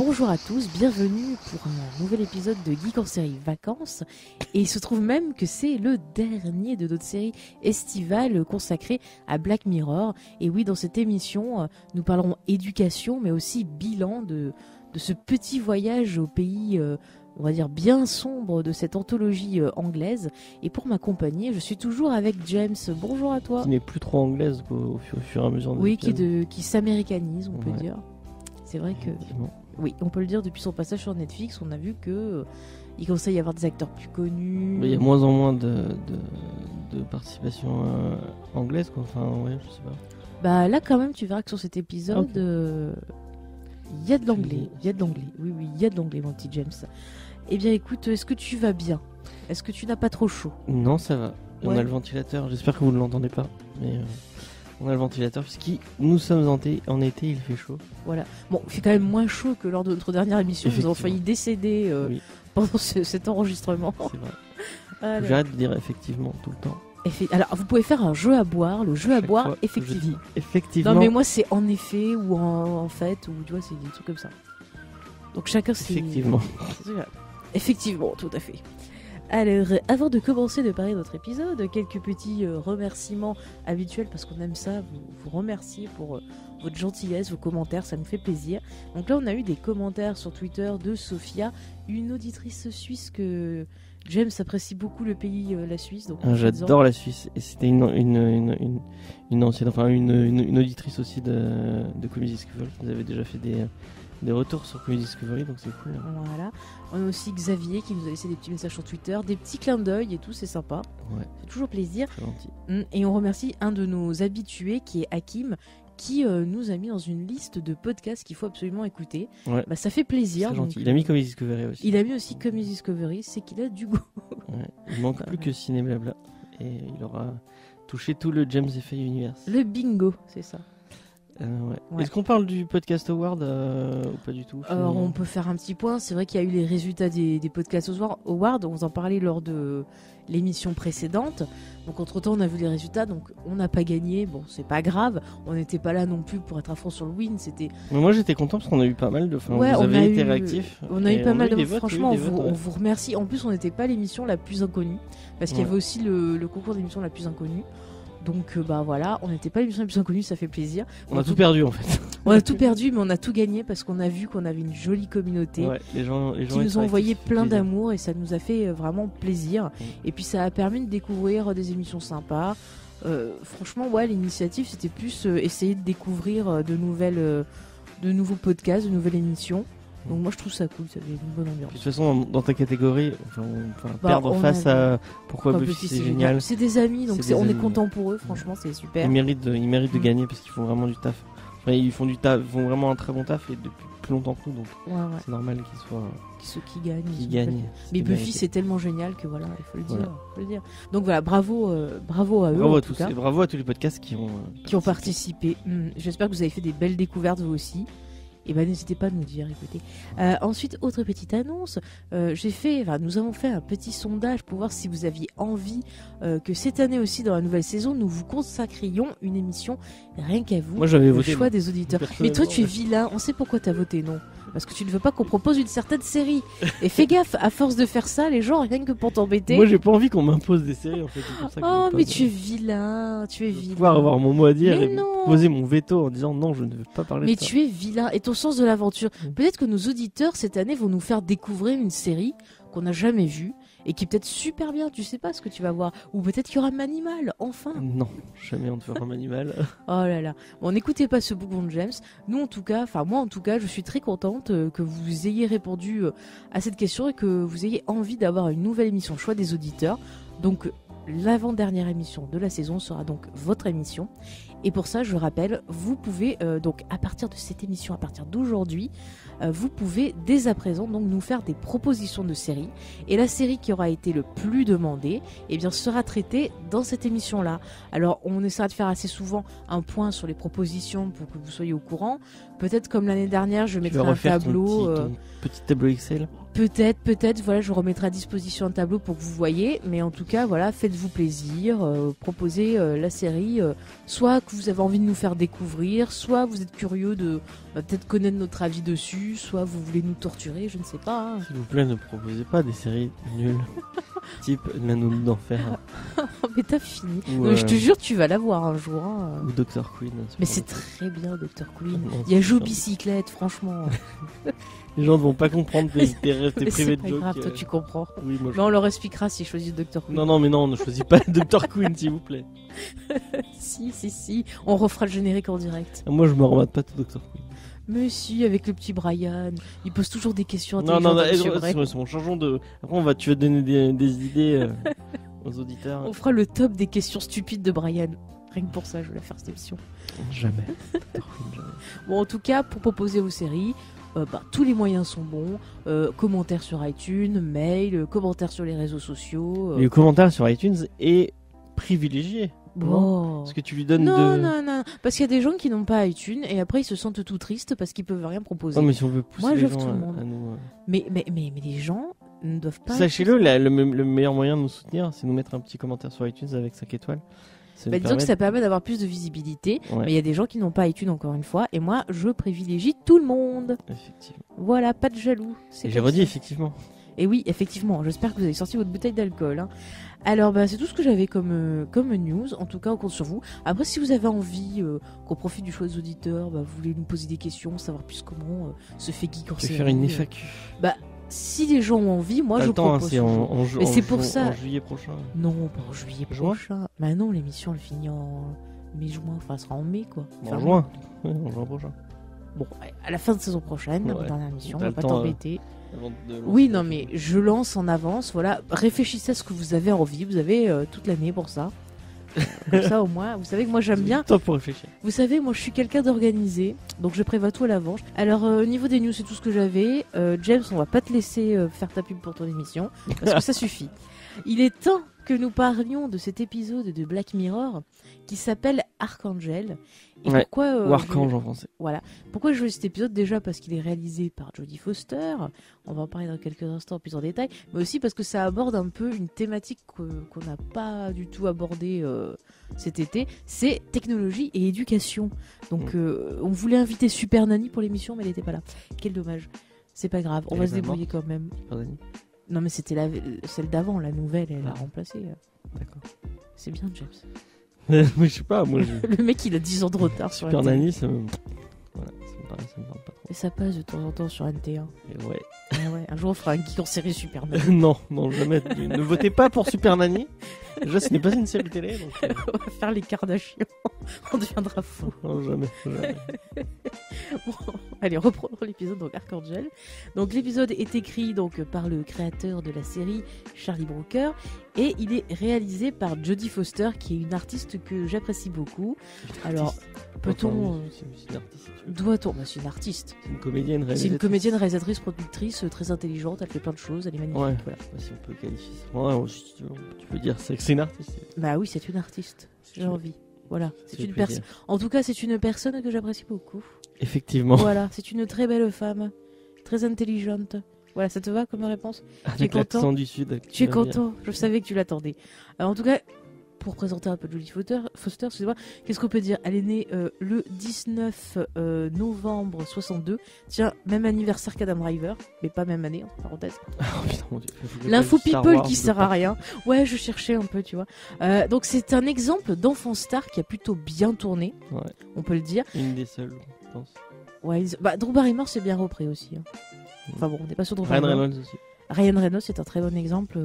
bonjour à tous, bienvenue pour un nouvel épisode de Geek en série vacances. Et il se trouve même que c'est le dernier de notre série estivale consacrée à Black Mirror. Et oui, dans cette émission, nous parlerons éducation, mais aussi bilan de ce petit voyage au pays, on va dire, bien sombre de cette anthologie anglaise. Et pour m'accompagner, je suis toujours avec James. Bonjour à toi. Qui n'est plus trop anglaise au fur et à mesure. Oui, qui s'américanise, on peut dire. C'est vrai que... Oui, on peut le dire, depuis son passage sur Netflix, on a vu que il commençait à y avoir des acteurs plus connus. Mais il y a moins en moins de participation anglaise, quoi. Enfin, ouais, je sais pas. Bah là, quand même, tu verras que sur cet épisode, il y a de l'anglais. Il y a de l'anglais. Oui, il y a de l'anglais, mon petit James. Eh bien, écoute, est-ce que tu vas bien? Est-ce que tu n'as pas trop chaud? Non, ça va. Ouais. On a le ventilateur. J'espère que vous ne l'entendez pas. Mais on a le ventilateur puisque nous sommes en été, il fait chaud. Voilà. Bon, il fait quand même moins chaud que lors de notre dernière émission. Nous avons failli décéder pendant cet enregistrement. C'est vrai. J'arrête de dire effectivement tout le temps. Alors, vous pouvez faire un jeu à boire. Le jeu à boire, effectivement. Effectivement. Non, mais moi, c'est en effet ou en fait, ou tu vois, c'est des trucs comme ça. Donc, chacun, c'est... Effectivement. Effectivement, tout à fait. Alors, avant de commencer de parler de notre épisode, quelques petits remerciements habituels, parce qu'on aime ça, vous remercier pour votre gentillesse, vos commentaires, ça nous fait plaisir. Donc là, on a eu des commentaires sur Twitter de Sophia, une auditrice suisse que James apprécie beaucoup le pays, la Suisse. Donc j'adore la Suisse, et c'était une ancienne, enfin une auditrice aussi de Comedy Discovery. Vous avez déjà fait des retours sur Comedy Discovery, donc c'est cool. Voilà. On a aussi Xavier qui nous a laissé des petits messages sur Twitter, des petits clins d'œil et tout, c'est sympa. Ouais. C'est toujours plaisir. Très gentil. Et on remercie un de nos habitués qui est Hakim, qui nous a mis dans une liste de podcasts qu'il faut absolument écouter. Ouais. Bah, ça fait plaisir. C'est gentil. Il a mis Comedy Discovery aussi. Il a mis aussi Comedy Discovery, c'est qu'il a du goût. Ouais. Il manque plus que Ciné Blabla. Et il aura touché tout le James Effect Universe. Le bingo, c'est ça. Ouais. Est-ce qu'on parle du podcast award ou pas du tout? Alors on peut faire un petit point. C'est vrai qu'il y a eu les résultats des podcasts awards. On vous en parlait lors de l'émission précédente. Donc entre temps on a vu les résultats. Donc on n'a pas gagné. Bon, c'est pas grave. On n'était pas là non plus pour être à fond sur le win. Mais moi j'étais content parce qu'on a eu pas mal de. Vous avez été réactifs. On a eu pas mal de votes. Franchement, on vous remercie. En plus on n'était pas l'émission la plus inconnue parce qu'il y avait aussi le concours d'émission la plus inconnue. Donc bah voilà, on n'était pas l'émission la plus inconnue, ça fait plaisir. On a tout perdu en fait. On a tout perdu, mais on a tout gagné parce qu'on a vu qu'on avait une jolie communauté les gens qui nous ont envoyé plein d'amour et ça nous a fait vraiment plaisir. Et puis ça a permis de découvrir des émissions sympas. Franchement, l'initiative c'était plus essayer de découvrir de nouveaux podcasts, de nouvelles émissions. Donc moi je trouve ça cool, ça fait une bonne ambiance. De toute façon dans ta catégorie, perdre face à pourquoi Buffy c'est génial. C'est des amis, donc on est content pour eux, franchement c'est super. Ils méritent de gagner parce qu'ils font vraiment du taf. Enfin, ils font vraiment un très bon taf et depuis plus longtemps que nous, donc c'est normal qu'ils soient ceux qui gagnent. Gagnent. Mais Buffy c'est tellement génial que voilà, il faut le dire. Donc voilà, bravo à eux. Bravo à tous et bravo à tous les podcasts qui ont participé. J'espère que vous avez fait des belles découvertes vous aussi. Et n'hésitez pas à nous dire, écoutez. Ensuite, autre petite annonce, nous avons fait un petit sondage pour voir si vous aviez envie que cette année aussi, dans la nouvelle saison, nous vous consacrions une émission rien qu'à vous. Moi, j'avais voté. Le choix des auditeurs. Mais toi, tu es vilain. On sait pourquoi tu as voté non. Parce que tu ne veux pas qu'on propose une certaine série. Et fais gaffe, à force de faire ça, les gens, rien que pour t'embêter. Moi, j'ai pas envie qu'on m'impose des séries, en fait. Pour ça mais tu es vilain. Tu es vilain. Pouvoir avoir mon mot à dire et poser mon veto en disant non, je ne veux pas parler de ça. Mais tu es vilain. Et ton sens de l'aventure. Peut-être que nos auditeurs, cette année, vont nous faire découvrir une série qu'on n'a jamais vue et qui est peut-être super bien. Tu sais pas ce que tu vas voir. Ou peut-être qu'il y aura Manimal, enfin. Non, jamais on ne fera Manimal. Oh là là. Bon, n'écoutez pas ce bougon de James. Moi en tout cas, je suis très contente que vous ayez répondu à cette question et que vous ayez envie d'avoir une nouvelle émission Choix des auditeurs. Donc, l'avant-dernière émission de la saison sera donc votre émission. Et pour ça, je rappelle, vous pouvez donc à partir de cette émission, à partir d'aujourd'hui, vous pouvez dès à présent donc nous faire des propositions de séries. Et la série qui aura été le plus demandée, sera traitée dans cette émission-là. Alors, on essaiera de faire assez souvent un point sur les propositions pour que vous soyez au courant. Peut-être comme l'année dernière, je mettrai un tableau. Ton petit tableau Excel. Peut-être, voilà, je remettrai à disposition un tableau pour que vous voyez, mais en tout cas, voilà, faites-vous plaisir, proposez la série, soit que vous avez envie de nous faire découvrir, soit vous êtes curieux de peut-être connaître notre avis dessus, soit vous voulez nous torturer, je ne sais pas. Hein. S'il vous plaît, ne proposez pas des séries nulles, type L'Anneau d'Enfer. Mais t'as fini. Ou, Non, je te jure, tu vas la voir un jour. Hein. Ou Dr. Queen. Mais c'est très bien, Dr. Queen. Non, Il y a c'est Joe chiant. Bicyclette, franchement. Les gens ne vont pas comprendre tes rêves, tes Mais privés c'est de pas jokes. grave, toi tu comprends. Oui, moi, Mais on leur expliquera s'ils choisissent Dr. Queen. Non, mais non, ne choisis pas Dr. Queen, s'il vous plaît. Si. On refera le générique en direct. Moi, je me remate pas de Dr. Queen. Mais si, avec le petit Brian. Il pose toujours des questions Non, intelligentes. à Monsieur c'est Bray. bon, changeons de. Après, tu vas donner des idées aux auditeurs. On fera le top des questions stupides de Brian. Rien que pour ça, je vais la faire cette émission. Jamais. Dr. Queen, jamais. Bon, en tout cas, pour proposer vos séries, tous les moyens sont bons. Commentaires sur iTunes, mail, commentaires sur les réseaux sociaux. Le commentaire sur iTunes est privilégié. Bon. Parce que tu lui donnes Non. Parce qu'il y a des gens qui n'ont pas iTunes et après ils se sentent tout tristes parce qu'ils peuvent rien proposer. Non, mais si on veut pousser Moi, les j'offre gens tout le monde. à nous. Mais les gens ne doivent pas. Sachez-le, le meilleur moyen de nous soutenir, c'est de nous mettre un petit commentaire sur iTunes avec 5 étoiles. Ça nous Disons que permet ça permet d'avoir plus de visibilité, Ouais. mais il y a des gens qui n'ont pas iTunes encore une fois, et moi je privilégie tout le monde. Effectivement. Voilà, pas de jaloux. C'est Et j'ai comme redit ça. effectivement. Et oui, effectivement, j'espère que vous avez sorti votre bouteille d'alcool. Hein. Alors, c'est tout ce que j'avais comme news. En tout cas, on compte sur vous. Après, si vous avez envie qu'on profite du choix des auditeurs, vous voulez nous poser des questions, savoir plus comment se fait geek en Je vais série. faire une FAQ. Si les gens ont envie, moi Pas je le temps, hein, propose. c'est Mais c'est pour ça. en juillet prochain. Non, pas en juillet Juin prochain. Bah non, l'émission elle finit en mai-juin. Enfin, elle sera en mai quoi. En Fin juin. Ouais, en juin prochain. Bon, à la fin de saison prochaine, Ouais. la dernière émission, on T'as va le pas temps, t'embêter. Avant de lancer Oui, la non, mais je lance en avance. Voilà, réfléchissez à ce que vous avez envie. Vous avez toute l'année pour ça. Comme ça, au moins, vous savez que moi j'aime bien. Top pour réfléchir. Vous savez, moi je suis quelqu'un d'organisé, donc je prévois tout à l'avance. Alors, au niveau des news, c'est tout ce que j'avais. James, on va pas te laisser faire ta pub pour ton émission, parce que ça suffit. Il est temps que nous parlions de cet épisode de Black Mirror qui s'appelle Archangel. Et Ouais, pourquoi Ou Archange en français. pourquoi je joue cet épisode? Déjà parce qu'il est réalisé par Jodie Foster, on va en parler dans quelques instants plus en détail, mais aussi parce que ça aborde un peu une thématique qu'on n'a pas du tout abordée cet été, c'est technologie et éducation. Donc on voulait inviter Super Nanny pour l'émission, mais elle n'était pas là. Quel dommage. C'est pas grave, on Elle va est se pas débrouiller quand même. Pardon. Non mais c'était celle d'avant, la nouvelle, elle a remplacé. D'accord. C'est bien James. Mais je sais pas, moi Le mec il a 10 ans de retard sur Super NT1. Nanny, ça me. Voilà, ça me parle pas trop. Et ça passe de temps en temps sur NT1. Et ouais. Ah ouais, un jour on fera un geek en série Super Nanny. non, jamais. Ne votez pas pour Super Nanny. Déjà, ce n'est pas une série télé, donc. On va faire les Kardashians. On deviendra fou. Non, jamais. Bon, allez, reprenons l'épisode donc Archangel. Donc l'épisode est écrit donc par le créateur de la série Charlie Brooker et il est réalisé par Jodie Foster qui est une artiste que j'apprécie beaucoup. Alors peut-on C'est une artiste. doit-on c'est une artiste. C'est une comédienne C'est réalisatrice. une comédienne, réalisatrice, productrice, très intelligente, elle fait plein de choses, elle est magnifique. Ouais. Voilà. Si on peut qualifier ça. Ouais, si tu peux dire que c'est une artiste. Bah oui, c'est une artiste. J'ai Tu- envie. Voilà, c'est Ça une fait personne. plaisir. En tout cas, c'est une personne que j'apprécie beaucoup. Effectivement. Voilà, c'est une très belle femme, très intelligente. Voilà, ça te va comme réponse? Avec content l'accent du sud. Tu es content? Je savais que tu l'attendais. En tout cas, pour présenter un peu Jodie Foster, excusez-moi, qu'est-ce qu'on peut dire? Elle est née le 19 novembre 62. Tiens, même anniversaire qu'Adam Driver, mais pas même année, en parenthèse. Oh, putain, mon Dieu. Faut que je L'info fasse Star people Wars, qui je sert peux à pas. rien. Ouais, je cherchais un peu, tu vois. Donc c'est un exemple d'enfant star qui a plutôt bien tourné, Ouais. on peut le dire. Une des seules, je pense. Ouais, Drew Barrymore c'est bien repris aussi. Hein. Enfin bon, on n'est pas sûr de Drew Ryan Barrymore. Reynolds aussi. Ryan Reynolds c'est un très bon exemple.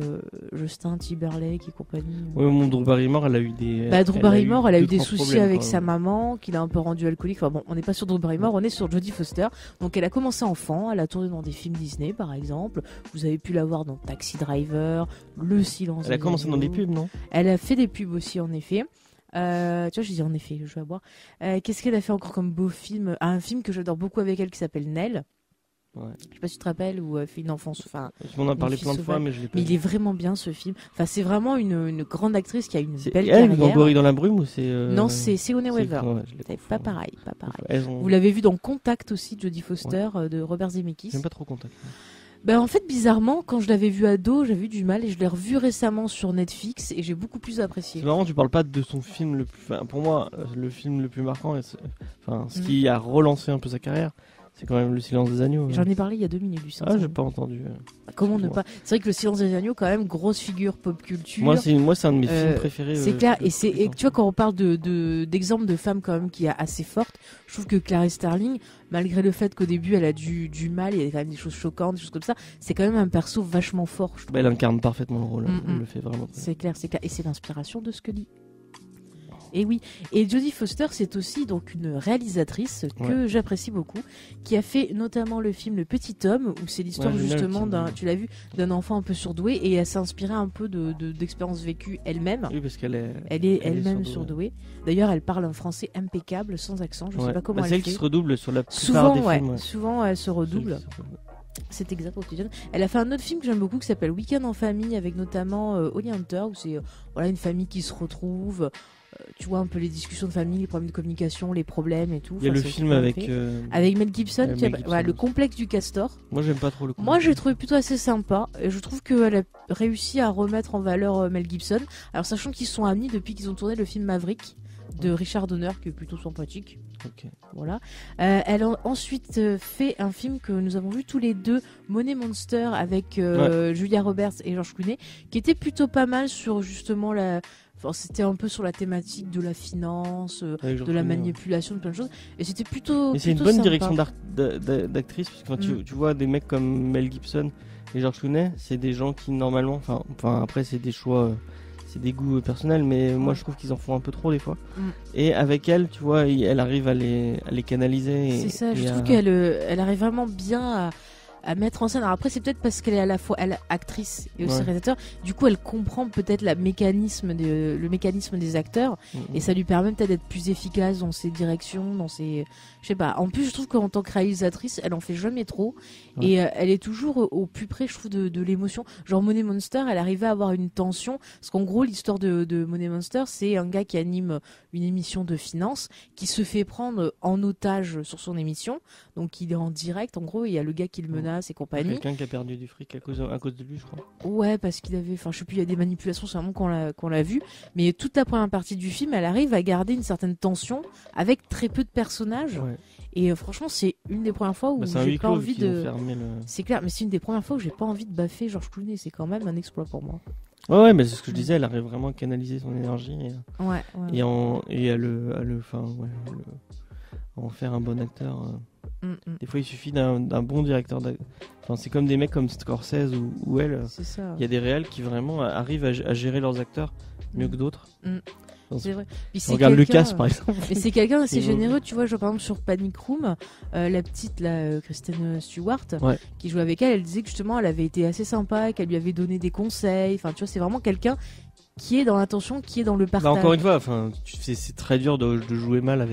Justin Timberlake et compagnie. Ouais, mon Drew Barrymore, elle a eu des. Drew Barrymore, elle a eu deux, des trois soucis problèmes, avec quand sa même. maman, qu'il a un peu rendu alcoolique. Enfin bon, on n'est pas sur Drew Barrymore, on est sur Jodie Foster. Donc elle a commencé enfant, elle a tourné dans des films Disney par exemple. Vous avez pu la voir dans Taxi Driver, Le Silence. Elle a des commencé dans des agneaux. pubs, non? Elle a fait des pubs aussi en effet. Tu vois, je dis en effet, je vais boire. Qu'est-ce qu'elle a fait encore comme beau film? Un film que j'adore beaucoup avec elle qui s'appelle Nell. Ouais. Je sais pas si tu te rappelles, où elle fait une enfance. Enfin, On en a parlé fille plein de fois, sauvage. mais je l'ai pas mais vu. il est vraiment bien ce film. Enfin, c'est vraiment une grande actrice qui a une C'est belle elle, dans carrière. Gorille dans la brume ou c'est. Non, c'est Sigourney c'est- Weaver. ouais, je l'ai C'est confondu. pas pareil, pas pareil. Elles ont. Vous l'avez vu dans Contact aussi, Jodie Foster de Robert Zemeckis. J'aime pas trop contact. Ben en fait, bizarrement, quand je l'avais vu ado, j'avais eu du mal et je l'ai revu récemment sur Netflix et j'ai beaucoup plus apprécié. C'est marrant, tu parles pas de son film le plus. Enfin, pour moi, le film le plus marquant, ce qui a relancé un peu sa carrière, c'est quand même Le Silence des Agneaux. J'en ai parlé il y a 2 minutes du Silence Ah, des j'ai Agneaux. pas entendu. Comment ne pas. C'est vrai que Le Silence des Agneaux, quand même, grosse figure pop culture. Moi, c'est un de mes films préférés. C'est clair, et tu vois, quand on parle d'exemples de femmes quand même qui est assez forte, je trouve que Clarice Starling, malgré le fait qu'au début elle a du mal, il y a quand même des choses choquantes, des choses comme ça, c'est quand même un perso vachement fort, je trouve. Elle incarne parfaitement le rôle, elle le fait vraiment. C'est clair, et c'est l'inspiration de Scully. Et oui, et Jodie Foster, c'est aussi donc une réalisatrice que j'apprécie beaucoup, qui a fait notamment le film Le Petit Homme, où c'est l'histoire justement tu l'as vu, d'un enfant un peu surdoué, et elle s'est inspirée un peu d'expériences vécues elle-même. Oui, parce qu'elle est elle-même surdouée. D'ailleurs, elle parle un français impeccable, sans accent. Je sais pas comment elle fait. C'est elle qui se redouble sur la plupart des films. Souvent, elle se redouble. C'est exact. Elle a fait un autre film que j'aime beaucoup qui s'appelle Week-end en famille, avec notamment Holly Hunter, où c'est une famille qui se retrouve. Tu vois un peu les discussions de famille, les problèmes de communication, les problèmes et tout. Il y a le film avec Mel Gibson, le complexe du castor. Moi j'aime pas trop le complexe. Moi j'ai trouvé plutôt assez sympa. Et je trouve qu'elle a réussi à remettre en valeur Mel Gibson. Alors sachant qu'ils sont amis depuis qu'ils ont tourné le film Maverick de Richard Donner, qui est plutôt sympathique. Okay. Voilà. Elle a ensuite fait un film que nous avons vu tous les deux, Money Monster, avec Julia Roberts et George Clooney, qui était plutôt pas mal sur justement c'était un peu sur la thématique de la finance, de la manipulation, de plein de choses. Et c'était plutôt. Mais c'est une bonne direction d'actrice, parce que quand tu vois des mecs comme Mel Gibson et George Clooney, c'est des gens qui normalement. Enfin après, c'est des choix. C'est des goûts personnels, mais moi je trouve qu'ils en font un peu trop des fois. Et avec elle, tu vois, elle arrive à les canaliser. C'est ça, je trouve qu'elle arrive vraiment bien à mettre en scène. Alors après, c'est peut-être parce qu'elle est à la fois actrice et aussi réalisateur. Du coup, elle comprend peut-être le mécanisme des acteurs, et ça lui permet peut-être d'être plus efficace dans ses directions, dans ses. Je sais pas. En plus, je trouve qu'en tant que réalisatrice, elle en fait jamais trop, et elle est toujours au plus près, je trouve, de l'émotion. Genre Money Monster, elle arrivait à avoir une tension, parce qu'en gros, l'histoire de Money Monster, c'est un gars qui anime une émission de finance, qui se fait prendre en otage sur son émission, donc il est en direct. En gros, il y a le gars qui le menace et compagnie. Quelqu'un qui a perdu du fric à cause de lui, je crois. Ouais, parce qu'il avait, je sais plus, il y a des manipulations, c'est vraiment qu'on l'a vu. Mais toute la première partie du film, elle arrive à garder une certaine tension avec très peu de personnages. Ouais. Et franchement, c'est une des premières fois où j'ai pas envie de. C'est clair, mais c'est une des premières fois où j'ai pas envie de baffer George Clooney. C'est quand même un exploit pour moi. Ouais, mais c'est ce que je disais. Elle arrive vraiment à canaliser son énergie et à en faire un bon acteur. Des fois, il suffit d'un bon directeur. C'est comme des mecs comme Scorsese ou elle. Il y a des réals qui vraiment arrivent à gérer leurs acteurs mieux que d'autres. C'est vrai. On regarde Lucas, par exemple. Mais c'est quelqu'un assez généreux, tu vois. Par exemple, sur Panic Room, la petite, Kristen Stewart, qui jouait avec elle disait que justement, elle avait été assez sympa, qu'elle lui avait donné des conseils. Enfin, tu vois, c'est vraiment quelqu'un qui est dans l'attention, qui est dans le partage. Encore une fois, c'est très dur de jouer mal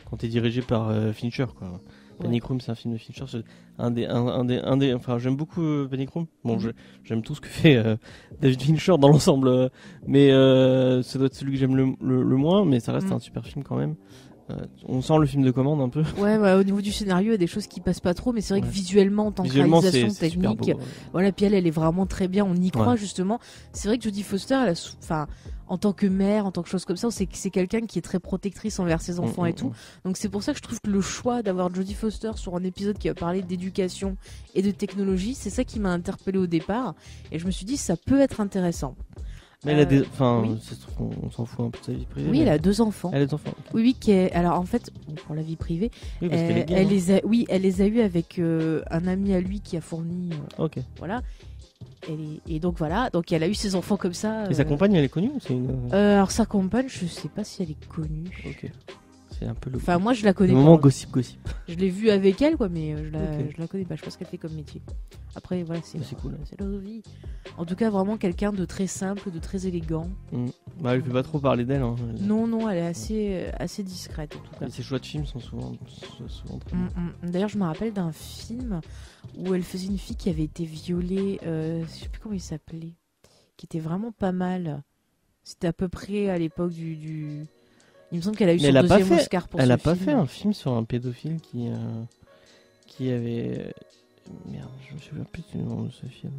quand t'es dirigé par Fincher, quoi. Panic Room, c'est un film de Fincher. J'aime beaucoup Panic Room. Bon, j'aime tout ce que fait David Fincher dans l'ensemble, mais ça doit être celui que j'aime le moins, mais ça reste un super film quand même. On sent le film de commande un peu. Ouais, au niveau du scénario, il y a des choses qui passent pas trop, mais c'est vrai que visuellement, en tant que réalisation technique, puis elle est vraiment très bien. On y croit justement. C'est vrai que Jodie Foster, en tant que mère, en tant que chose comme ça, c'est quelqu'un qui est très protectrice envers ses enfants et tout. Donc c'est pour ça que je trouve que le choix d'avoir Jodie Foster sur un épisode qui va parler d'éducation et de technologie, c'est ça qui m'a interpellée au départ. Et je me suis dit, ça peut être intéressant. Mais elle a on s'en fout un peu de sa vie privée. Oui, elle a 2 enfants. Elle a 2 enfants. Okay. Oui, alors en fait, pour la vie privée, elle les a eus avec un ami à lui qui a fourni. Ok. Voilà. Et donc voilà, donc elle a eu ses enfants comme ça. Et sa compagne, elle est connue ou c'est une... Alors sa compagne, je sais pas si elle est connue. Ok. C'est un peu le. Enfin, moi je la connais. Le moment gossip. Je l'ai vue avec elle, quoi, mais je la connais pas. Je sais pas ce qu'elle fait comme métier. Après, voilà, c'est cool. C'est leur vie. En tout cas, vraiment quelqu'un de très simple, de très élégant. Bah, elle fait pas trop parler d'elle. Hein. Non, elle est assez discrète en tout cas. Et ses choix de films sont souvent très bons. D'ailleurs, je me rappelle d'un film où elle faisait une fille qui avait été violée. Je sais plus comment il s'appelait. Qui était vraiment pas mal. C'était à peu près à l'époque du... Il me semble qu'elle a eu son deuxième Oscar pour ce film. Elle a pas fait un film sur un pédophile qui avait... Merde, je me souviens plus du nom de ce film.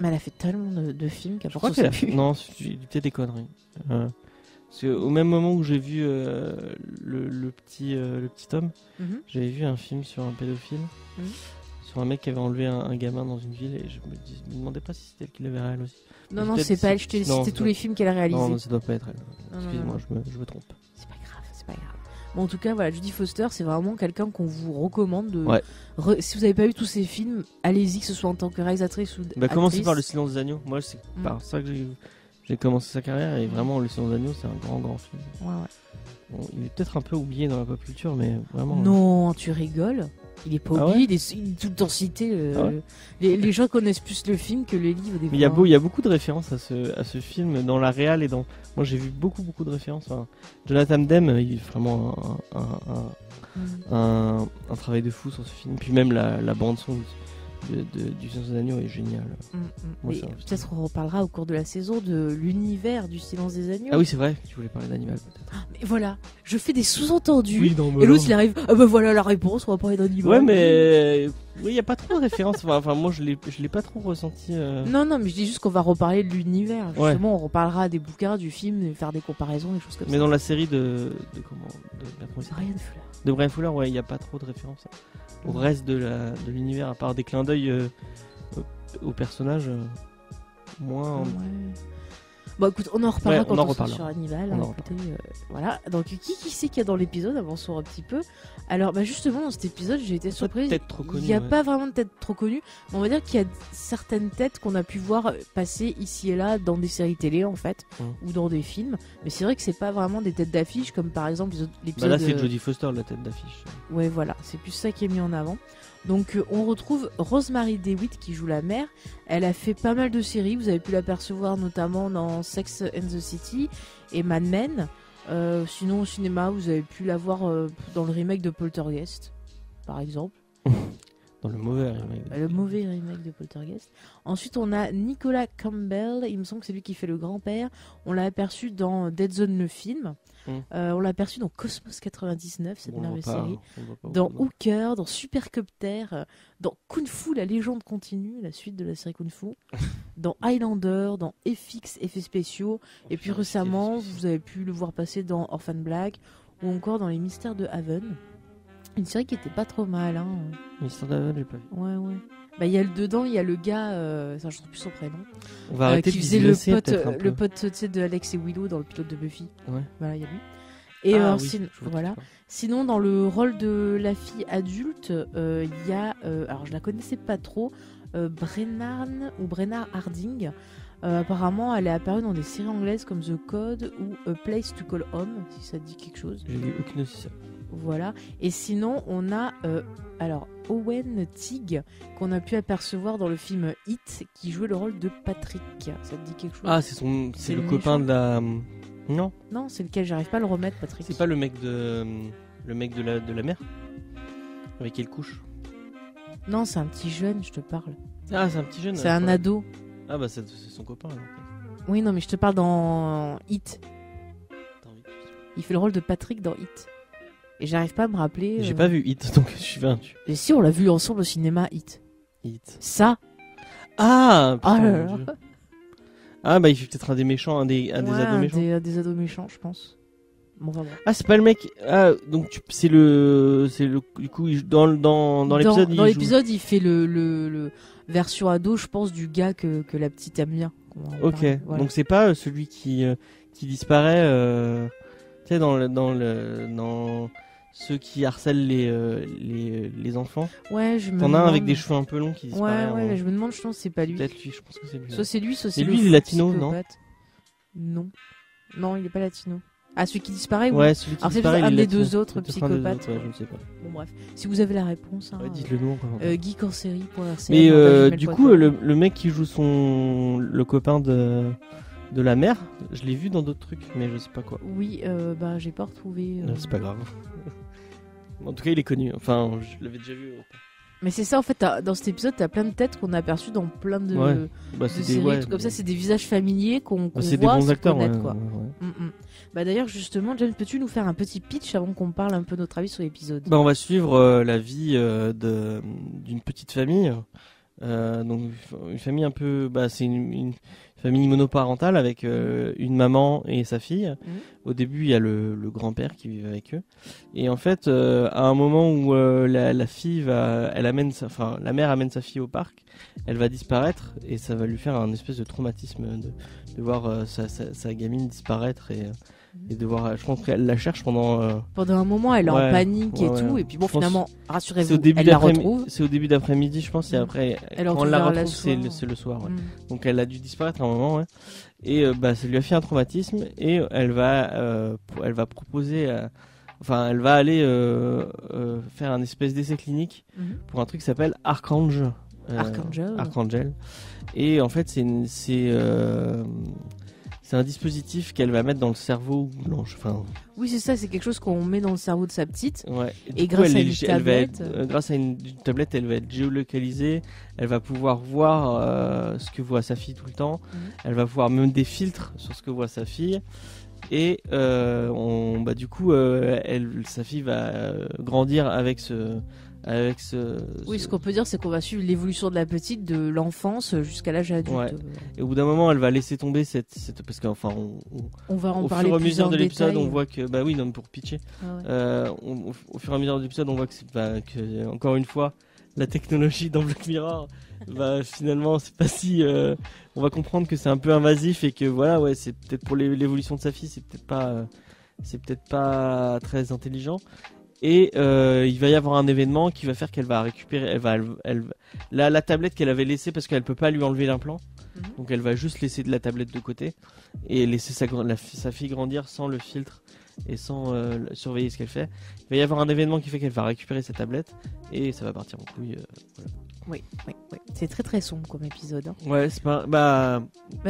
Mais elle a fait tellement de films qu'à Je force crois on qu'elle a sait fait... plus. Non, j'ai dit peut-être des conneries. Parce qu'au même moment où j'ai vu le petit homme, Mhm. j'avais vu un film sur un pédophile, sur un mec qui avait enlevé un gamin dans une ville, et je me demandais pas si c'était elle qui l'avait réalisé aussi. Non, non, Peut-être c'est pas elle. Je t'ai non, cité c'est tous pas- les films qu'elle a réalisés. Non, ça doit pas être elle. Non, non, Excusez-moi, non. je me trompe. C'est pas grave, c'est pas grave. Bon, en tout cas, voilà, Jodie Foster, c'est vraiment quelqu'un qu'on vous recommande. Ouais. Si vous avez pas vu tous ses films, allez-y, que ce soit en tant que réalisatrice ou Bah, commencez actrice. par Le Silence des Agneaux. Moi, c'est par ça que j'ai commencé sa carrière, et vraiment, Le Silence des Agneaux, c'est un grand film. Ouais, ouais. Bon, il est peut-être un peu oublié dans la pop culture, mais vraiment. Non, tu rigoles. Il est pas Ah oublié, il est tout le temps cité. Ah ouais Les gens connaissent plus le film que les livres. Des Mais il y fois. a beaucoup de références à ce film dans la réal et dans. Moi, j'ai vu beaucoup de références. Enfin, Jonathan Demme, il fait vraiment un travail de fou sur ce film. Puis même la bande son du Silence des Agneaux est géniale. Moi, Mais ça- peut-être on reparlera au cours de la saison de l'univers du Silence des Agneaux. Ah oui, c'est vrai. Tu voulais parler d'animal peut-être. Mais voilà, je fais des sous-entendus. non, Et l'autre il arrive, ah bah voilà la réponse, on va parler d'animal. Ouais, mais oui, il y a pas trop de références. Enfin, moi, je l'ai pas trop ressenti. Non, non, mais je dis juste qu'on va reparler de l'univers. Ouais. Justement, on reparlera des bouquins, du film, et faire des comparaisons, des choses comme Mais ça. dans la série de Ryan Fuller. de Brian Fuller, ouais, il n'y a pas trop de références au reste de l'univers, à part des clins d'œil aux personnages. Moins. Ouais. Bon, écoute, on en reparlera Ouais, quand on en on sera reparlera. sur Hannibal. On en Écoutez, voilà. Donc, qui c'est qu'il y a dans l'épisode? Avançons un petit peu. Alors, bah, justement, dans cet épisode, j'ai été surprise. Peut-être trop connu. Il n'y a ouais. pas vraiment de têtes trop connues, mais on va dire qu'il y a certaines têtes qu'on a pu voir passer ici et là dans des séries télé en fait, ou dans des films. Mais c'est vrai que c'est pas vraiment des têtes d'affiche comme par exemple Bah l'épisode. là, c'est Jodie Foster, la tête d'affiche. Ouais, voilà, c'est plus ça qui est mis en avant. Donc on retrouve Rosemary DeWitt qui joue la mère. Elle a fait pas mal de séries, vous avez pu l'apercevoir notamment dans Sex and the City et Mad Men. Sinon au cinéma, vous avez pu la voir dans le remake de Poltergeist, par exemple. Dans le mauvais remake. Le mauvais remake de Poltergeist. Ensuite, on a Nicolas Campbell. Il me semble que c'est lui qui fait le grand-père. On l'a aperçu dans Dead Zone, le film. On l'a aperçu dans Cosmos 99, cette merveilleuse série. Dans Hooker, dans Supercopter, dans Kung Fu, la légende continue, la suite de la série Kung Fu. Dans Highlander, dans FX, effets spéciaux. Et puis récemment, vous avez pu le voir passer dans Orphan Black ou encore dans Les Mystères de Haven. Une série qui était pas trop mal, hein. Mystère d'Haven, j'ai pas vu. Ouais. Bah, dedans, il y a le gars, ça, je ne sais plus son prénom. On va arrêter qui de faisait digresser, le peut-être un peu. pote tu sais, de Alex et Willow dans le pilote de Buffy. Ouais. Voilà, il y a lui. Et Ah, oui, sinon, je vois voilà. tout ça. Sinon, dans le rôle de la fille adulte, il y a, alors je la connaissais pas trop, Brenna Harding. Apparemment, elle est apparue dans des séries anglaises comme The Code ou A Place to Call Home, si ça te dit quelque chose. J'ai vu aucune aussi ça. Voilà. Et sinon, on a alors Owen Teague qu'on a pu apercevoir dans le film Hit, qui jouait le rôle de Patrick. Ça te dit quelque chose? Ah, c'est C'est le le copain méchant. de la. Non, Non, c'est lequel? J'arrive pas à le remettre, Patrick. c'est pas le mec de la mère avec qui elle couche. Non, c'est un petit jeune, je te parle. Ah, c'est un petit jeune. C'est un ado. Ah bah c'est son copain. Alors. Oui, non, mais je te parle dans Hit. T'as envie de- Il fait le rôle de Patrick dans Hit. Et j'arrive pas à me rappeler. J'ai pas vu Hit, donc je suis vaincu. Et si, on l'a vu ensemble au cinéma, Hit. Hit. Ça. Ah putain, Ah là mon là. Dieu. Ah bah il fait peut-être un des méchants, un des ados méchants. Des ados méchants, je pense. Bon, vraiment. Ah c'est pas le mec. Ah donc c'est le du coup dans l'épisode Dans l'épisode, il fait le version ado, je pense, du gars que la petite aime bien. Ok. Voilà. Donc c'est pas celui qui disparaît. Tu sais dans ceux qui harcèlent les enfants. Ouais, je me T'en as un demande. avec des cheveux un peu longs qui disparaît. Ouais, mais je me demande, je pense que c'est pas lui. Peut-être lui. Je pense que c'est lui. Soit c'est lui, soit c'est Mais le lui, il est fou latino, non psychopathe. Non, il est pas latino. Ah, celui qui disparaît, oui. Ouais, celui qui Alors c'est disparaît. peut-être il un est des latino. deux autres Peut-être un des psychopathes. autres, ouais, je ne sais pas. Bon, bref. Si vous avez la réponse, hein, Ouais, dites-le nous encore. geekensérie.rcn. Mais du coup, le mec qui joue le copain de la mère, je l'ai vu dans d'autres trucs, mais je sais pas quoi. Oui, bah j'ai pas retrouvé. Non, c'est pas grave. En tout cas, il est connu. Enfin, je l'avais déjà vu. Mais c'est ça, en fait, dans cet épisode, t'as plein de têtes qu'on a aperçues dans plein de, Ouais. Bah, de c'est séries, des, ouais, tout comme ça. C'est des visages familiers qu'on c'est des voit bons se acteurs. connaître, Ouais, quoi. ouais. Bah d'ailleurs justement, James, peux-tu nous faire un petit pitch avant qu'on parle un peu de notre avis sur l'épisode? Bah, on va suivre la vie d'une petite famille. Donc une famille un peu, c'est une famille monoparentale avec une maman et sa fille. Au début, il y a le grand-père qui vit avec eux. Et en fait, à un moment où la fille la mère amène sa fille au parc, elle va disparaître et ça va lui faire un espèce de traumatisme de voir sa gamine disparaître et de voir. Je pense qu'elle la cherche pendant un moment, elle est en panique et tout, et puis bon, finalement, rassurez-vous, elle la retrouve. C'est au début d'après-midi, je pense, et après, quand on la retrouve, c'est le soir. Ouais. Donc elle a dû disparaître à un moment, ouais. Et ça lui a fait un traumatisme, et elle va proposer, elle va aller faire un espèce d'essai clinique pour un truc qui s'appelle Archangel. Archangel. Et en fait, c'est un dispositif qu'elle va mettre dans le cerveau blanche. Oui, c'est ça, c'est quelque chose qu'on met dans le cerveau de sa petite. Ouais. Et grâce à une tablette. Grâce à une tablette, elle va être géolocalisée. Elle va pouvoir voir ce que voit sa fille tout le temps. Elle va pouvoir même des filtres sur ce que voit sa fille. Et du coup, sa fille va grandir avec ce. Oui, ce qu'on peut dire, c'est qu'on va suivre l'évolution de la petite de l'enfance jusqu'à l'âge adulte. Ouais. Et au bout d'un moment, elle va laisser tomber parce qu'enfin, on va en au parler fur et à plus mesure en de l'épisode, détail. on voit que pour pitcher, au fur et à mesure de l'épisode, on voit que encore une fois, la technologie dans Black Mirror, finalement, c'est pas si. On va comprendre que c'est un peu invasif et que c'est peut-être pour l'évolution de sa fille, c'est peut-être pas très intelligent. Et il va y avoir un événement qui va faire qu'elle va récupérer, la tablette qu'elle avait laissée parce qu'elle peut pas lui enlever l'implant. Donc elle va juste laisser de la tablette de côté et laisser sa fille grandir sans le filtre et sans surveiller ce qu'elle fait. Il va y avoir un événement qui fait qu'elle va récupérer sa tablette et ça va partir en couille. Voilà. Oui. C'est très très sombre comme épisode. Hein. Ouais, c'est pas.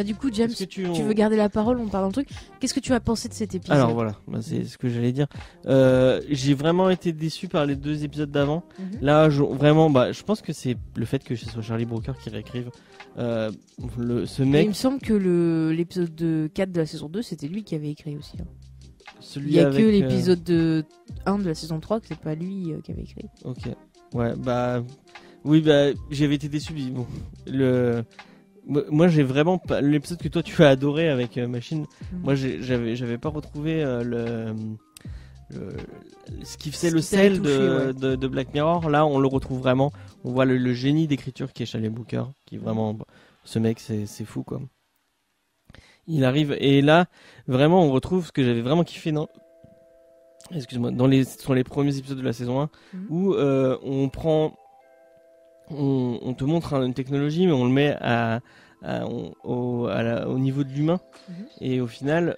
Du coup, James, tu veux garder la parole, on parle d'un truc. Qu'est-ce que tu as pensé de cet épisode? Alors voilà, c'est ce que j'allais dire. J'ai vraiment été déçu par les 2 épisodes d'avant. Là, je pense que c'est le fait que ce soit Charlie Brooker qui réécrive. Ce mec. Et il me semble que l'épisode 4 de la saison 2, c'était lui qui avait écrit aussi. Hein. Il n'y a que l'épisode 1 de la saison 3 que c'est pas lui qui avait écrit. Ok. Ouais, oui, j'avais été déçu. Bon, moi, j'ai vraiment pas l'épisode que toi tu as adoré avec Machine. Moi, j'avais pas retrouvé ce qui faisait le sel de Black Mirror. Là, on le retrouve vraiment. On voit le génie d'écriture qui est Charlie Brooker, qui vraiment, ce mec, c'est fou quoi. Il arrive et là, vraiment, on retrouve ce que j'avais vraiment kiffé sur les premiers épisodes de la saison 1 où on te montre une technologie mais on le met au niveau de l'humain et au final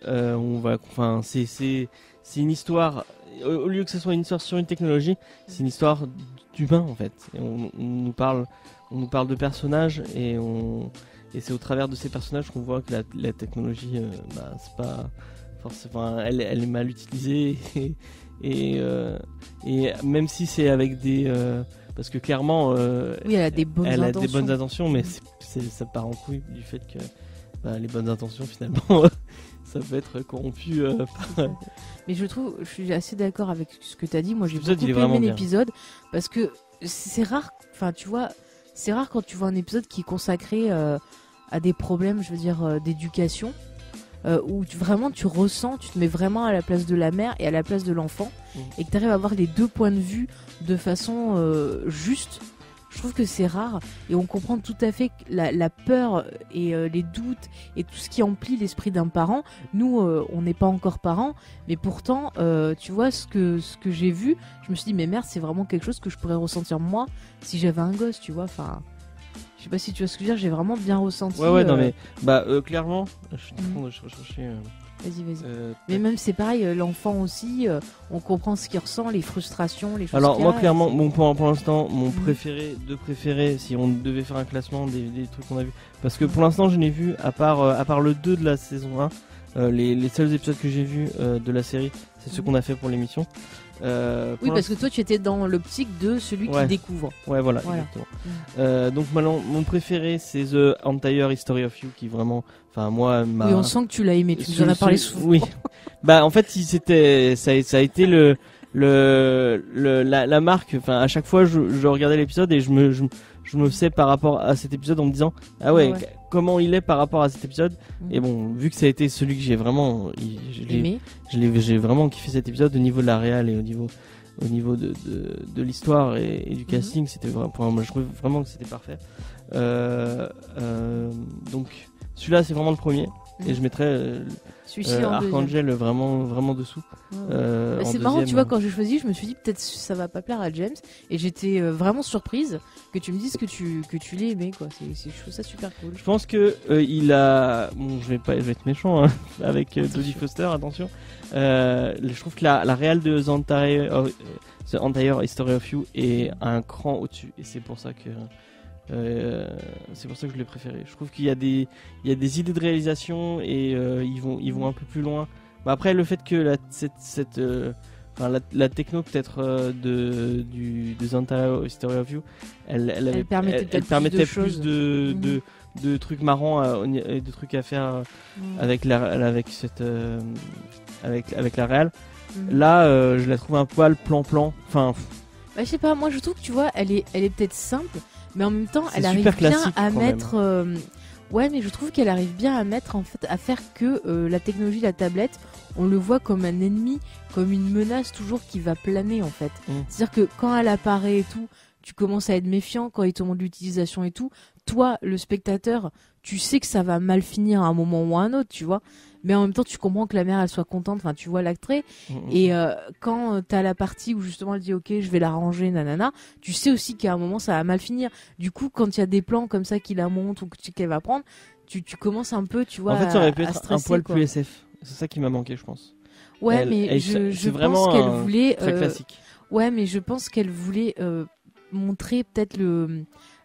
c'est une histoire au lieu que ce soit une histoire sur une technologie, c'est une histoire d'humain en fait. Et on nous parle de personnages et c'est au travers de ces personnages qu'on voit que la technologie c'est pas forcément, elle est mal utilisée et même si c'est avec des parce que clairement elle a des bonnes intentions mais ça part en couille du fait que les bonnes intentions finalement ça peut être corrompu mais je suis assez d'accord avec ce que tu as dit. Moi j'ai beaucoup aimé l'épisode parce que c'est rare, tu vois, c'est rare quand tu vois un épisode qui est consacré à des problèmes, je veux dire, d'éducation, où vraiment tu ressens, tu te mets vraiment à la place de la mère et à la place de l'enfant, et que tu arrives à avoir les 2 points de vue de façon juste. Je trouve que c'est rare et on comprend tout à fait la peur et les doutes et tout ce qui emplit l'esprit d'un parent. Nous, on n'est pas encore parents, mais pourtant, tu vois, ce que j'ai vu, je me suis dit, mais merde, c'est vraiment quelque chose que je pourrais ressentir moi si j'avais un gosse, tu vois. Enfin, je sais pas si tu vois ce que je veux dire, j'ai vraiment bien ressenti. Ouais, non, mais clairement, je suis en train de rechercher. Vas-y. Mais même c'est pareil, l'enfant aussi, on comprend ce qu'il ressent, les frustrations, les choses. Alors moi clairement, pour l'instant, mon préféré, si on devait faire un classement des trucs qu'on a vu, parce que pour l'instant je n'ai vu, à part le 2 de la saison 1, Les seuls épisodes que j'ai vus de la série, c'est ceux qu'on a fait pour l'émission. Oui, parce que toi tu étais dans l'optique de celui qui découvre. Ouais, voilà. Exactement. Donc maintenant, mon préféré c'est The Entire History of You, qui vraiment, enfin moi, oui, on sent que tu l'as aimé. Tu nous en as parlé souvent. Oui. Bah en fait, ça a été la marque. Enfin, à chaque fois, je regardais l'épisode et je me sais par rapport à cet épisode en me disant comment il est par rapport à cet épisode. Et bon, vu que ça a été celui que j'ai vraiment j'ai vraiment kiffé cet épisode au niveau de la réal et au niveau de l'histoire et du casting. C'était vraiment, moi je trouve vraiment que c'était parfait. Donc celui-là c'est vraiment le premier. Et je mettrais Archangel vraiment dessous. C'est marrant, tu vois, quand j'ai choisi, je me suis dit peut-être ça va pas plaire à James, et j'étais vraiment surprise que tu me dises que tu l'aies aimé, quoi. Je trouve ça super cool. Je pense que il a, bon, je vais être méchant hein, avec Jodie Foster, attention. Je trouve que la réal de The Entire History of You est un cran au-dessus, et c'est pour ça que je l'ai préféré. Je trouve qu'il y a des idées de réalisation et ils vont un peu plus loin. Bah après, le fait que la techno peut-être de The Entire History of You, elle permettait plus de trucs marrants et de trucs à faire avec la réal. Là, je la trouve un poil plan. Enfin, je sais pas. Moi, je trouve que tu vois, elle est peut-être simple. Mais en même temps, elle arrive bien à mettre. Ouais, mais je trouve qu'elle arrive bien à mettre, en fait, à faire que la technologie, la tablette, on le voit comme un ennemi, comme une menace toujours qui va planer, en fait. C'est-à-dire que quand elle apparaît et tout, tu commences à être méfiant quand il te montre l'utilisation et tout. Toi, le spectateur, tu sais que ça va mal finir à un moment ou à un autre, tu vois. Mais en même temps, tu comprends que la mère, elle soit contente. Enfin, tu vois l'attrait. Et quand t'as la partie où justement elle dit ok, je vais la ranger, nanana, tu sais aussi qu'à un moment, ça va mal finir. Du coup, quand il y a des plans comme ça qui la montrent ou qu'elle va prendre, tu commences un peu, tu vois, en fait, ça aurait pu être stresser, un poil quoi. plus SF. C'est ça qui m'a manqué, je pense. Ouais, mais je pense qu'elle voulait. Très classique. Ouais, mais je pense qu'elle voulait montrer peut-être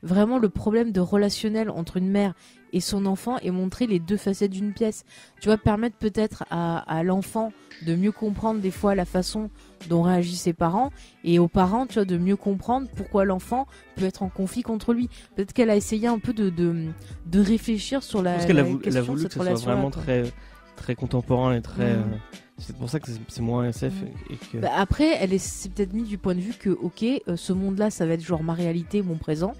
vraiment le problème de relationnel entre une mère et son enfant, et montrer les deux facettes d'une pièce. Tu vois, permettre peut-être à l'enfant de mieux comprendre des fois la façon dont réagissent ses parents, et aux parents, tu vois, de mieux comprendre pourquoi l'enfant peut être en conflit contre lui. Peut-être qu'elle a essayé un peu de réfléchir sur la question de cette relation. Elle a voulu que ce soit vraiment très contemporain et très... C'est pour ça que c'est moins SF. Et que... Bah après, elle s'est peut-être mis du point de vue que, ok, ce monde-là, ça va être genre ma réalité, mon présent.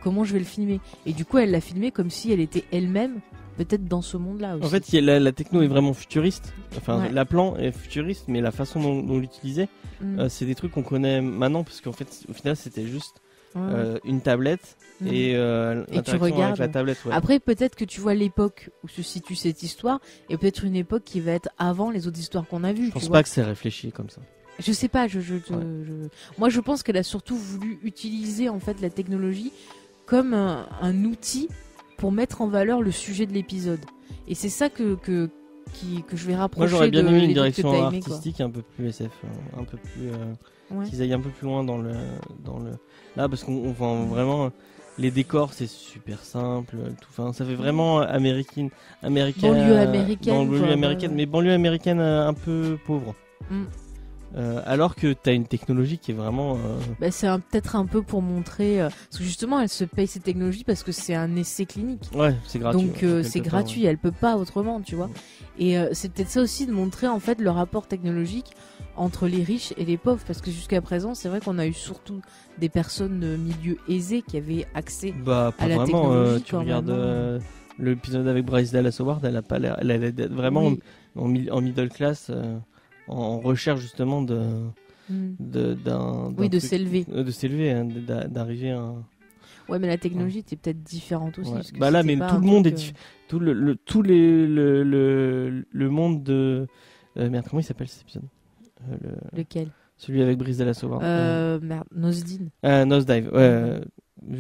Comment je vais le filmer? Et du coup, elle l'a filmé comme si elle était elle-même peut-être dans ce monde-là aussi. En fait, la techno est vraiment futuriste. Enfin, la plan est futuriste, mais la façon dont l'utiliser, c'est des trucs qu'on connaît maintenant, parce qu'en fait, au final, c'était juste une tablette et tu regardes avec la tablette. Ouais. Après, peut-être que tu vois l'époque où se situe cette histoire, et peut-être une époque qui va être avant les autres histoires qu'on a vues. Je pense pas que c'est réfléchi comme ça. Je sais pas. Moi, je pense qu'elle a surtout voulu utiliser en fait la technologie comme un outil pour mettre en valeur le sujet de l'épisode. Et c'est ça que je vais rapprocher. Moi, j'aurais bien aimé une direction aimé, artistique quoi. un peu plus SF, un peu plus qu'ils aillent un peu plus loin dans le là, parce qu'on voit vraiment les décors, c'est super simple, tout. Enfin, ça fait vraiment américaine. Banlieue américaine, mais banlieue américaine un peu pauvre. Alors que t'as une technologie qui est vraiment... c'est peut-être un peu pour montrer... parce que justement, elle se paye cette technologie parce que c'est un essai clinique. Ouais, c'est gratuit. Donc c'est gratuit, elle peut pas autrement, tu vois. Et c'est peut-être ça aussi, de montrer en fait le rapport technologique entre les riches et les pauvres. Parce que jusqu'à présent, c'est vrai qu'on a eu surtout des personnes de milieu aisé qui avaient accès à la technologie. Tu regardes l'épisode avec Bryce Dallas Howard, elle est vraiment en middle class... en recherche justement de s'élever, d'arriver à... Ouais, mais la technologie était peut-être différente aussi. Parce que là, mais tout le monde est tout le monde de merde, comment il s'appelle cet épisode? Lequel? Celui avec Bryce Dallas Howard. Nosedive. Nosedive, ouais,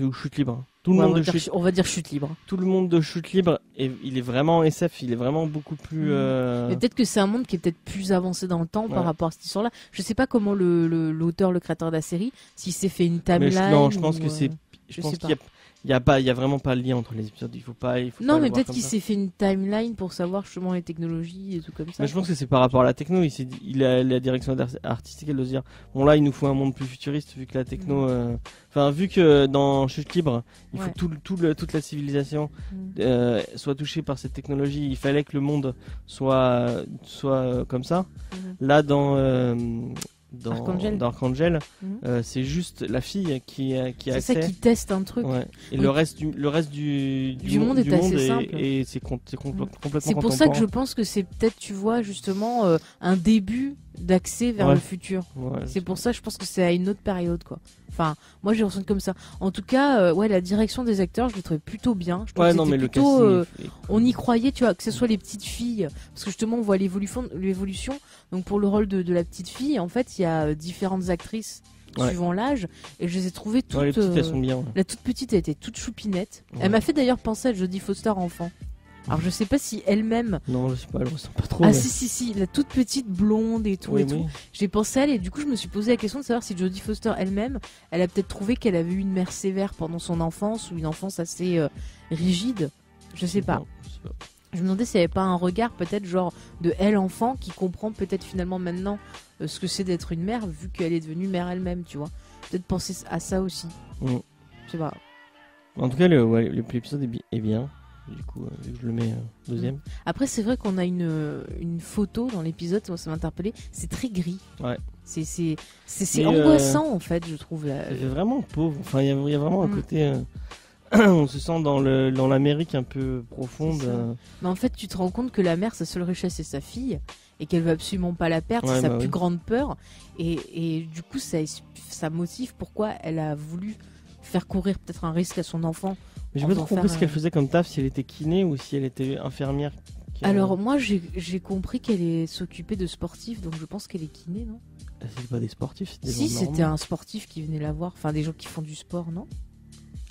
ou Chute libre. Tout le monde on va dire Chute libre. Tout le monde de Chute libre, et il est vraiment SF, il est vraiment beaucoup plus... Mais peut-être que c'est un monde qui est peut-être plus avancé dans le temps par rapport à cette histoire-là. Je sais pas comment l'auteur, le créateur de la série, s'il s'est fait une timeline. Non, je pense que c'est... Je pense qu'il il y a vraiment pas de lien entre les épisodes. Il faut pas Non, le mais voir peut-être comme qu'il ça. s'est fait une timeline pour savoir justement les technologies et tout comme ça. Mais je pense que c'est par rapport à la techno. Il a la direction artistique, elle doit se dire bon là il nous faut un monde plus futuriste vu que la techno. Enfin vu que dans Chute libre, il faut que toute la civilisation soit touchée par cette technologie. Il fallait que le monde soit comme ça. Là dans Archangel, c'est juste la fille qui a c'est accès. ça qui teste un truc. Ouais. Et le reste du monde est assez simple. Et c'est complètement C'est pour ça que je pense que c'est peut-être, tu vois, justement, un début d'accès vers le futur. Ouais, c'est pour ça que je pense que c'est à une autre période, quoi. Enfin, moi j'ai ressenti comme ça. En tout cas, la direction des acteurs, je l'ai trouvé plutôt bien. Je trouve que c'était plutôt, on y croyait, tu vois, que ce soit les petites filles, parce que justement on voit l'évolution. Donc pour le rôle de la petite fille, en fait, il y a différentes actrices suivant l'âge, et je les ai trouvées toutes. Les petites, elles sont bien. La toute petite, elle était toute choupinette. Elle m'a fait d'ailleurs penser à Jodie Foster enfant. Alors je sais pas si elle-même. Non, je sais pas, elle ressemble pas trop. Ah si, la toute petite blonde et tout tout. J'ai pensé à elle et du coup je me suis posé la question de savoir si Jodie Foster elle-même, elle a peut-être trouvé qu'elle avait eu une mère sévère pendant son enfance ou une enfance assez rigide. Je sais pas. Je me demandais s'il n'y avait pas un regard peut-être genre de elle enfant qui comprend peut-être finalement maintenant ce que c'est d'être une mère vu qu'elle est devenue mère elle-même, tu vois. Peut-être penser à ça aussi. Je sais pas. En tout cas, l'épisode est bien. Du coup, je le mets deuxième. Après, c'est vrai qu'on a une photo dans l'épisode, ça m'a interpellé. C'est très gris. Ouais. C'est angoissant en fait, je trouve. C'est vraiment pauvre. Enfin, il y a vraiment un côté. On se sent dans l'Amérique un peu profonde. Mais en fait, tu te rends compte que la mère, sa seule richesse, c'est sa fille. Et qu'elle veut absolument pas la perdre. C'est sa plus grande peur. Et du coup, ça motive pourquoi elle a voulu faire courir peut-être un risque à son enfant. Mais j'ai pas trop compris ce qu'elle faisait comme taf, si elle était kiné ou si elle était infirmière. Alors moi j'ai compris qu'elle s'occupait de sportifs, donc je pense qu'elle est kiné, non? C'est pas des sportifs, c'est des Si, gens c'était un sportif qui venait la voir, enfin des gens qui font du sport, non?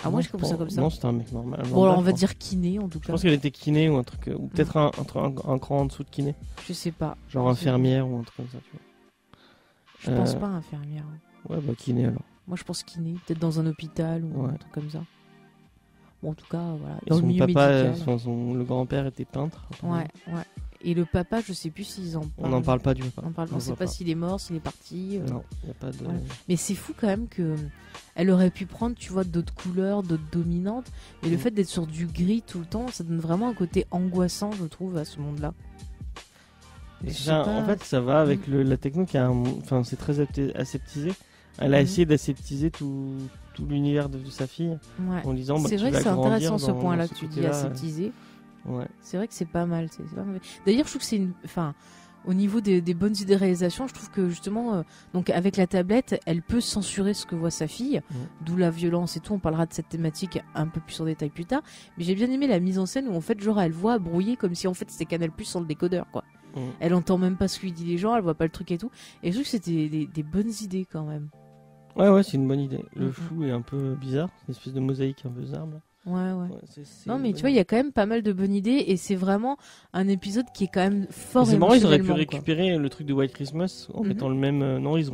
Ah, moi j'ai compris ça comme ça. Non, c'était un mec normal. Bon, alors on va dire kiné en tout cas. Je pense qu'elle était kiné ou un truc, ou peut-être un cran en dessous de kiné. Je sais pas. Genre infirmière ou un truc comme ça, tu vois. Je pense pas infirmière. Ouais, bah kiné alors. Moi je pense kiné, peut-être dans un hôpital ou un truc comme ça. Bon, en tout cas, voilà. Dans le milieu médical. Le grand-père était peintre. Ouais. Et le papa, je sais plus s'ils en parlent. On n'en parle pas du papa. On ne sait pas s'il est mort, s'il est parti. Non, il n'y a pas de. Voilà. Mais c'est fou quand même que elle aurait pu prendre, tu vois, d'autres couleurs, d'autres dominantes. Mais le fait d'être sur du gris tout le temps, ça donne vraiment un côté angoissant, je trouve, à ce monde-là. En fait, ça va avec la techno qui a enfin, c'est très aseptisé. Elle a essayé d'aseptiser tout l'univers de sa fille en disant c'est vrai que c'est intéressant ce point-là que tu dis, aseptisé. Ouais. C'est vrai que c'est pas mal. D'ailleurs, je trouve que c'est au niveau des bonnes idées de réalisation, je trouve que justement, donc avec la tablette, elle peut censurer ce que voit sa fille, d'où la violence et tout. On parlera de cette thématique un peu plus en détail plus tard. Mais j'ai bien aimé la mise en scène où en fait, genre, elle voit brouiller comme si en fait c'était Canal+ sans le décodeur, quoi. Elle entend même pas ce que lui dit les gens, elle voit pas le truc et tout. Et je trouve que c'était des bonnes idées quand même. Ouais, c'est une bonne idée. Le flou est un peu bizarre, une espèce de mosaïque un peu bizarre. Ouais. Non, mais tu vois, il y a quand même pas mal de bonnes idées et c'est vraiment un épisode qui est quand même fort. C'est marrant, ils auraient pu récupérer le truc de White Christmas en mettant le même. Non, ils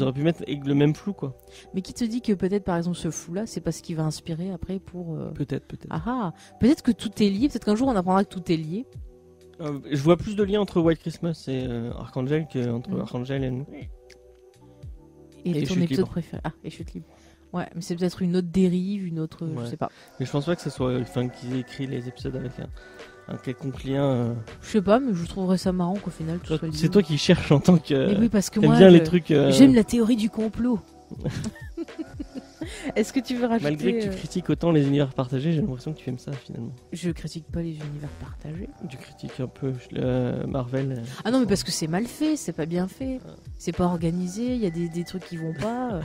auraient pu mettre le même flou, quoi. Mais qui te dit que peut-être, par exemple, ce flou-là, c'est pas ce qui va inspirer après pour. Peut-être. Ah, peut-être que tout est lié. Peut-être qu'un jour on apprendra que tout est lié. Je vois plus de liens entre White Christmas et Archangel qu'entre Archangel et nous. Et ton épisode préféré. Ah, et Chute libre. Ouais, mais c'est peut-être une autre dérive, une autre. Je sais pas. Mais je pense pas que ce soit qu'ils aient écrit les épisodes avec un quelconque lien. Je sais pas, mais je trouverais ça marrant qu'au final tout soit lié. C'est toi qui cherches en tant que. Mais oui, parce que moi, bien les trucs. J'aime la théorie du complot. Est-ce que tu veux rajouter... Malgré que tu critiques autant les univers partagés, j'ai l'impression que tu aimes ça finalement. Je critique pas les univers partagés. Tu critiques un peu Marvel. Ah non, mais parce que c'est mal fait, c'est pas bien fait. C'est pas organisé, il y a des trucs qui vont pas.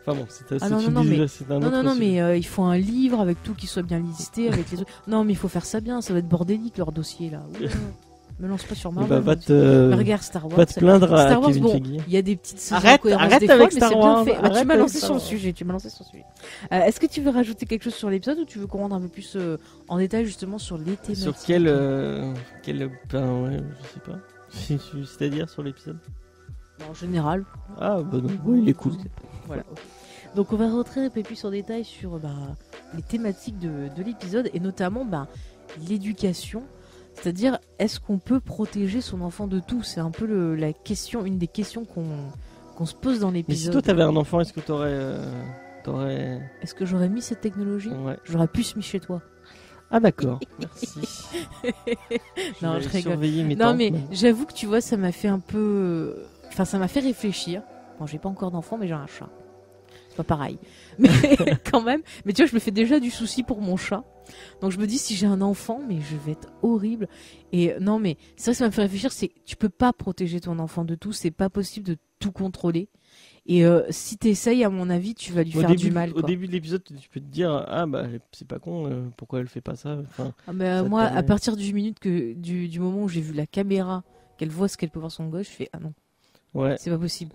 Enfin bon, c'est un autre mais il faut un livre avec tout qui soit bien listé, avec les trucs. Non, mais il faut faire ça bien, ça va être bordélique leur dossier là. Me lance pas sur Marvel. Mais regarde Star Wars. Va te plaindre à Star Wars, Kevin bon, Feige. Il y a des petites arrête avec Star Wars. Tu m'as lancé sur le sujet. Est-ce que tu veux rajouter quelque chose sur l'épisode ou tu veux qu'on rentre un peu plus en détail justement sur les thématiques? Sur quel ouais, je sais pas. C'est-à-dire sur l'épisode. En général. Ah bah non, il est cool. Voilà. Donc on va rentrer un peu plus en détail sur les thématiques de l'épisode et notamment l'éducation. C'est-à-dire, est-ce qu'on peut protéger son enfant de tout? C'est un peu la question, une des questions qu'on se pose dans Mais si l'épisode. toi t'avais un enfant, est-ce que t'aurais... Est-ce que j'aurais mis cette technologie? Ouais. J'aurais pu se mis chez toi. Ah d'accord, merci. Non, je rigole. Mes non temps. mais j'avoue que tu vois, ça m'a fait un peu... Enfin, ça m'a fait réfléchir. Bon, j'ai pas encore d'enfant, mais j'ai un chat. C'est pas pareil. Mais quand même. Mais tu vois, je me fais déjà du souci pour mon chat. Donc je me dis, si j'ai un enfant, mais je vais être horrible. Et non, mais c'est vrai que ça m'a fait réfléchir, c'est tu peux pas protéger ton enfant de tout. C'est pas possible de tout contrôler. Et si t'essayes, à mon avis, tu vas lui faire du mal. Au début de l'épisode, tu peux te dire, ah bah c'est pas con, pourquoi elle fait pas ça, enfin, moi, à partir du moment où j'ai vu la caméra, qu'elle voit ce qu'elle peut voir son gosse, je fais, ah non, ouais. C'est pas possible.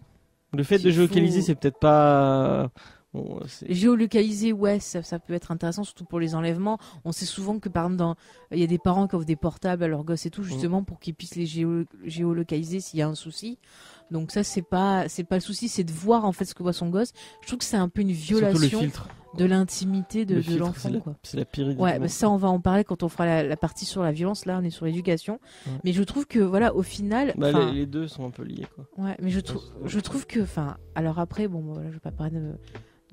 Le fait de géolocaliser, c'est peut-être pas... Bon, géolocaliser, ouais, ça peut être intéressant, surtout pour les enlèvements. On sait souvent que, par exemple, il y a des parents qui offrent des portables à leurs gosses et tout, justement, pour qu'ils puissent les géolocaliser s'il y a un souci. Donc ça, c'est pas le souci, c'est de voir en fait ce que voit son gosse. Je trouve que c'est un peu une violation de l'intimité de l'enfant. C'est la pire idée. Ouais, ça, on va en parler quand on fera la partie sur la violence. Là, on est sur l'éducation. Ouais. Mais je trouve que, voilà, au final... les deux sont un peu liés, quoi. Ouais, mais je trouve que... Alors après, bon, voilà, je vais pas parler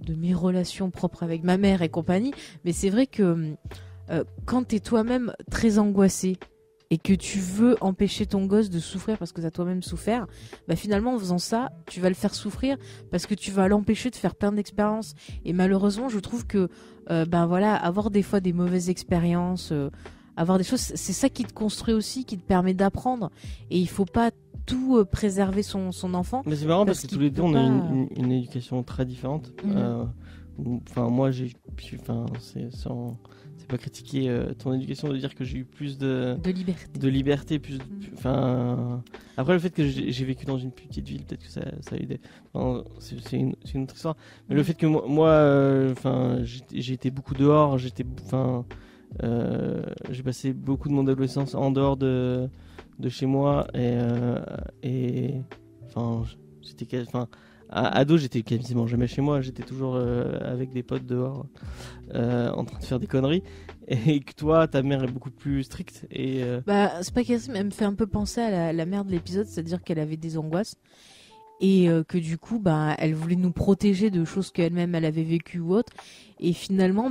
de mes relations propres avec ma mère et compagnie, mais c'est vrai que quand t'es toi-même très angoissé et que tu veux empêcher ton gosse de souffrir parce que t'as toi-même souffert, finalement en faisant ça, tu vas le faire souffrir parce que tu vas l'empêcher de faire plein d'expériences. Et malheureusement, je trouve que avoir des fois des mauvaises expériences, avoir des choses, c'est ça qui te construit aussi, qui te permet d'apprendre. Et il faut pas tout préserver son enfant. Mais c'est marrant parce que tous les deux on a une éducation très différente. Moi c'est pas critiquer ton éducation de dire que j'ai eu plus de liberté, plus après le fait que j'ai vécu dans une petite ville, peut-être que ça a aidé. C'est une autre histoire. Mais le fait que moi j'ai été beaucoup dehors, j'ai passé beaucoup de mon adolescence en dehors de chez moi et ado j'étais quasiment jamais chez moi, j'étais toujours avec des potes dehors en train de faire des conneries, et que toi ta mère est beaucoup plus stricte et c'est pas qu'elle me fait un peu penser à la mère de l'épisode, c'est-à-dire qu'elle avait des angoisses et que du coup elle voulait nous protéger de choses qu'elle-même elle avait vécues ou autres, et finalement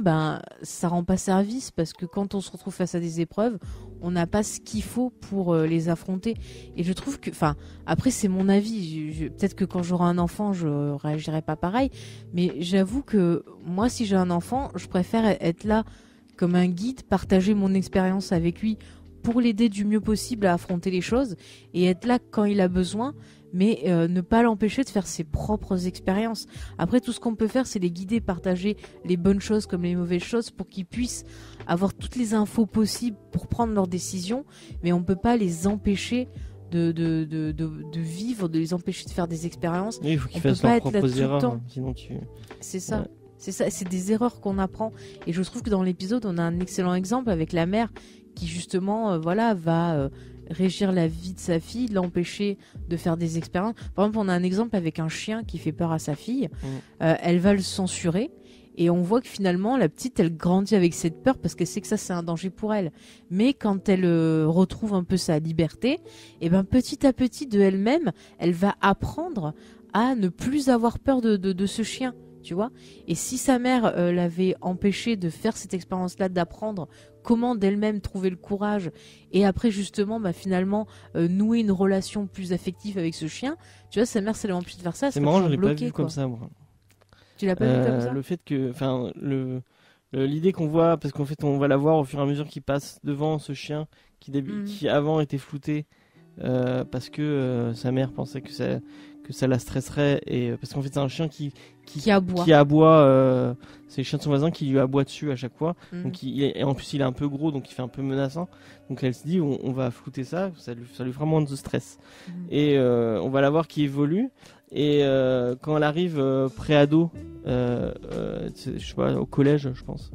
ça rend pas service parce que quand on se retrouve face à des épreuves, on n'a pas ce qu'il faut pour les affronter. Et je trouve que, après c'est mon avis, peut-être que quand j'aurai un enfant je réagirai pas pareil, mais j'avoue que moi si j'ai un enfant, je préfère être là comme un guide, partager mon expérience avec lui pour l'aider du mieux possible à affronter les choses et être là quand il a besoin, mais ne pas l'empêcher de faire ses propres expériences. Après, tout ce qu'on peut faire, c'est les guider, partager les bonnes choses comme les mauvaises choses pour qu'ils puissent avoir toutes les infos possibles pour prendre leurs décisions, mais on ne peut pas les empêcher de vivre, de les empêcher de faire des expériences. Oui, il faut qu'ils fassent leurs propres erreurs, sinon tu... C'est ça. Ouais. C'est ça, c'est des erreurs qu'on apprend. Et je trouve que dans l'épisode, on a un excellent exemple avec la mère qui justement va régir la vie de sa fille, l'empêcher de faire des expériences. Par exemple, on a un exemple avec un chien qui fait peur à sa fille. Elle va le censurer. Et on voit que finalement, la petite, elle grandit avec cette peur parce qu'elle sait que ça, c'est un danger pour elle. Mais quand elle retrouve un peu sa liberté, petit à petit, de elle-même, elle va apprendre à ne plus avoir peur de ce chien. Tu vois, et si sa mère l'avait empêché de faire cette expérience-là, d'apprendre comment d'elle-même trouver le courage et après justement finalement nouer une relation plus affective avec ce chien, tu vois, sa mère s'est empêchée de faire ça. C'est marrant, je l'ai pas vu comme ça, moi. Tu l'as pas vu comme ça? Le fait que, l'idée qu'on voit, parce qu'en fait on va la voir au fur et à mesure qu'il passe devant ce chien qui avant était flouté parce que sa mère pensait que ça la stresserait, et parce qu'en fait c'est un chien qui aboie, c'est le chien de son voisin qui lui aboie dessus à chaque fois, donc et en plus il est un peu gros, donc il fait un peu menaçant, donc elle se dit on va flouter ça lui fera moins de stress, et on va la voir qui évolue, et quand elle arrive pré-ado, je sais pas, au collège je pense,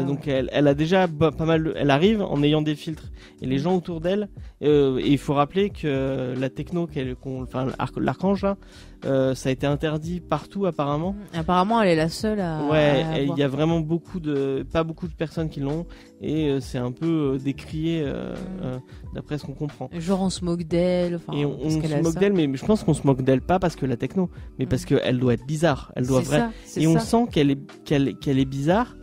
donc elle a déjà pas mal elle arrive en ayant des filtres, et les gens autour d'elle, et il faut rappeler que la techno l'archange là, ça a été interdit partout tout apparemment. Apparemment, elle est la seule à. Ouais, il y a vraiment pas beaucoup de personnes qui l'ont et c'est un peu décrié d'après ce qu'on comprend. Genre on se moque d'elle. Et on se moque d'elle, mais je pense qu'on se moque d'elle pas parce que la techno, mais parce qu'elle doit être bizarre. Elle doit on sent qu'elle est bizarre.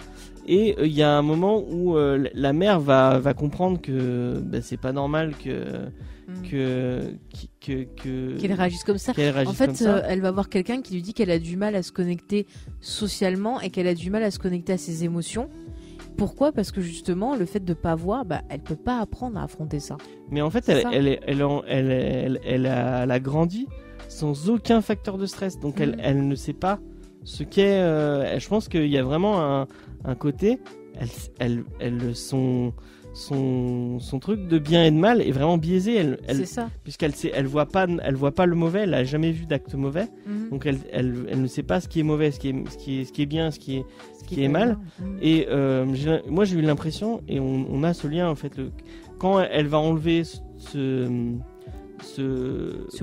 Et il y a un moment où la mère va comprendre que c'est pas normal qu'elle réagisse comme ça. En fait, elle va voir quelqu'un qui lui dit qu'elle a du mal à se connecter socialement et qu'elle a du mal à se connecter à ses émotions. Pourquoi ? Parce que justement, le fait de pas voir, elle peut pas apprendre à affronter ça. Mais en fait, elle a grandi sans aucun facteur de stress, donc elle ne sait pas ce qu'est. Je pense qu'il y a vraiment un côté, son truc de bien et de mal est vraiment biaisé. C'est ça. Puisqu'elle voit pas le mauvais, elle a jamais vu d'acte mauvais, donc elle ne sait pas ce qui est mauvais, ce qui est bien, ce qui est mal. Et moi j'ai eu l'impression, et on a ce lien en fait, quand elle va enlever ce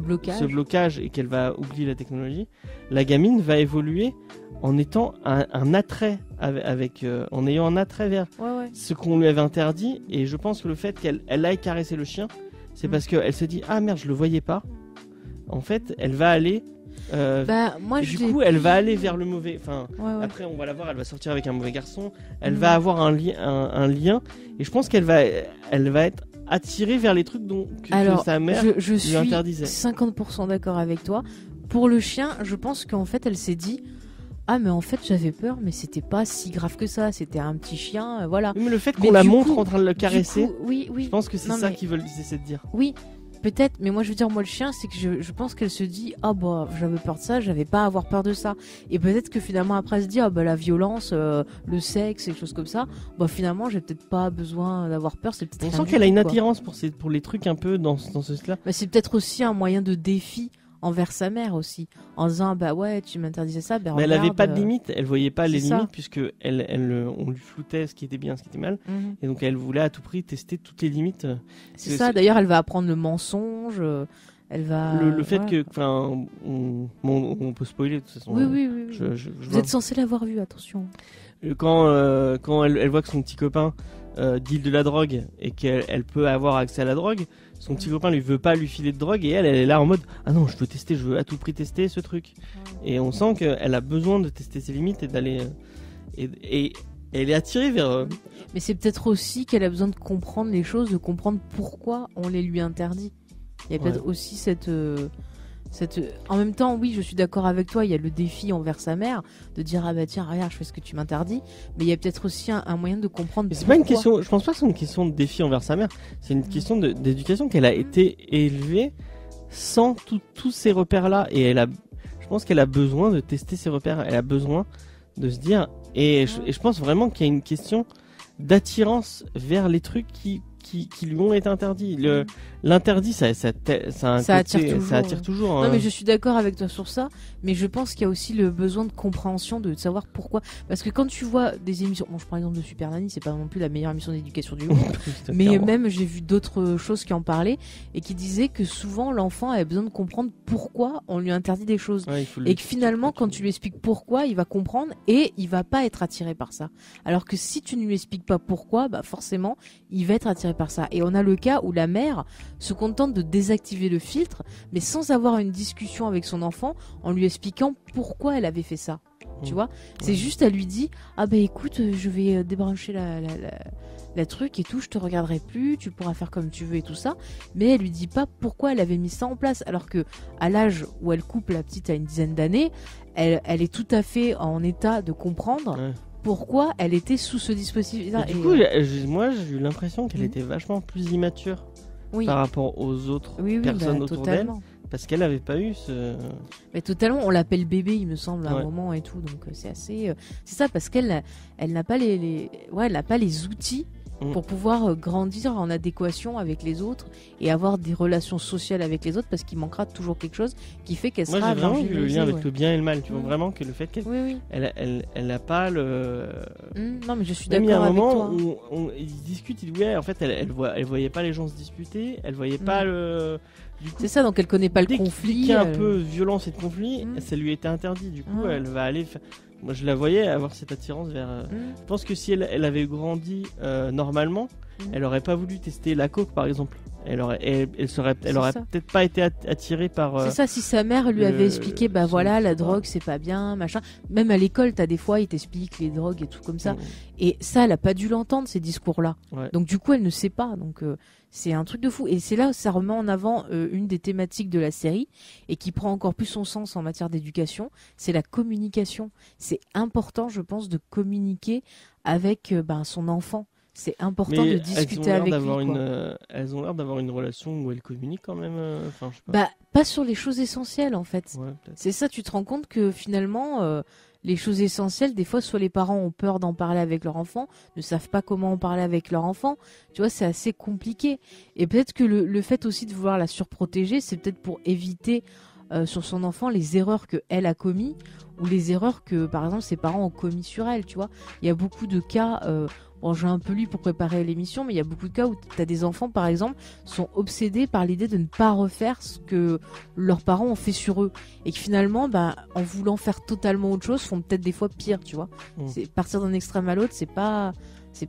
blocage et qu'elle va oublier la technologie, la gamine va évoluer en étant un attrait en ayant un attrait vers ce qu'on lui avait interdit. Et je pense que le fait qu'elle aille caresser le chien, c'est parce qu'elle se dit ah merde, je le voyais pas. En fait, elle va aller elle va aller vers le mauvais. Après on va la voir, elle va sortir avec un mauvais garçon, elle va avoir un lien, et je pense qu'elle va être attirée vers les trucs que sa mère lui interdisait. Je suis 50% d'accord avec toi. Pour le chien, je pense qu'en fait elle s'est dit ah mais en fait j'avais peur, mais c'était pas si grave que ça, c'était un petit chien, voilà. Oui, mais le fait qu'on la montre en train de le caresser, oui. Je pense que c'est ça qu'ils veulent essayer de dire. Oui, peut-être, mais moi je veux dire, moi le chien, c'est que je pense qu'elle se dit ah j'avais peur de ça, j'avais pas à avoir peur de ça. Et peut-être que finalement après elle se dit la violence, le sexe et des choses comme ça, finalement j'ai peut-être pas besoin d'avoir peur. C'est peut-être on sent qu'elle a une attirance pour les trucs un peu dans ce style-là. C'est peut-être aussi un moyen de défi envers sa mère aussi, en disant tu m'interdisais ça, mais elle avait pas de limite, elle voyait pas les limites, puisque on lui floutait ce qui était bien, ce qui était mal, et donc elle voulait à tout prix tester toutes les limites. C'est ça. D'ailleurs elle va apprendre le mensonge, elle va le fait que on peut spoiler de toute façon. Oui. Vous êtes censé l'avoir vu, attention. Quand elle voit que son petit copain deal de la drogue et qu'elle peut avoir accès à la drogue, son petit copain lui veut pas lui filer de drogue, et elle est là en mode ah non, je veux à tout prix tester ce truc. Et on sent qu'elle a besoin de tester ses limites et d'aller et elle est attirée vers. Mais c'est peut-être aussi qu'elle a besoin de comprendre les choses, de comprendre pourquoi on les lui interdit. Il y a peut-être aussi cette en même temps, oui, je suis d'accord avec toi, il y a le défi envers sa mère de dire tiens, regarde, je fais ce que tu m'interdis, mais il y a peut-être aussi un moyen de comprendre. Mais c'est pas une question, je pense pas que c'est une question de défi envers sa mère, c'est une question d'éducation, qu'elle a été élevée sans tous ces repères-là, et je pense qu'elle a besoin de tester ses repères, elle a besoin de se dire, et je pense vraiment qu'il y a une question d'attirance vers les trucs qui lui ont été interdits. L'interdit, ça attire toujours. Non, mais je suis d'accord avec toi sur ça, mais je pense qu'il y a aussi le besoin de compréhension, de savoir pourquoi. Parce que quand tu vois des émissions, je prends l'exemple de Super Nanny, c'est pas non plus la meilleure émission d'éducation du monde, mais même j'ai vu d'autres choses qui en parlaient et qui disaient que souvent l'enfant avait besoin de comprendre pourquoi on lui interdit des choses. Et que finalement, quand tu lui expliques pourquoi, il va comprendre et il va pas être attiré par ça. Alors que si tu ne lui expliques pas pourquoi, forcément, il va être attiré par ça. Et on a le cas où la mère se contente de désactiver le filtre, mais sans avoir une discussion avec son enfant en lui expliquant pourquoi elle avait fait ça. Tu vois, c'est juste, elle lui dit écoute, je vais débrancher la truc et tout, je te regarderai plus, tu pourras faire comme tu veux et tout ça, mais elle lui dit pas pourquoi elle avait mis ça en place, alors que à l'âge où elle coupe la petite à une dizaine d'années, elle est tout à fait en état de comprendre pourquoi elle était sous ce dispositif. Du coup, moi j'ai eu l'impression qu'elle était vachement plus immature par rapport aux autres personnes autour d'elle. Parce qu'elle n'avait pas eu ce... Mais totalement, on l'appelle bébé, il me semble, à un moment et tout. Donc c'est assez... c'est ça, parce qu'elle n'a pas elle n'a pas les outils pour pouvoir grandir en adéquation avec les autres et avoir des relations sociales avec les autres, parce qu'il manquera toujours quelque chose qui fait qu'elle sera Moi, j'ai vraiment vu le lien avec ouais. le bien et le mal. Tu vois vraiment que le fait qu'elle Oui. elle a pas le... Non, mais je suis Même il y a d'accord un avec moment toi. où ils discutent, ils disent ouais, en fait, elle voyait pas les gens se disputer, elle voyait pas le... Du coup, C'est ça, donc elle connaît pas le dès conflit. qu'il y a un peu violence et de conflit, Mm. ça lui était interdit. Du coup, Ouais. elle va aller... Moi, je la voyais avoir cette attirance vers... Je pense que si elle avait grandi normalement, elle aurait pas voulu tester la coke, par exemple. Elle aurait peut-être pas été attirée par... C'est ça, si sa mère lui avait expliqué, bah voilà, la ouais. drogue c'est pas bien, machin. Même à l'école, t'as des fois, ils t'expliquent les drogues et tout comme ça. Et ça, elle a pas dû l'entendre, ces discours-là. Ouais. Donc du coup, elle ne sait pas. Donc c'est un truc de fou. Et c'est là où ça remet en avant une des thématiques de la série et qui prend encore plus son sens en matière d'éducation, c'est la communication. C'est important, je pense, de communiquer avec son enfant. C'est important de discuter avec lui. Elles ont l'air d'avoir une relation où elles communiquent quand même. Je sais pas. Bah, pas sur les choses essentielles en fait. Ouais, c'est ça, tu te rends compte que finalement, les choses essentielles, des fois, soit les parents ont peur d'en parler avec leur enfant, ne savent pas comment en parler avec leur enfant. Tu vois, c'est assez compliqué. Et peut-être que le fait aussi de vouloir la surprotéger, c'est peut-être pour éviter sur son enfant les erreurs qu'elle a commises ou les erreurs que, par exemple, ses parents ont commis sur elle. Tu vois, il y a beaucoup de cas. Bon, j'ai un peu lu pour préparer l'émission, mais il y a beaucoup de cas où tu as des enfants, par exemple, sont obsédés par l'idée de ne pas refaire ce que leurs parents ont fait sur eux. Et que finalement, en voulant faire totalement autre chose, font peut-être des fois pire, tu vois. C'est partir d'un extrême à l'autre, c'est pas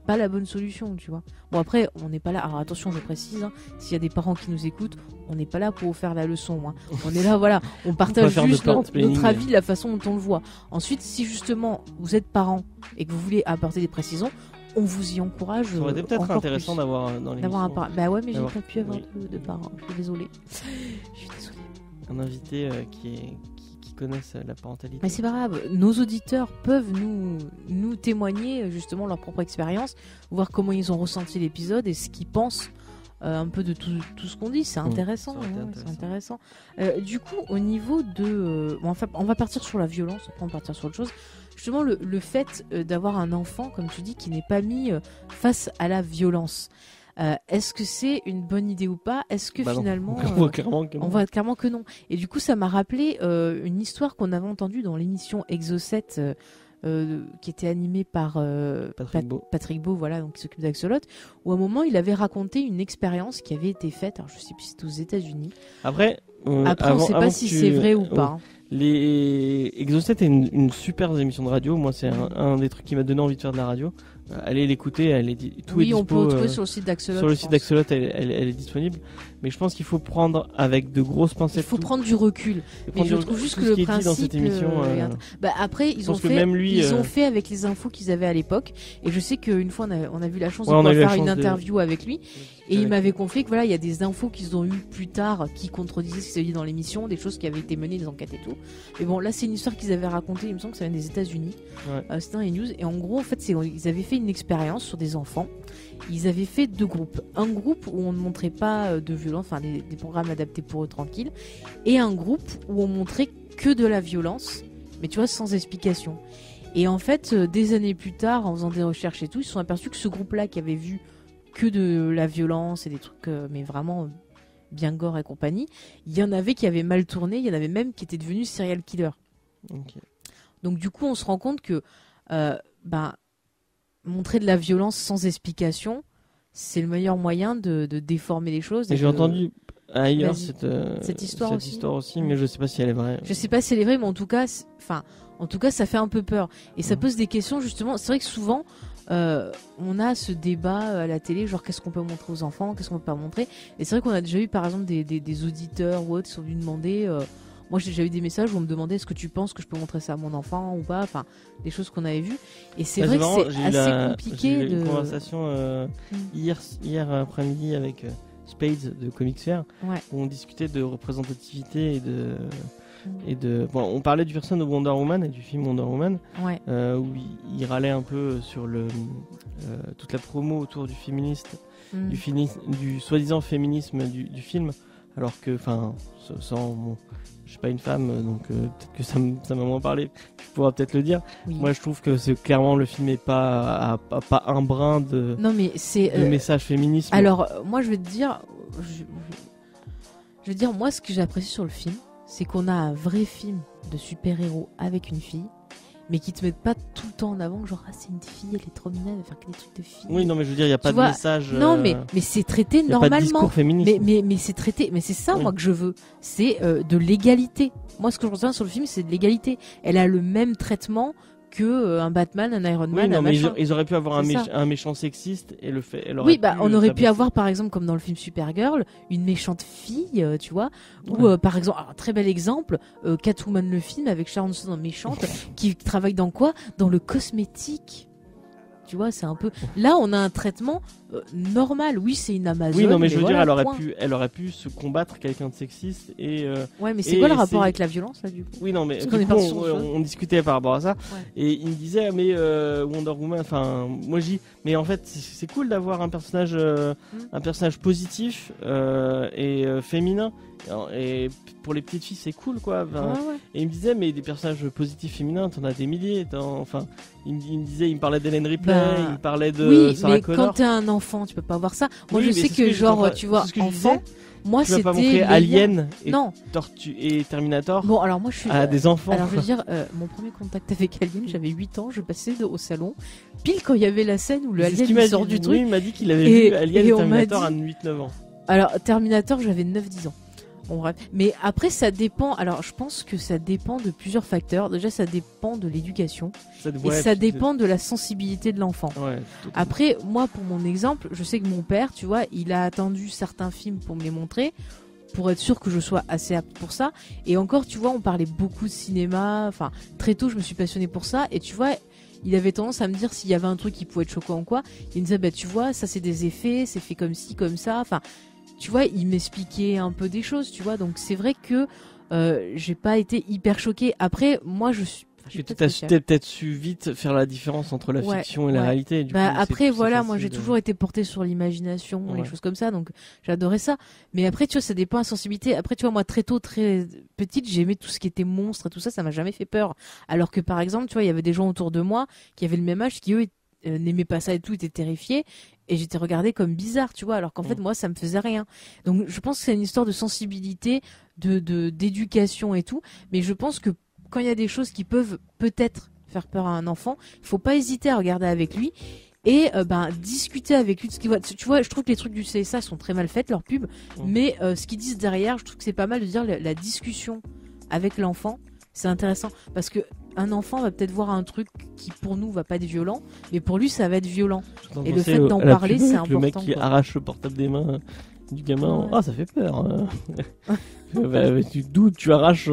la bonne solution, tu vois. Bon, après, on n'est pas là. Alors attention, je précise, s'il y a des parents qui nous écoutent, on n'est pas là pour vous faire la leçon. On est là, voilà, on partage juste notre avis de la façon dont on le voit. Ensuite, si justement vous êtes parent et que vous voulez apporter des précisions, on vous y encourage. Ça aurait été peut-être intéressant d'avoir dans l'émission. Bah ouais, mais j'ai pas pu avoir de parents. Je suis désolée. Un invité qui connaisse la parentalité. Mais c'est pas grave. Nos auditeurs peuvent nous témoigner justement leur propre expérience, voir comment ils ont ressenti l'épisode et ce qu'ils pensent un peu de tout ce qu'on dit. C'est intéressant. C'est intéressant. Du coup, au niveau de... on va partir sur la violence, après on va partir sur autre chose. Justement, le fait d'avoir un enfant, comme tu dis, qui n'est pas mis face à la violence. Est-ce que c'est une bonne idée ou pas? Est-ce que finalement... On voit clairement que non. On voit clairement que non. Et du coup, ça m'a rappelé une histoire qu'on avait entendue dans l'émission Exocet, qui était animée par Patrick Beau, voilà, donc qui s'occupe d'Axolot, où à un moment, il avait raconté une expérience qui avait été faite, alors je sais plus si c'était aux États-Unis. Après on ne sait pas si c'est vrai ou pas. Les Exocet est une super émission de radio. Moi, c'est un des trucs qui m'a donné envie de faire de la radio. Allez l'écouter, tout est dispo. On peut retrouver sur le site d'Axolot. Sur le site d'Axolot, elle est disponible. Mais je pense qu'il faut prendre avec de grosses pincettes. Il faut prendre du recul. Mais je trouve juste que le principe. Dans cette émission, après, ils ont fait avec les infos qu'ils avaient à l'époque. Et je sais qu'une fois, on a eu la chance de pouvoir faire une interview avec lui. Et il m'avait confié que voilà, il y a des infos qu'ils ont eues plus tard qui contredisaient ce qui s'est dit dans l'émission, des choses qui avaient été menées, des enquêtes et tout. Mais bon, là, c'est une histoire qu'ils avaient racontée. Il me semble que ça vient des États-Unis. C'était dans les news. Et en gros, en fait, ils avaient fait une expérience sur des enfants. Ils avaient fait 2 groupes. Un groupe où on ne montrait pas de violence, enfin des programmes adaptés pour eux tranquilles, et un groupe où on montrait que de la violence, mais tu vois, sans explication. Et en fait, des années plus tard, en faisant des recherches et tout, ils se sont aperçus que ce groupe-là qui avait vu que de la violence et des trucs, mais vraiment bien gore et compagnie, il y en avait qui avaient mal tourné, il y en avait même qui étaient devenus serial killers. Okay. Donc du coup, on se rend compte que montrer de la violence sans explication, c'est le meilleur moyen de déformer les choses. J'ai entendu ailleurs cette histoire aussi, mais je sais pas si elle est vraie. Je sais pas si elle est vraie, mais en tout cas, ça fait un peu peur. Et ça pose des questions, justement. C'est vrai que souvent, on a ce débat à la télé, genre qu'est-ce qu'on peut montrer aux enfants, qu'est-ce qu'on peut pas montrer. Et c'est vrai qu'on a déjà eu, par exemple, des auditeurs ou autres qui sont venus demander... moi, j'ai déjà eu des messages où on me demandait est-ce que tu penses que je peux montrer ça à mon enfant ou pas, enfin, des choses qu'on avait vues. Et c'est vrai que c'est assez compliqué. J'ai eu une conversation hier après-midi avec Spades de Comics Fair, où on discutait de représentativité et de on parlait du personnage de Wonder Woman et du film Wonder Woman, où il râlait un peu sur toute la promo autour du féministe, du soi-disant féminisme du film. alors que, enfin, sans, bon, je suis pas une femme, donc peut-être que ça m'a moins parlé. Tu pourras peut-être le dire. Oui. Moi, je trouve que clairement le film est pas un brin de. Non, mais c'est. De message féministe. Alors, moi, je vais te dire, je veux dire, moi, ce que j'ai apprécié sur le film, c'est qu'on a un vrai film de super-héros avec une fille, mais qui te mettent pas tout le temps en avant, genre, ah, c'est une fille, elle est trop mignonne, elle va faire que des trucs de fille. Oui, non, mais je veux dire, il n'y a pas de message. Non, mais c'est traité y a normalement. pas de discours féministe. Mais c'est traité, mais c'est ça, moi, que je veux. C'est de l'égalité. Moi, ce que je retiens sur le film, c'est de l'égalité. Elle a le même traitement que un Batman, un Iron Man, un machin. Ils auraient pu avoir un méchant sexiste et le fait. Oui, on aurait pu avoir, par exemple, comme dans le film Supergirl, une méchante fille, tu vois, ou par exemple, un très bel exemple, Catwoman le film avec Sharon Stone méchante, qui travaille dans quoi? Dans le cosmétique. Tu vois, c'est un peu. Là, on a un traitement normal. Oui, c'est une Amazon. Oui, non, mais je veux voilà, dire, elle aurait pu se combattre quelqu'un de sexiste et. Ouais, mais c'est quoi le rapport avec la violence là du coup? Oui, non, mais on discutait par rapport à ça et il me disait, mais Wonder Woman, enfin, moi j'ai, mais en fait, c'est cool d'avoir un personnage positif et féminin. Et pour les petites filles, c'est cool quoi. Et il me disait, mais des personnages positifs féminins, t'en as des milliers. Enfin, il me parlait d'Ellen Ripley, il me parlait de Sarah Connor. Quand t'es un enfant, tu peux pas voir ça. Moi, je sais que genre, tu vois, enfant. Moi, tu vas pas montrer Alien et Terminator bon, alors moi, je suis à des enfants. Alors je veux dire, mon premier contact avec Alien, j'avais 8 ans, je passais au salon, pile quand il y avait la scène où le Alien sort du truc. Oui, il m'a dit qu'il avait vu Alien et Terminator à 8-9 ans. Alors Terminator, j'avais 9-10 ans. Bon, bref. Mais après, ça dépend. Alors, je pense que ça dépend de plusieurs facteurs. Déjà, ça dépend de l'éducation. Et ça dépend de la sensibilité de l'enfant. Ouais, après, moi, pour mon exemple, je sais que mon père, tu vois, il a attendu certains films pour me les montrer, pour être sûr que je sois assez apte pour ça. Et encore, tu vois, on parlait beaucoup de cinéma. Enfin, très tôt, je me suis passionnée pour ça. Et tu vois, il avait tendance à me dire s'il y avait un truc qui pouvait être choquant ou quoi. Il me disait, bah, tu vois, ça, c'est des effets, c'est fait comme ci, comme ça. Enfin, tu vois, il m'expliquait un peu des choses, tu vois. Donc c'est vrai que j'ai pas été hyper choquée. Après, moi, je suis. T'as peut-être su vite faire la différence entre la fiction et la réalité. Du coup, après, voilà, moi j'ai toujours été portée sur l'imagination, les choses comme ça, donc j'adorais ça. Mais après, tu vois, ça dépend de la sensibilité. Après, tu vois, moi très tôt, très petite, j'aimais tout ce qui était monstre et tout ça, ça m'a jamais fait peur. Alors que par exemple, tu vois, il y avait des gens autour de moi qui avaient le même âge, qui eux n'aimaient pas ça et tout, étaient terrifiés. Et j'étais regardée comme bizarre, tu vois, alors qu'en fait, moi, ça me faisait rien. Donc, je pense que c'est une histoire de sensibilité, d'éducation et tout. Mais je pense que quand il y a des choses qui peuvent peut-être faire peur à un enfant, il faut pas hésiter à regarder avec lui et discuter avec lui de ce qu'il voit. Tu vois, je trouve que les trucs du CSA sont très mal faits, leurs pubs, mais ce qu'ils disent derrière, je trouve que c'est pas mal de dire la discussion avec l'enfant. C'est intéressant parce que un enfant va peut-être voir un truc qui pour nous va pas être violent, mais pour lui ça va être violent. Et le fait d'en parler, c'est important. Le mec qui arrache le portable des mains du gamin, ah ça fait peur. D'où tu arraches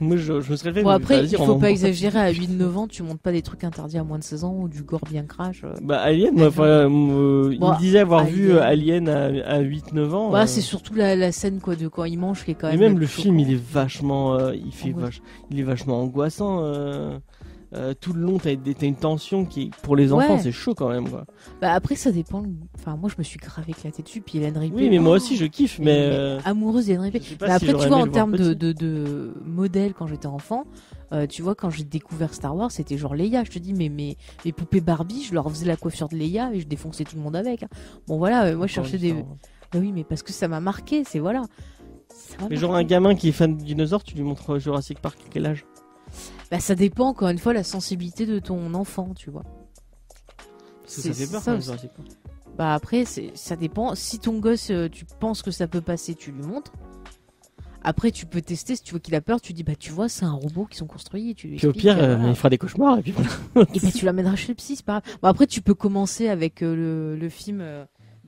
Moi je me serais fait. Bon après, il faut pas exagérer, à 8-9 ans, tu montes pas des trucs interdits à moins de 16 ans ou du gore bien crash. Alien, il me disait avoir vu Alien à 8-9 ans. Bah, c'est surtout la scène quoi, de quand il mange qui est quand même. Et même le film, il est vachement. Il est vachement angoissant. Tout le long, t'as une tension qui, pour les enfants, c'est chaud quand même, quoi. Bah après, ça dépend. Enfin, moi, je me suis grave éclatée dessus. Puis Ellen Ripley. Oui, mais moi aussi, je kiffe, mais amoureuse d'Ellen Ripley. Mais après, tu vois, en termes de modèle, quand j'étais enfant, tu vois, quand j'ai découvert Star Wars, c'était genre Leia. Je te dis, mais mes poupées Barbie, je leur faisais la coiffure de Leia et je défonçais tout le monde avec. Bon, voilà, moi, je cherchais des. Bah oui, mais parce que ça m'a marqué, c'est voilà. Mais genre un gamin qui est fan de dinosaures, tu lui montres Jurassic Park à quel âge? Bah ça dépend encore une fois la sensibilité de ton enfant, tu vois. Parce que ça fait peur quand même, Jurassic Park. Bah après ça dépend. Si ton gosse tu penses que ça peut passer, tu lui montres. Après tu peux tester, si tu vois qu'il a peur, tu dis bah tu vois c'est un robot qui sont construits et tu lui expliques. Puis au pire il fera des cauchemars et puis voilà. Et bah tu l'amèneras chez le psy, c'est pas grave. Bon après tu peux commencer avec le film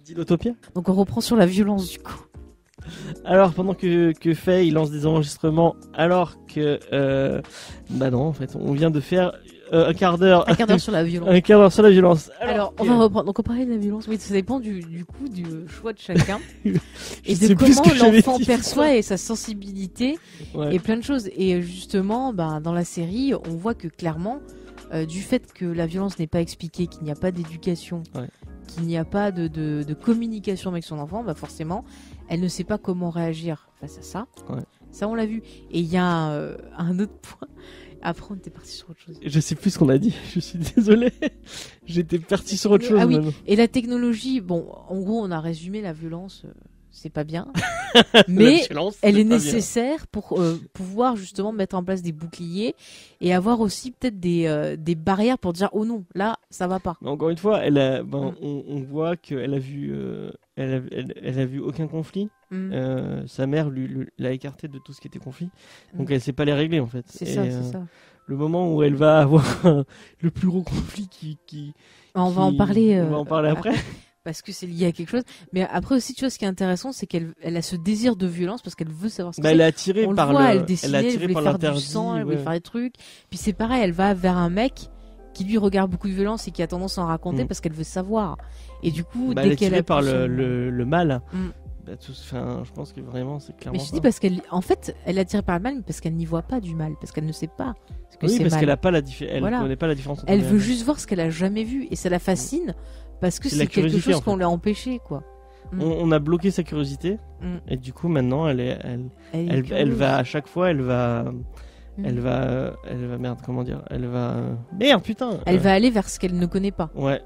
Dilotopia. Donc on reprend sur la violence du coup. Alors pendant que Faye il lance des enregistrements alors que bah non en fait on vient de faire un quart d'heure sur la violence. Un quart d'heure sur la violence. Alors on va reprendre. Donc on parlait de la violence, oui ça dépend du coup du choix de chacun et de comment l'enfant perçoit et sa sensibilité et plein de choses. Et justement dans la série on voit que clairement du fait que la violence n'est pas expliquée, qu'il n'y a pas d'éducation, qu'il n'y a pas de communication avec son enfant, bah forcément, elle ne sait pas comment réagir face à ça. Ouais. Ça, on l'a vu. Et il y a un autre point. Après, on était parti sur autre chose. Je sais plus ce qu'on a dit, je suis désolé. J'étais parti sur autre chose. Ah oui, maintenant. et la technologie, bon, en gros, on a résumé la violence, c'est pas bien. Mais violence, elle est pas nécessaire pour pouvoir justement mettre en place des boucliers et avoir aussi peut-être des barrières pour dire oh non, là, ça va pas. Mais encore une fois, on voit qu'elle a vu, elle a vu aucun conflit. Sa mère l'a écartée de tout ce qui était conflit, donc elle sait pas les régler en fait. C'est ça. Le moment où elle va avoir le plus gros conflit on va en parler. On va en parler après. Parce que c'est lié à quelque chose. Mais après aussi, tu vois, ce qui est intéressant, c'est qu'elle a ce désir de violence parce qu'elle veut savoir ce que c'est. Elle est attirée on par le voit, le. Elle dessinait, elle voulait faire du sang, elle voulait faire des trucs. Puis c'est pareil, elle va vers un mec qui lui regarde beaucoup de violence et qui a tendance à en raconter parce qu'elle veut savoir. Et du coup, dès qu'elle est attirée par le mal. Je pense que vraiment, c'est clairement. Mais je dis parce qu'en fait, elle est attirée par le mal, mais parce qu'elle n'y voit pas du mal, parce qu'elle ne sait pas ce que c'est mal. Oui, parce qu'elle a pas connaît pas la différence. Elle veut juste voir ce qu'elle a jamais vu et ça la fascine. Parce que c'est quelque chose qu'on lui a empêché, quoi. On a bloqué sa curiosité et du coup maintenant elle va à chaque fois elle va merde comment dire elle va merde putain elle va aller vers ce qu'elle ne connaît pas. Ouais.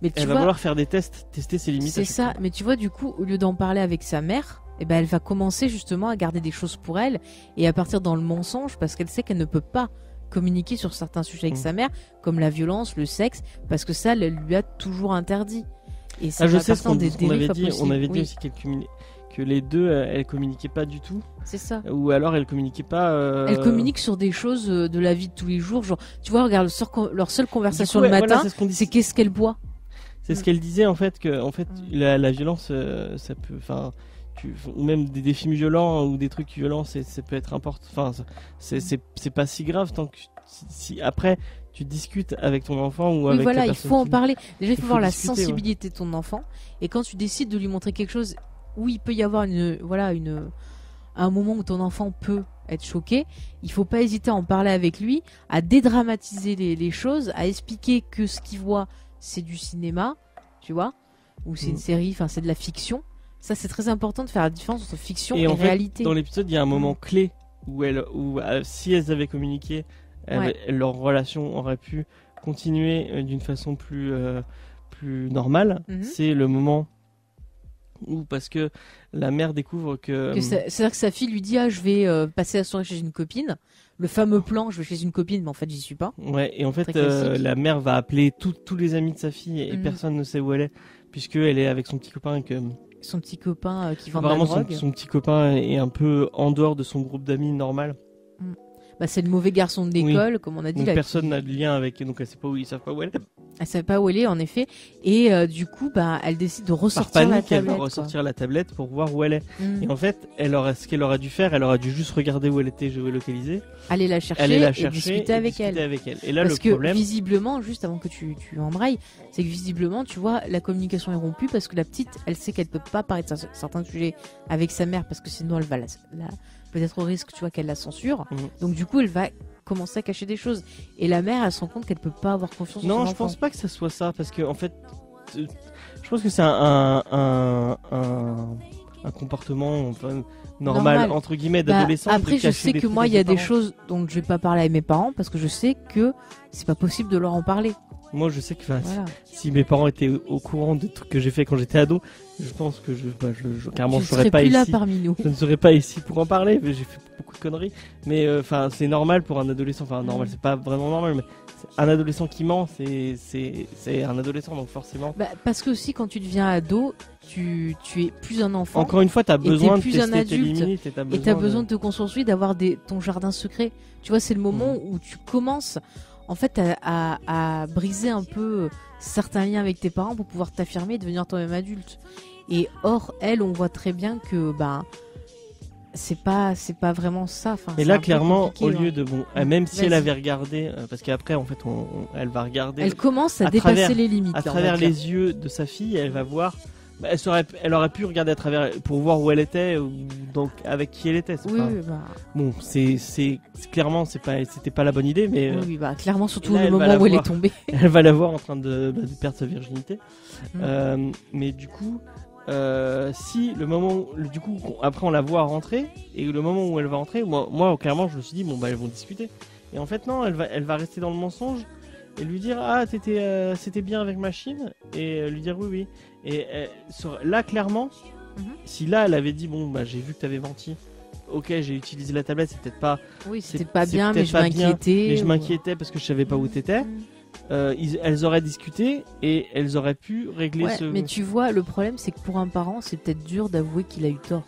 Mais elle va vouloir faire des tests, tester ses limites. C'est ça. Mais tu vois du coup au lieu d'en parler avec sa mère, elle va commencer justement à garder des choses pour elle et à partir dans le mensonge parce qu'elle sait qu'elle ne peut pas communiquer sur certains sujets avec sa mère, comme la violence, le sexe, parce que ça, elle lui a toujours interdit. Et ça je sais ce qu'on avait dit. On avait dit aussi que les deux, elles communiquaient pas du tout. C'est ça. Ou alors elles communiquaient pas. Elles communiquent sur des choses de la vie de tous les jours. Genre, tu vois, regarde, leur seule conversation le matin, c'est qu'est-ce qu'elle boit. C'est ce qu'elle disait en fait que la violence, ça peut, ou même des films violents ou des trucs violents, ça peut être important. Enfin, c'est pas si grave tant que si après tu discutes avec ton enfant ou avec voilà, la il faut en parler. Déjà, il faut voir la discuter, sensibilité de ton enfant. Et quand tu décides de lui montrer quelque chose où il peut y avoir un moment où ton enfant peut être choqué, il faut pas hésiter à en parler avec lui, à dédramatiser les choses, à expliquer que ce qu'il voit c'est du cinéma, tu vois, ou c'est une série, enfin c'est de la fiction. Ça, c'est très important de faire la différence entre fiction et réalité. Dans l'épisode, il y a un moment clé où si elles avaient communiqué, leur relation aurait pu continuer d'une façon plus normale. C'est le moment où, parce que la mère découvre que c'est-à-dire que sa fille lui dit je vais passer la soirée chez une copine. Le fameux plan, je vais chez une copine, mais en fait, j'y suis pas. Ouais, et en fait, la mère va appeler tous les amis de sa fille et personne ne sait où elle est, puisqu'elle est avec son petit copain son petit copain qui vend de la drogue. Son petit copain est un peu en dehors de son groupe d'amis normal. C'est le mauvais garçon de l'école, comme on a dit. Donc personne n'a de lien avec, donc elle sait pas où, ils savent pas où elle est. Elle savait pas où elle est, en effet. Et du coup, elle décide de ressortir la tablette. Elle va ressortir la tablette pour voir où elle est. Et en fait, ce qu'elle aurait dû faire, elle aurait dû juste regarder où elle était géolocalisée. Aller la chercher et discuter avec elle. Et là, parce le problème... que visiblement, juste avant que tu embrayes, c'est que visiblement, tu vois, la communication est rompue parce que la petite, elle sait qu'elle peut pas parler de certains sujets avec sa mère parce que sinon elle va peut-être au risque, tu vois, qu'elle la censure. Donc du coup, elle va commencer à cacher des choses. Et la mère, elle se rend compte qu'elle peut pas avoir confiance en son enfant. Non, je pense pas que ça soit ça, parce que en fait, je pense que c'est un comportement normal entre guillemets d'adolescent. Après, je sais que moi, il y a des choses dont je vais pas parler à mes parents parce que je sais que c'est pas possible de leur en parler. Moi, je sais que si mes parents étaient au courant des trucs que j'ai fait quand j'étais ado, je pense que clairement, je serais pas ici. Là parmi nous. Je ne serais pas ici pour en parler. Mais j'ai fait beaucoup de conneries. Mais c'est normal pour un adolescent. Enfin, normal, c'est pas vraiment normal, mais un adolescent qui ment, c'est un adolescent, donc forcément. Parce que aussi, quand tu deviens ado, tu es plus un enfant. Encore une fois, tu as besoin de tester tes limites et tu as besoin de te construire, d'avoir ton jardin secret. Tu vois, c'est le moment où tu commences en fait à briser un peu certains liens avec tes parents pour pouvoir t'affirmer et devenir toi-même adulte. Et or, elle, on voit très bien que c'est pas vraiment ça. Et là, clairement, au lieu de même si elle avait regardé, parce qu'après, en fait, elle va regarder. Elle commence à dépasser les limites. À travers les yeux de sa fille, elle va voir Elle aurait pu regarder à travers pour voir où elle était ou donc avec qui elle était. Oui, pas... oui, bah. Bon, c'est clairement c'était pas la bonne idée, mais Oui, bah clairement, surtout là, le moment où elle est tombée. elle va la voir en train de perdre sa virginité. Mm. Mais du coup, si le moment, du coup, après on la voit rentrer et le moment où elle va rentrer, moi clairement, je me suis dit bon bah elles vont discuter. Et en fait non, elle va rester dans le mensonge et lui dire ah c'était bien avec machine et lui dire oui oui. Et là clairement, si là elle avait dit bon bah j'ai vu que t'avais menti. Ok, j'ai utilisé la tablette, c'est peut-être pas. Oui, c'était pas bien, mais je m'inquiétais. Mais je m'inquiétais parce que je savais pas où t'étais. Elles auraient discuté et elles auraient pu régler ce. Mais tu vois, le problème c'est que pour un parent, c'est peut-être dur d'avouer qu'il a eu tort.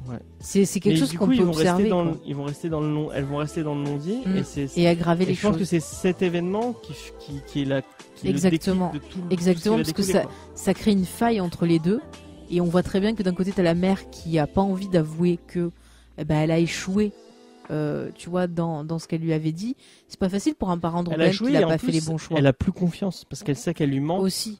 Ouais. C'est quelque chose qu'on peut observer. Ils vont rester dans le non. Elles vont rester dans le non-dit et aggraver les choses. Je pense que c'est cet événement qui est la. Exactement. Exactement, parce que ça crée une faille entre les deux. Et on voit très bien que d'un côté, t'as la mère qui a pas envie d'avouer que elle a échoué, tu vois, dans ce qu'elle lui avait dit. C'est pas facile pour un parent de rebelle qui n'a pas fait les bons choix. Elle a plus confiance parce qu'elle sait qu'elle lui ment. Aussi,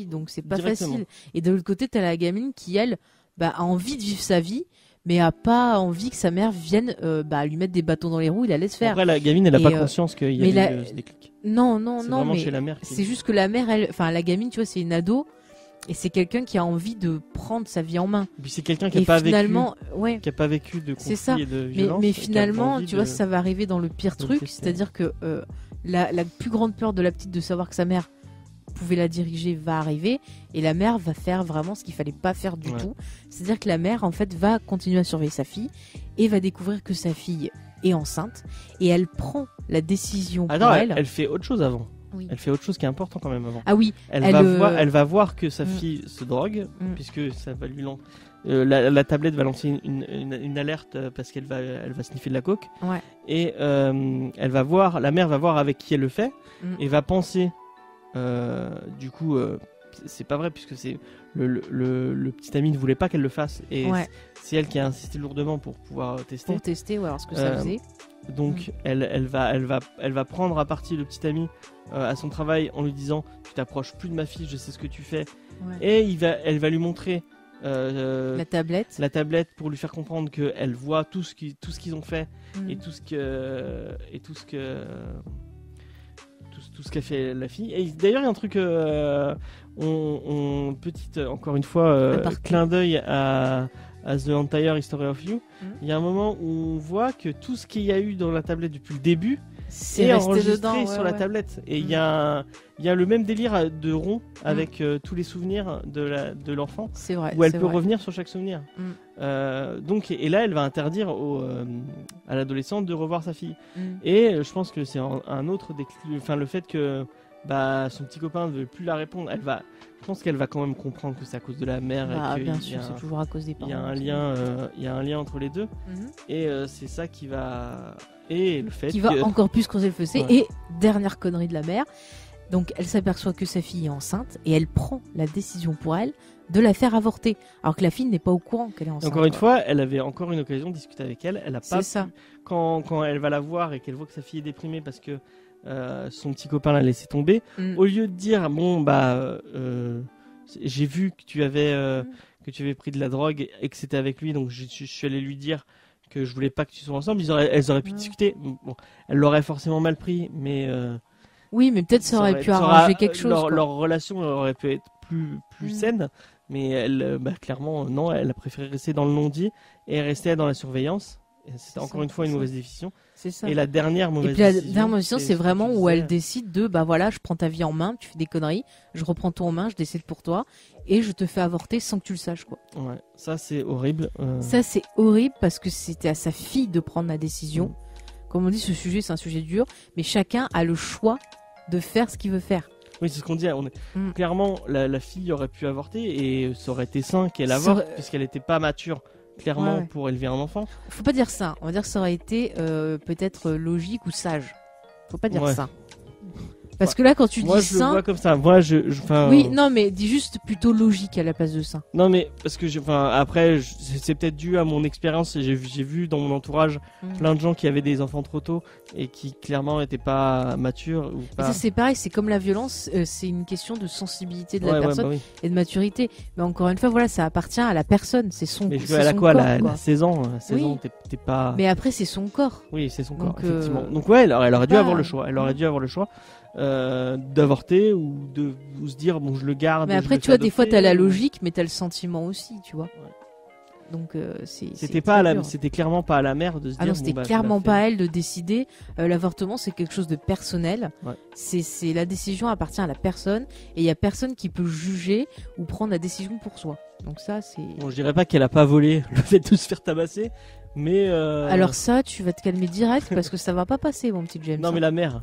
donc c'est pas facile. Et de l'autre côté, t'as la gamine qui, elle, a envie de vivre sa vie, mais a pas envie que sa mère vienne lui mettre des bâtons dans les roues et la laisse faire. Après, la gamine, elle a pas conscience qu'il y a eu ce déclic. Non, mais chez la mère c'est juste que la mère, la gamine, tu vois, c'est une ado. Et c'est quelqu'un qui a envie de prendre sa vie en main. Et puis c'est quelqu'un qui n'a pas vécu de conflit et de violence. Mais finalement, tu vois, ça va arriver dans le pire truc. C'est-à-dire que la plus grande peur de la petite de savoir que sa mère pouvait la diriger va arriver. Et la mère va faire vraiment ce qu'il fallait pas faire du tout. C'est-à-dire que la mère, en fait, va continuer à surveiller sa fille et va découvrir que sa fille est enceinte. Et elle prend la décision pour elle. Elle fait autre chose avant. Oui. Elle fait autre chose qui est important quand même avant. Ah oui. Elle va voir que sa fille se drogue, puisque ça va lui lancer. La tablette va lancer une alerte parce qu'elle va sniffer de la coke. Ouais. Et la mère va voir avec qui elle le fait et va penser. Du coup, c'est pas vrai puisque c'est le petit ami ne voulait pas qu'elle le fasse et c'est elle qui a insisté lourdement pour pouvoir tester. Pour tester, alors ce que ça faisait. Donc elle va prendre à partie le petit ami à son travail en lui disant tu t'approches plus de ma fille, je sais ce que tu fais. Et elle va lui montrer la tablette pour lui faire comprendre qu'elle voit tout ce qu'ils ont fait et tout ce qu'a fait la fille. Et d'ailleurs il y a un truc encore une fois clin d'œil à The Entire History of You. Il y a un moment où on voit que tout ce qu'il y a eu dans la tablette depuis le début est enregistré sur la tablette. Et il y a le même délire de rond avec tous les souvenirs de l'enfant. C'est vrai. Où elle peut revenir sur chaque souvenir. Donc, et là, elle va interdire à l'adolescente de revoir sa fille. Et je pense que c'est un autre déclic. Enfin, le fait que son petit copain ne veut plus la répondre, je pense qu'elle va quand même comprendre que c'est à cause de la mère. Et bien sûr, c'est toujours à cause des parents. Il y a un lien entre les deux. Et c'est ça qui va. Et le fait qui va encore plus creuser le fossé. Et dernière connerie de la mère. Donc elle s'aperçoit que sa fille est enceinte et elle prend la décision pour elle de la faire avorter. Alors que la fille n'est pas au courant qu'elle est enceinte. Encore une fois, elle avait encore une occasion de discuter avec elle. Elle a pas. C'est ça. Quand elle va la voir et qu'elle voit que sa fille est déprimée parce que son petit copain l'a laissé tomber, au lieu de dire j'ai vu que tu avais pris de la drogue et que c'était avec lui, donc je suis allé lui dire que je voulais pas que tu sois ensemble. Elles auraient pu discuter. Bon, elle l'aurait forcément mal pris, mais oui, mais peut-être ça aurait pu arranger quelque chose. Leur relation aurait pu être plus saine, mais elle, clairement, non, elle a préféré rester dans le non-dit et rester dans la surveillance. C'est encore une fois une mauvaise décision. C'est ça. Et la dernière mauvaise décision, c'est vraiment où elle décide de je prends ta vie en main, tu fais des conneries, je reprends tout en main, je décide pour toi et je te fais avorter sans que tu le saches, quoi. Ouais, ça c'est horrible. Ça c'est horrible parce que c'était à sa fille de prendre la décision. Comme on dit, ce sujet c'est un sujet dur, mais chacun a le choix de faire ce qu'il veut faire. Oui, c'est ce qu'on dit. Clairement, la fille aurait pu avorter et ça aurait été sain qu'elle avorte puisqu'elle n'était pas mature. Clairement pour élever un enfant. Faut pas dire ça. On va dire que ça aurait été peut-être logique ou sage. Faut pas dire ça. Parce que là, quand tu moi, dis je le sain, vois comme ça. Moi, oui, non, mais dis juste plutôt logique à la place de sain. Non, mais parce que après, c'est peut-être dû à mon expérience. J'ai vu dans mon entourage plein de gens qui avaient des enfants trop tôt et qui clairement n'étaient pas matures ou pas. Et ça, c'est pareil, c'est comme la violence, c'est une question de sensibilité de la personne bah oui. et de maturité. Mais encore une fois, voilà, ça appartient à la personne, c'est son. Mais c'est elle a son quoi, corps, la quoi. 16 ans, 16 Oui. ans, t'es pas. Mais après, c'est son corps. Oui, c'est son corps, Donc, effectivement. Donc ouais, elle aurait dû pas- avoir le choix. Elle aurait dû avoir le choix d'avorter ou de se dire bon, je le garde. Mais je après, le tu fais vois, des fois, t'as la adopter, ou- logique, mais t'as le sentiment aussi, tu vois. Donc, C'était pas à très dur. c'était clairement pas à la mère de se Ah dire. non, c'était bon, bah, je clairement la fais. pas à elle de décider. L'avortement, c'est quelque chose de personnel. Ouais. C'est la décision appartient à la personne et il y a personne qui peut juger ou prendre la décision pour soi. Donc ça, c'est. Bon, je dirais pas qu'elle a pas volé le fait de se faire tabasser, mais. Alors ça, tu vas te calmer direct parce que ça va pas passer, mon petit James. Non, mais la mère.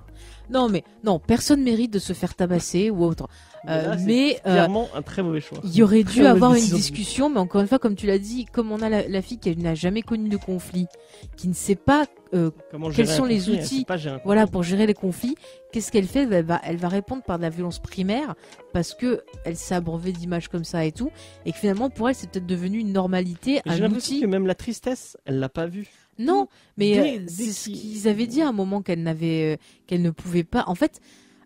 Non, personne mérite de se faire tabasser ou autre. Là, c'est Mais clairement un très mauvais choix. il y aurait Très dû mauvaise avoir une décision. discussion, mais encore une fois, comme tu l'as dit, comme on a la fille qui n'a jamais connu de conflit, qui ne sait pas Comment quels gérer sont un les conflit, elle outils sait pas gérer un voilà, conflit. pour gérer les conflits, qu'est-ce qu'elle fait ? Elle va répondre par de la violence primaire parce que elle s'est abreuvée d'images comme ça et tout, et que finalement pour elle c'est peut-être devenu une normalité, Mais j'ai un l'impression outil. que même la tristesse, elle l'a pas vue. Non, mais Dès c'est ce qu'il- qu'ils avaient dit à un moment qu'elle ne pouvait pas. En fait,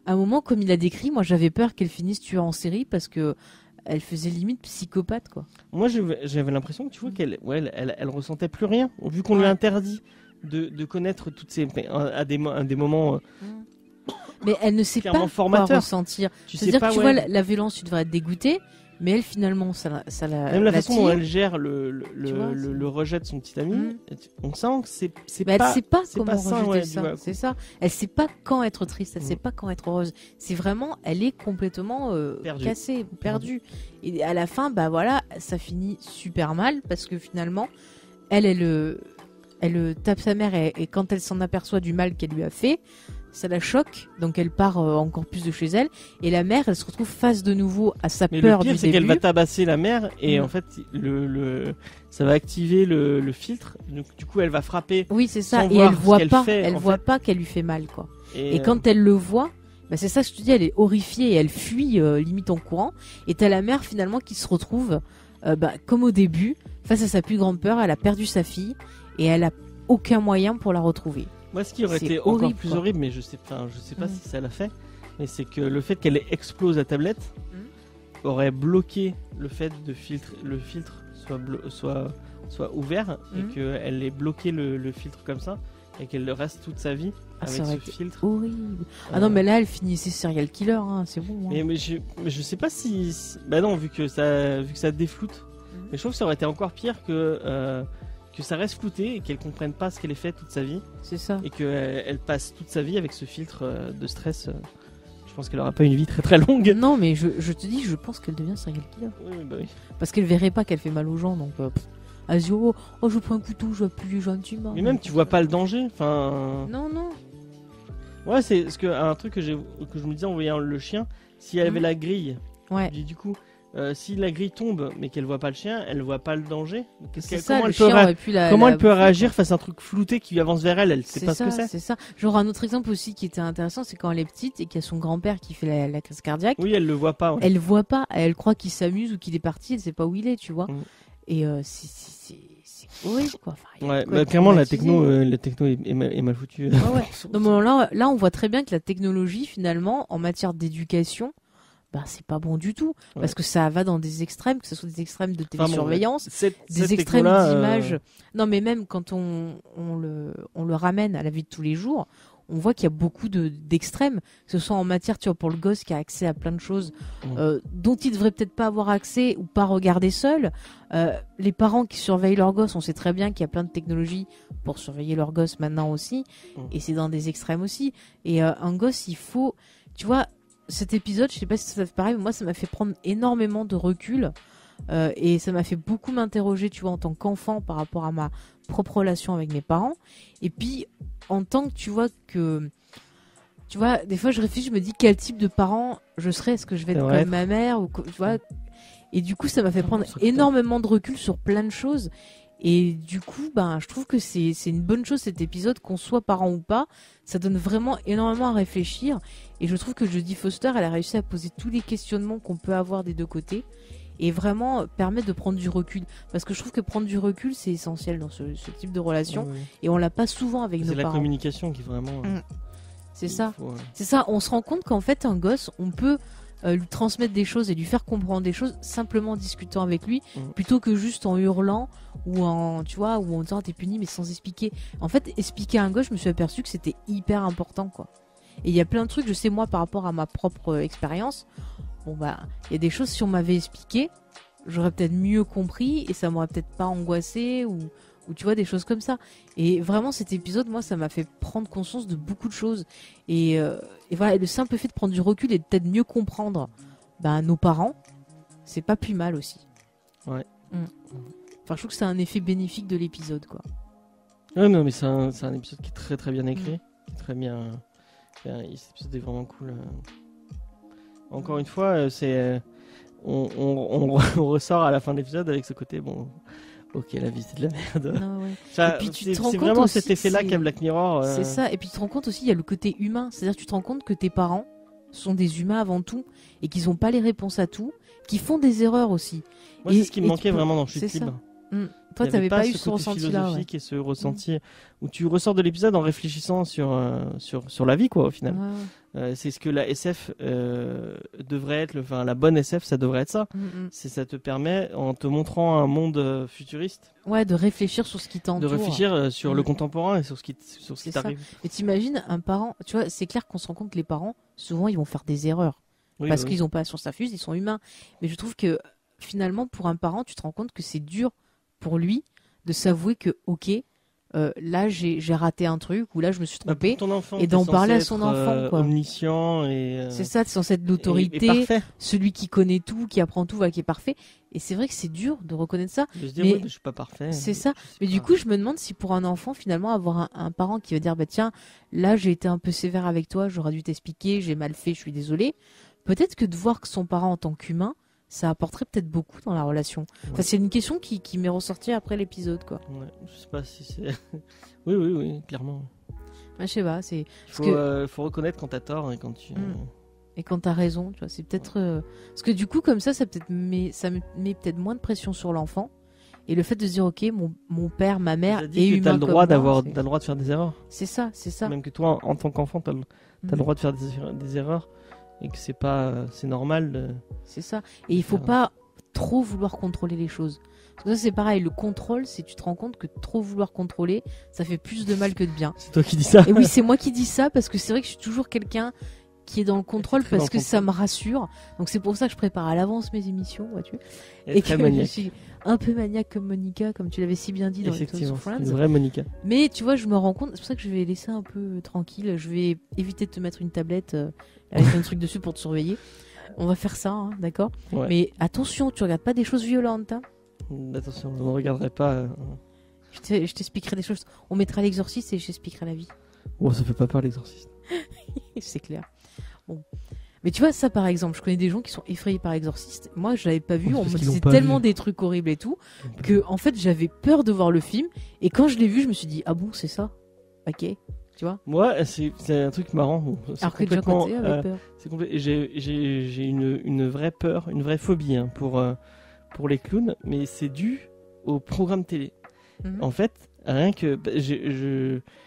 à un moment comme il a décrit, moi j'avais peur qu'elle finisse tueur en série parce que elle faisait limite psychopathe quoi. Moi, j'avais l'impression que tu vois elle ressentait plus rien, vu qu'on lui a interdit de connaître toutes ces à des moments. Mais elle ne sait Clairement pas quoi formateur. ressentir. Tu sais C'est-à-dire pas que tu ouais, vois la violence, tu devrais être dégoûté, mais elle finalement ça la même la façon dont l'attire. elle gère Tu vois, le rejet de son petit ami, Mm. on sent que c'est Mais elle pas. sait pas c'est comment pas sain, rejeter ouais, ça. du coup. C'est ça. Elle sait pas quand être triste. Elle Mm. sait pas quand être heureuse. C'est vraiment, elle est complètement Perdue. cassée, perdue. Et à la fin, bah voilà, ça finit super mal parce que finalement, elle tape sa mère et quand elle s'en aperçoit du mal qu'elle lui a fait, ça la choque. Donc elle part encore plus de chez elle. Et la mère, elle se retrouve face de nouveau à sa Mais peur le pire, du c'est qu'elle début. va tabasser la mère et Mm. en fait, ça va activer le filtre. Donc, du coup, elle va frapper. Oui, c'est ça. sans Et voir elle ce voit qu'elle pas, fait, elle en voit fait. pas qu'elle lui fait mal, quoi. Et euh, quand elle le voit, bah c'est ça que je te dis, elle est horrifiée et elle fuit limite en courant. Et t'as la mère finalement qui se retrouve, comme au début, face à sa plus grande peur, elle a perdu sa fille et elle a aucun moyen pour la retrouver. Moi, ce qui aurait C'est été encore horrible, plus quoi. horrible, mais je sais pas Mm. si ça l'a fait, mais c'est que le fait qu'elle explose la tablette aurait bloqué le fait le filtre soit ouvert Mm. et qu'elle ait bloqué le filtre comme ça et qu'elle le reste toute sa vie Ah, ça avec aurait ce été filtre. horrible. Ah non, mais là, elle finissait serial killer, hein, c'est bon. Hein. Mais je sais pas bah non, vu que ça défloute. Mais je trouve que ça aurait été encore pire que ça reste flouté et qu'elle comprenne pas ce qu'elle a fait toute sa vie C'est ça. et qu'elle passe toute sa vie avec ce filtre de stress. Je pense qu'elle aura pas une vie très très longue. Non, mais je te dis, je pense qu'elle devient serial killer. Oui, bah oui. Parce qu'elle verrait pas qu'elle fait mal aux gens, donc. Elle se dit, oh, je prends un couteau, je vois plus les gentiment. Mais même tu vois pas le danger. Enfin. Non, non. Ouais, c'est ce que un truc que je me disais en voyant le chien. Si elle avait la grille, Ouais. du coup, si la grille tombe mais qu'elle voit pas le chien, elle voit pas le danger. C'est ça, Comment le elle peut chien aurait pu la. Comment la elle peut bouffer, réagir quoi. face à un truc flouté qui avance vers elle? Elle sait pas ce que c'est. C'est ça. Genre un autre exemple aussi qui était intéressant, c'est quand elle est petite et qu'il y a son grand-père qui fait la crise cardiaque. Oui, elle le voit pas. Ouais. Elle voit pas, elle croit qu'il s'amuse ou qu'il est parti, elle sait pas où il est, tu vois. Mm. Et c'est horrible quoi. Enfin, il y a Ouais, de quoi être clairement la traumatisé. techno est mal foutue. Ouais, ouais. Non, mais là, on voit très bien que la technologie, finalement, en matière d'éducation, c'est pas bon du tout. Ouais. Parce que ça va dans des extrêmes, que ce soit des extrêmes de Enfin, bon, télésurveillance, cette des extrêmes techno-là, d'images. Non, mais même quand on le ramène à la vie de tous les jours, on voit qu'il y a beaucoup d'extrêmes, que ce soit en matière, tu vois, pour le gosse qui a accès à plein de choses dont il devrait peut-être pas avoir accès ou pas regarder seul. Les parents qui surveillent leurs gosses, on sait très bien qu'il y a plein de technologies pour surveiller leurs gosses maintenant aussi, et c'est dans des extrêmes aussi. Et un gosse, il faut, tu vois, cet épisode, je sais pas si ça fait pareil, mais moi ça m'a fait prendre énormément de recul. Et ça m'a fait beaucoup m'interroger, tu vois, en tant qu'enfant par rapport à ma propre relation avec mes parents. Et puis, en tant que, tu vois, des fois je réfléchis, je me dis quel type de parent je serais, est-ce que je vais être comme ma mère ou tu vois. Et du coup, ça m'a fait prendre énormément de recul sur plein de choses. Et du coup, ben, je trouve que c'est une bonne chose cet épisode, qu'on soit parent ou pas. Ça donne vraiment énormément à réfléchir. Et je trouve que Jodie Foster, elle a réussi à poser tous les questionnements qu'on peut avoir des deux côtés. Et vraiment permettre de prendre du recul. Parce que je trouve que prendre du recul, c'est essentiel dans ce type de relation. Ouais. Et on l'a pas souvent avec nos C'est la parents. communication qui vraiment. C'est ça. Faut, C'est ça. On se rend compte qu'en fait, un gosse, on peut lui transmettre des choses et lui faire comprendre des choses simplement en discutant avec lui, plutôt que juste en hurlant ou en, tu vois, ou en disant t'es puni mais sans expliquer. En fait, expliquer à un gosse, je me suis aperçu que c'était hyper important, quoi. Et il y a plein de trucs, je sais moi par rapport à ma propre expérience. Bon bah, il y a des choses, si on m'avait expliqué, j'aurais peut-être mieux compris et ça m'aurait peut-être pas angoissé ou tu vois, des choses comme ça. Et vraiment, cet épisode, moi, ça m'a fait prendre conscience de beaucoup de choses. Et voilà, le simple fait de prendre du recul et de peut-être mieux comprendre nos parents, c'est pas plus mal aussi. Ouais. Enfin, je trouve que c'est un effet bénéfique de l'épisode, quoi. Ouais, non, mais c'est un épisode qui est très très bien écrit, qui est très bien. Cet épisode est vraiment cool. Encore une fois, c'est on ressort à la fin de l'épisode avec ce côté bon. Ok, la vie c'est de la merde. Non, ouais. Enfin, et puis tu te rends c'est compte vraiment aussi cet effet-là qu'a Black Mirror. C'est ça. Et puis tu te rends compte aussi, il y a le côté humain. C'est-à-dire que tu te rends compte que tes parents sont des humains avant tout et qu'ils n'ont pas les réponses à tout, qu'ils font des erreurs aussi. Moi, c'est ce qui me manquait vraiment dans Chute Libre. Toi, tu n'avais pas eu ce ce côté ressenti-là. philosophique et ce ressenti où tu ressors de l'épisode en réfléchissant sur la vie, quoi, au final. C'est ce que la SF devrait être, enfin la bonne SF, ça devrait être ça. Ça te permet, en te montrant un monde futuriste, de réfléchir sur ce qui t'entoure. de réfléchir sur le contemporain et sur ce qui t'arrive. Et t'imagines un parent, tu vois, c'est clair qu'on se rend compte que les parents, souvent, ils vont faire des erreurs. Parce qu'ils n'ont pas la science infuse, ils sont humains. Mais je trouve que finalement, pour un parent, tu te rends compte que c'est dur pour lui de s'avouer que, ok, là j'ai raté un truc ou là je me suis trompé, ton enfant, et d'en parler à son enfant, quoi. Omniscient et c'est ça, c'est censé être l'autorité, celui qui connaît tout, qui apprend tout, qui est parfait. Et c'est vrai que c'est dur de reconnaître ça. De se dire mais je suis pas parfait. C'est ça. Mais du coup, je me demande si pour un enfant, finalement, avoir un parent qui va dire tiens, là j'ai été un peu sévère avec toi, j'aurais dû t'expliquer, j'ai mal fait, je suis désolé. Peut-être que de voir que son parent en tant qu'humain, ça apporterait peut-être beaucoup dans la relation. Enfin, c'est une question qui m'est ressortie après l'épisode, quoi. Ouais, je sais pas si c'est. oui, clairement. Je sais pas, c'est. Faut reconnaître quand t'as tort et quand tu. Et quand t'as raison, tu vois, c'est peut-être. Parce que du coup, comme ça met peut-être moins de pression sur l'enfant. Et le fait de se dire, ok, mon père, ma mère est humain. T'as le droit t'as le droit de faire des erreurs. C'est ça. Même que toi, en tant qu'enfant, t'as le droit de faire des erreurs. Et que c'est normal. C'est ça. Et il faut pas trop vouloir contrôler les choses. Parce que ça, c'est pareil. Le contrôle, c'est tu te rends compte que trop vouloir contrôler, ça fait plus de mal que de bien. C'est toi qui dis ça. Et oui, c'est moi qui dis ça parce que c'est vrai que je suis toujours quelqu'un qui est dans le contrôle parce que ça me rassure. Donc c'est pour ça que je prépare à l'avance mes émissions, vois-tu. Et que je suis un peu maniaque comme Monica, comme tu l'avais si bien dit dans les Friends. Une vraie Monica. Mais tu vois, je me rends compte, c'est pour ça que je vais laisser un peu tranquille. Je vais éviter de te mettre une tablette avec un truc dessus pour te surveiller. On va faire ça, hein, d'accord. Mais attention, tu regardes pas des choses violentes. Hein. Attention, je ne regarderai pas. Je t'expliquerai des choses. On mettra l'exorciste et je t'expliquerai la vie. Oh, ça fait pas peur l'exorciste. C'est clair. Bon. Mais tu vois, ça par exemple, je connais des gens qui sont effrayés par l'exorciste. Moi, je l'avais pas vu, on me disait tellement des trucs horribles et tout, que en fait, j'avais peur de voir le film. Et quand je l'ai vu, je me suis dit, ah bon, c'est ça? Ok. Tu vois? Moi, c'est un truc marrant. Alors que déjà quand avait peur. J'ai une vraie peur, une vraie phobie pour les clowns, mais c'est dû au programme télé. En fait, rien que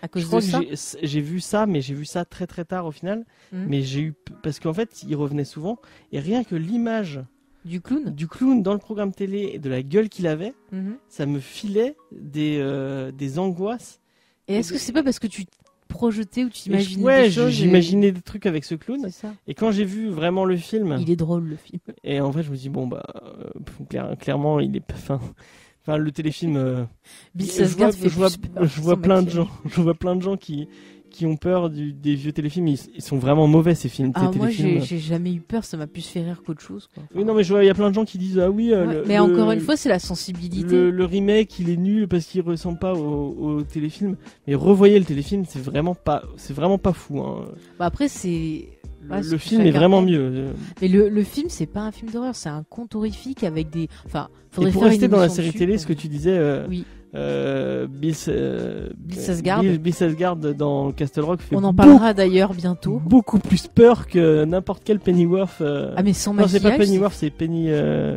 à cause de ça, j'ai vu ça, mais j'ai vu ça très très tard au final. Mais j'ai eu parce qu'en fait, il revenait souvent et rien que l'image du clown dans le programme télé et de la gueule qu'il avait, ça me filait des angoisses. Et est-ce que c'est pas parce que tu projetais ou tu imaginais des choses? J'imaginais des trucs avec ce clown. C'est ça. Et quand j'ai vu vraiment le film, il est drôle le film. Et en fait, je me dis bon clairement, il est enfin le téléfilm. Je vois plein de gens qui ont peur des vieux téléfilms. Ils sont vraiment mauvais ces films. Moi, j'ai jamais eu peur. Ça m'a plus fait rire qu'autre chose. Quoi. Enfin, oui, non, mais il y a plein de gens qui disent ah oui. Mais encore une fois, c'est la sensibilité. Le remake, il est nul parce qu'il ressemble pas au téléfilm. Mais revoyez le téléfilm, c'est vraiment pas fou. Hein. Après, c'est. Le film est vraiment mieux. Mais le film, c'est pas un film d'horreur, c'est un conte horrifique avec des. Enfin, faudrait faire rester dans la série télé, ce que tu disais. Oui. Bill Skarsgård. Bill Skarsgård dans Castle Rock fait On en parlera d'ailleurs bientôt. beaucoup plus peur que n'importe quel Pennyworth. Ah mais sans non, maquillage. c'est pas Pennyworth, c'est Penny.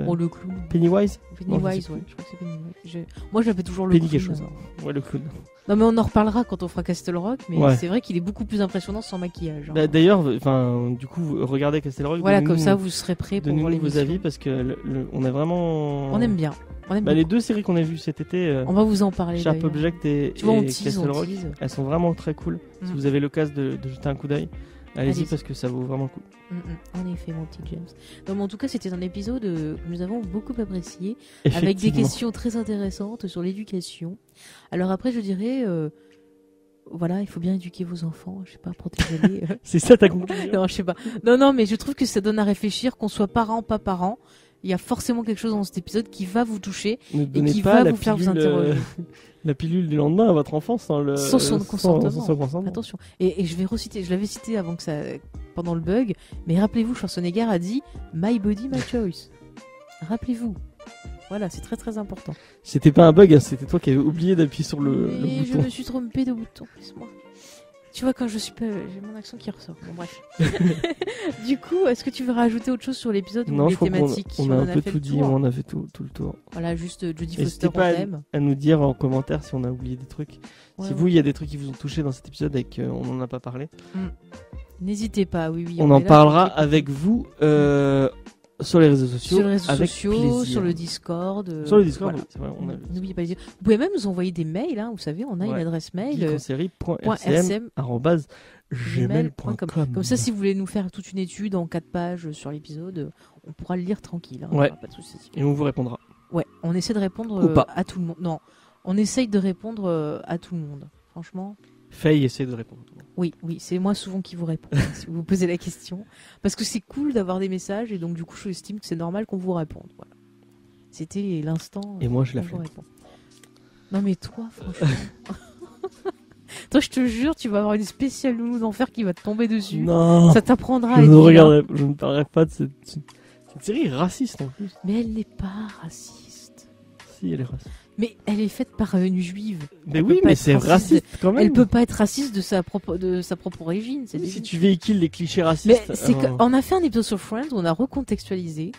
Oh le clown. Pennywise. Pennywise, Non, ouais. Je crois que c'est Pennywise. Moi, je l'appelle toujours le Penny clown. quelque chose. Hein. Ouais, le clown. Non mais on en reparlera quand on fera Castle Rock, mais Ouais. c'est vrai qu'il est beaucoup plus impressionnant sans maquillage. Hein. Bah, d'ailleurs, enfin, du coup, regardez Castle Rock. Voilà, comme ça vous serez prêts pour voir donnez-nous vos l'émission. avis parce que on a vraiment. On aime bien. On aime Bah, les beaucoup. deux séries qu'on a vues cet été, On va vous en parler. Sharp d'ailleurs. Object et Tu vois, on et tease, Castle on Rock, tease. elles sont vraiment très cool. Si Mm. vous avez l'occasion de jeter un coup d'œil, allez-y Allez-y. parce que ça vaut vraiment le coup. En effet, mon petit James. Donc, en tout cas, c'était un épisode que nous avons beaucoup apprécié, avec des Effectivement. questions très intéressantes sur l'éducation. Alors après, je dirais, voilà, il faut bien éduquer vos enfants. Je sais pas, protégez-les. C'est ça ta conclusion. Non, je sais pas. Non, mais je trouve que ça donne à réfléchir, qu'on soit parent, pas parent. Il y a forcément quelque chose dans cet épisode qui va vous toucher Ne et donnez qui pas va la vous faire vous pilule, interroger. la pilule du lendemain à votre enfant sans le Sans son consentement. sans son consentement. Attention. Et je vais reciter, je l'avais cité avant que ça, pendant le bug, mais rappelez-vous, Schwarzenegger a dit My body, my choice. Rappelez-vous. Voilà, c'est très très important. C'était pas un bug, hein, c'était toi qui avais oublié d'appuyer sur le Mais je bouton. me suis trompé de bouton, laisse-moi. Tu vois, quand je suis pas. J'ai mon accent qui ressort. Bon, bref. Du coup, est-ce que tu veux rajouter autre chose sur l'épisode ou Non, je les crois qu'on thématiques on Si a un en peu fait tout le dit, tour. on a fait tout le tour. Voilà, juste Jodie N'hésitez Foster, on pas t'aime. à nous dire en commentaire si on a oublié des trucs. Ouais, Si ouais. vous, il y a des trucs qui vous ont touché dans cet épisode et qu'on n'en a pas parlé. N'hésitez pas, oui. On est en là parlera pour- avec vous sur les réseaux sociaux. sur les réseaux avec sociaux, plaisir. sur le Discord. Sur le Discord, voilà. oui, c'est vrai, on a N'oubliez pas les dire. Vous pouvez même nous envoyer des mails, hein, vous savez, on a une Ouais. adresse mail. geekonserie.rcm@gmail.com. Comme ça, si vous voulez nous faire toute une étude en 4 pages sur l'épisode, on pourra le lire tranquille. Hein, Ouais. Pas de soucis. Et on vous répondra. Ouais, on essaie de répondre Ou pas. à tout le monde. Non, on essaye de répondre à tout le monde. Franchement, Faye essaie de répondre. oui, c'est moi souvent qui vous réponds si vous vous posez la question. Parce que c'est cool d'avoir des messages et donc du coup, je estime que c'est normal qu'on vous réponde. Voilà. C'était l'instant. Et moi, je la où on vous fais. répond. Non mais toi, franchement. Toi, je te jure, tu vas avoir une spéciale nounou d'enfer qui va te tomber dessus. Non, Ça t'apprendra à je être ne vilain. regarderai, je ne parlerai pas de cette série raciste en plus. Mais elle n'est pas raciste. Si, elle est raciste. Mais elle est faite par une juive. Mais Elle oui, peut pas mais être c'est raciste quand même. Elle peut pas être raciste de sa propre origine. C'est Si débile. tu véhicules les clichés Mais racistes. c'est on a fait un épisode sur Friends où on a recontextualisé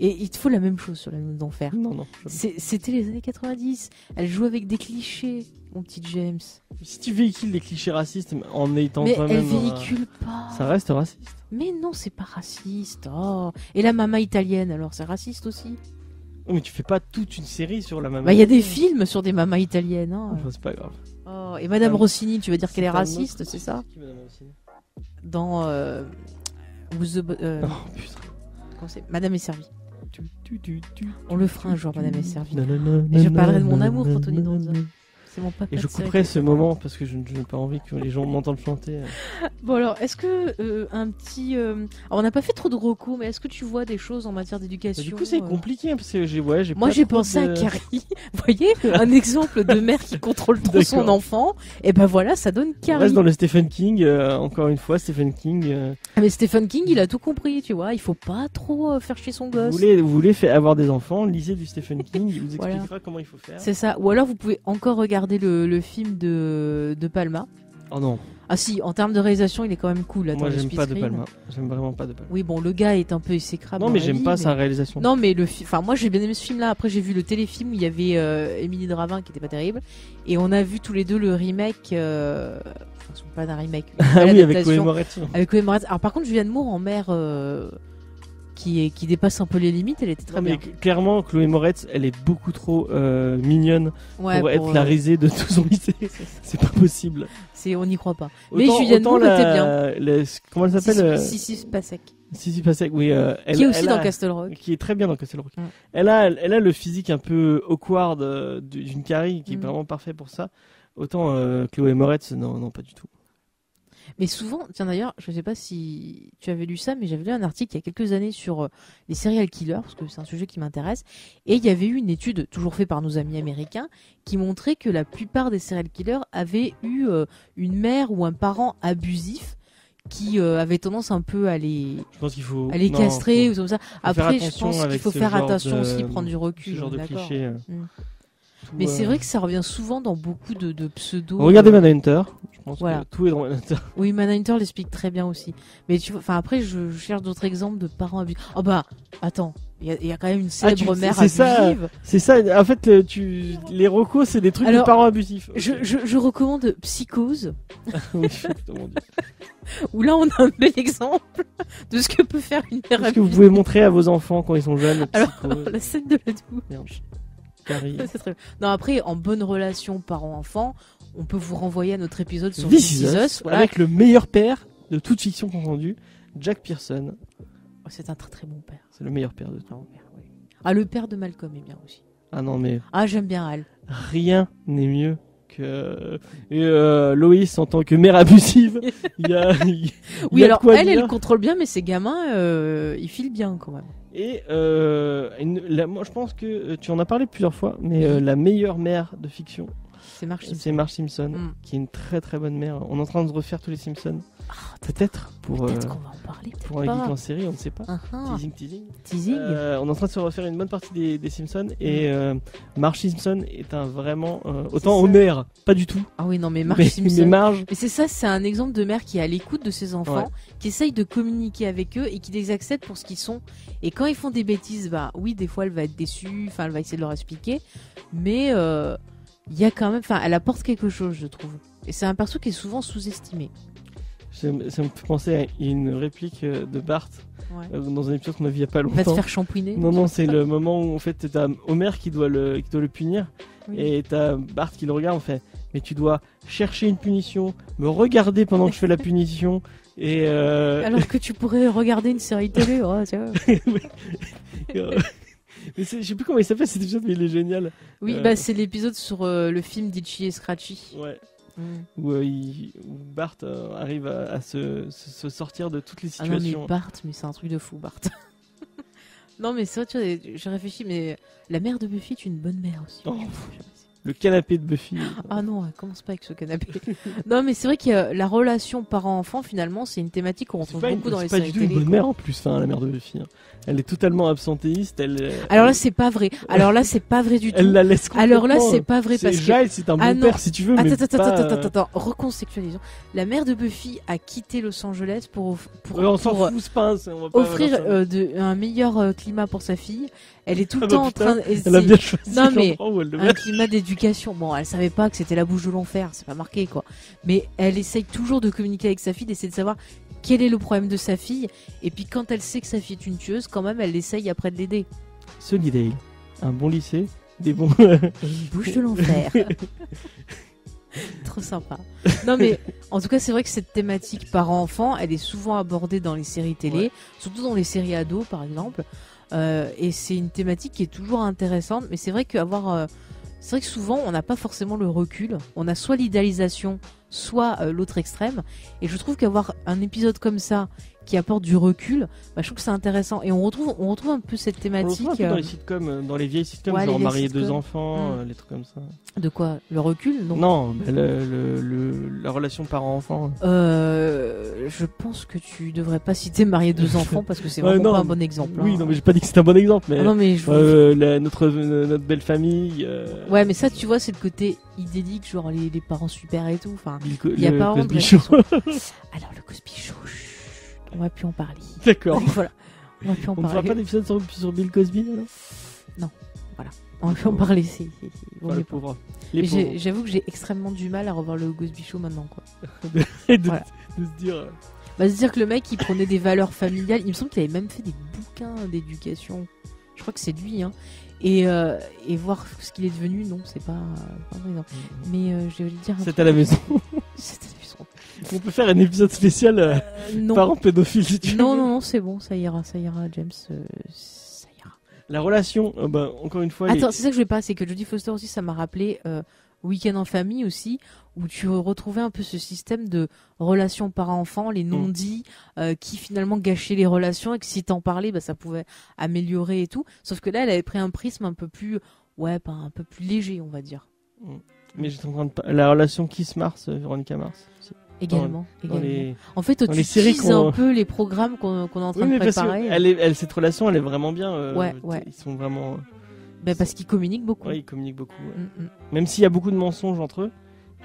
et il te faut la même chose sur la nounou d'enfer. Non. C'était les années 90. Elle joue avec des clichés, mon petit James. Si tu véhicules les clichés racistes en étant Mais toi-même. elle véhicule pas. Ça reste raciste. Mais non, c'est pas raciste. Oh. Et la maman italienne, alors c'est raciste aussi. Oh, mais tu fais pas toute une série sur la même. Bah il y a des films sur des mamas italiennes. Hein. Enfin, c'est pas grave. Oh. Et Madame Ah, Rossini, tu veux dire qu'elle est un raciste, autre- c'est ça qui, Madame Rossini Dans Who's the Oh putain. comment c'est Madame est servie. Tu. On le fera un jour, Madame est servie. Nanana, Et je parlerai de mon nanana, amour pour Tony nanana. Danza. C'est mon papa. Et je de série couperai ce préféré. moment parce que je n'ai pas envie que les gens m'entendent chanter. Bon alors, est-ce que un petit... alors, on n'a pas fait trop de recos, mais est-ce que tu vois des choses en matière d'éducation Du coup, c'est compliqué hein, parce que j'ai Moi, pas j'ai trop pensé de- à Carrie. Vous voyez, un exemple de mère qui contrôle trop son D'accord. enfant. Et ben voilà, ça donne On Carrie. reste dans le Stephen King, encore une fois, Stephen King. Ah, mais Stephen King, il a tout compris, tu vois. Il faut pas trop faire chier son Vous gosse. voulez avoir des enfants, lisez du Stephen King, il vous Voilà. expliquera comment il faut faire. C'est ça. Ou alors, vous pouvez encore regarder le film de Palma. Oh non, Ah si, en termes de réalisation, il est quand même cool. Attends, moi le j'aime split pas de screen. Palma. J'aime vraiment pas de Palma. Oui, bon, le gars est un peu exécrable. Non, dans mais la j'aime vie, pas mais- sa réalisation. Non, mais enfin, moi j'ai bien aimé ce film-là. Après, j'ai vu le téléfilm où il y avait Émilie de Ravin qui était pas terrible, et on a vu tous les deux le remake. Enfin, c'est pas d'un remake. Ah oui, avec l'adaptation. Chloé Moretz. Avec Chloé Moretz. Alors par contre, Julianne Moore en mère qui dépasse un peu les limites, elle était très Non, mais bien. clairement, Chloé Moretz, elle est beaucoup trop mignonne Ouais, pour être la risée de tout son lycée. C'est pas possible. on n'y croit pas. Mais Autant- Julianne autant Moore était bien. Comment elle s'appelle Sissi Spacek. Sissy Spacek, oui. Elle, Qui est aussi elle dans a- Castle Rock. Qui est très bien dans Castle Rock. Mm. Elle a le physique un peu awkward d'une Carrie qui est Mm. vraiment parfait pour ça. Autant Chloé Moretz, non, pas du tout. Mais souvent, tiens d'ailleurs, je sais pas si tu avais lu ça, mais j'avais lu un article il y a quelques années sur les serial killers, parce que c'est un sujet qui m'intéresse. Et il y avait eu une étude, toujours faite par nos amis américains, qui montrait que la plupart des serial killers avaient eu une mère ou un parent abusif qui avait tendance un peu à les Je pense qu'il faut. à les non, castrer faut- ou comme ça. faire Après, je attention pense qu'il avec faut ce faire genre attention de- aussi, prendre du recul. Ce genre de d'accord. cliché. Mais c'est vrai que ça revient souvent dans beaucoup de pseudo. Regardez Manhunter. Je pense Voilà. que tout est dans Manhunter. Oui, Manhunter l'explique très bien aussi. Mais tu vois, enfin après, je cherche d'autres exemples de parents abusifs. Oh bah, attends, il y a quand même une célèbre mère abusive. C'est ça. En fait, les recos, c'est des trucs de parents abusifs. Okay. Je recommande Psychose. Oui, mon Dieu. Où là, on a un bel exemple de ce que peut faire une mère abusive. Est-ce que vous pouvez montrer à vos enfants quand ils sont jeunes? Alors, la scène de la douche. Carrie. C'est très... Non, après, en bonne relation parent-enfant, on peut vous renvoyer à notre épisode sur This Is Us, voilà. Avec le meilleur père de toute fiction confondue, Jack Pearson. Oh, c'est un très très bon père. C'est le meilleur père de tout. Oui. Ah, le père de Malcolm est bien aussi. Ah non, mais... Ah, j'aime bien Al. Rien n'est mieux que Loïs en tant que mère abusive. Oui, alors elle contrôle bien, mais ses gamins, ils filent bien quand même. Et moi, je pense que tu en as parlé plusieurs fois, mais la meilleure mère de fiction, c'est Marge Simpson, qui est une très très bonne mère. On est en train de refaire tous les Simpsons. Peut-être qu'on va en parler. Pour un geek en série, on ne sait pas. Teasing. On est en train de se refaire une bonne partie des Simpsons. Et Marge Simpson est vraiment... autant Homer, pas du tout. Ah oui, non, mais Marge Simpson... Mais Marge... Mais c'est ça, c'est un exemple de mère qui est à l'écoute de ses enfants, qui essaye de communiquer avec eux et qui les accepte pour ce qu'ils sont. Et quand ils font des bêtises, bah oui, des fois elle va être déçue, enfin elle va essayer de leur expliquer. Mais il y a quand même... Enfin, elle apporte quelque chose, je trouve. Et c'est un perso qui est souvent sous-estimé. Ça me fait penser à une réplique de Bart dans un épisode qu'on a vu il y a pas longtemps. Va te faire shampouiner. Non, c'est le moment où en fait t'as Homer qui doit le punir et t'as Bart qui le regarde en fait. Mais tu dois chercher une punition, me regarder pendant que je fais la punition et. Alors que tu pourrais regarder une série télé, Mais je sais plus comment il s'appelle cet épisode, mais il est génial. Oui, c'est l'épisode sur le film d'Itchy et Scratchy. Ouais. Où Bart arrive à se sortir de toutes les situations. Ah non, mais Bart, mais c'est un truc de fou, Bart. Non, mais c'est vrai, tu vois, j'ai réfléchi, mais la mère de Buffy est une bonne mère aussi. Oh, le canapé de Buffy. Ah non, commence pas avec ce canapé. Non, mais c'est vrai que la relation parent-enfant, finalement, c'est une thématique qu'on retrouve beaucoup dans les séries télé. C'est pas du tout une bonne mère en plus, la mère de Buffy. Elle est totalement absentéiste. Alors là, c'est pas vrai. Alors là, c'est pas vrai du tout. Elle la laisse complètement. Alors là, c'est pas vrai parce que Giles, c'est un bon père si tu veux. Attends, recontextualisons. La mère de Buffy a quitté Los Angeles pour on s'en fout, c'est pas, on va pas offrir un meilleur climat pour sa fille. Elle est tout le temps en train. Elle a bien choisi. Non mais un climat d'éducation. Bon, elle savait pas que c'était la bouche de l'enfer, c'est pas marqué quoi. Mais elle essaye toujours de communiquer avec sa fille, d'essayer de savoir quel est le problème de sa fille. Et puis quand elle sait que sa fille est une tueuse, quand même, elle essaye après de l'aider. Sunnydale, un bon lycée, des bons. Et une bouche de l'enfer. Trop sympa. Non mais en tout cas c'est vrai que cette thématique parent-enfant, elle est souvent abordée dans les séries télé, surtout dans les séries ados par exemple. Et c'est une thématique qui est toujours intéressante, mais c'est vrai que souvent on n'a pas forcément le recul. On a soit l'idéalisation, soit l'autre extrême. Et je trouve qu'avoir un épisode comme ça qui apporte du recul, je trouve que c'est intéressant. Et on retrouve un peu cette thématique. On retrouve un peu dans les sitcoms, dans les vieilles sitcoms, genre marier deux enfants, les trucs comme ça. De quoi? Le recul? Non, la relation parent-enfant. Je pense que tu devrais pas citer marier deux enfants parce que c'est vraiment pas un bon exemple. Oui, non, mais j'ai pas dit que c'était un bon exemple. Mais non, mais notre belle famille. Ouais, mais ça, tu vois, c'est le côté idyllique, genre les parents super et tout. Enfin, il y a pas Cosby Show. Alors le Cosby Show. On va plus en parler. D'accord. Voilà. On va plus en parler. On fera pas d'épisode sur Bill Cosby alors? Non. Voilà. On va plus en parler. Les pauvres. J'avoue que j'ai extrêmement du mal à revoir le Cosby Show maintenant, quoi. de se dire. Se dire que le mec il prenait des valeurs familiales. Il me semble qu'il avait même fait des bouquins d'éducation. Je crois que c'est lui, hein. Et voir ce qu'il est devenu, non, c'est pas un exemple. Mais je vais lui dire. C'est à la maison. C'est à la maison. On peut faire un épisode spécial parents pédophiles si tu veux. Non, c'est bon, ça ira, James. Ça ira. La relation, encore une fois. Attends, c'est ça que je vais pas, c'est que Jodie Foster aussi, ça m'a rappelé Week-end en famille aussi, où tu retrouvais un peu ce système de relations parents-enfants, les non-dits, qui finalement gâchaient les relations et que si t'en parlais, ça pouvait améliorer et tout. Sauf que là, elle avait pris un prisme un peu plus, un peu plus léger, on va dire. Mais j'étais en train de la relation Kiss Mars, Véronica Mars. Également. En fait, tu séries utilises un peu les programmes qu'on est en train de préparer. Cette relation, elle est vraiment bien. Ouais. Ils sont vraiment. Bah, parce qu'ils communiquent beaucoup. Ouais, ils communiquent beaucoup. Ouais. Mm, mm. Même s'il y a beaucoup de mensonges entre eux,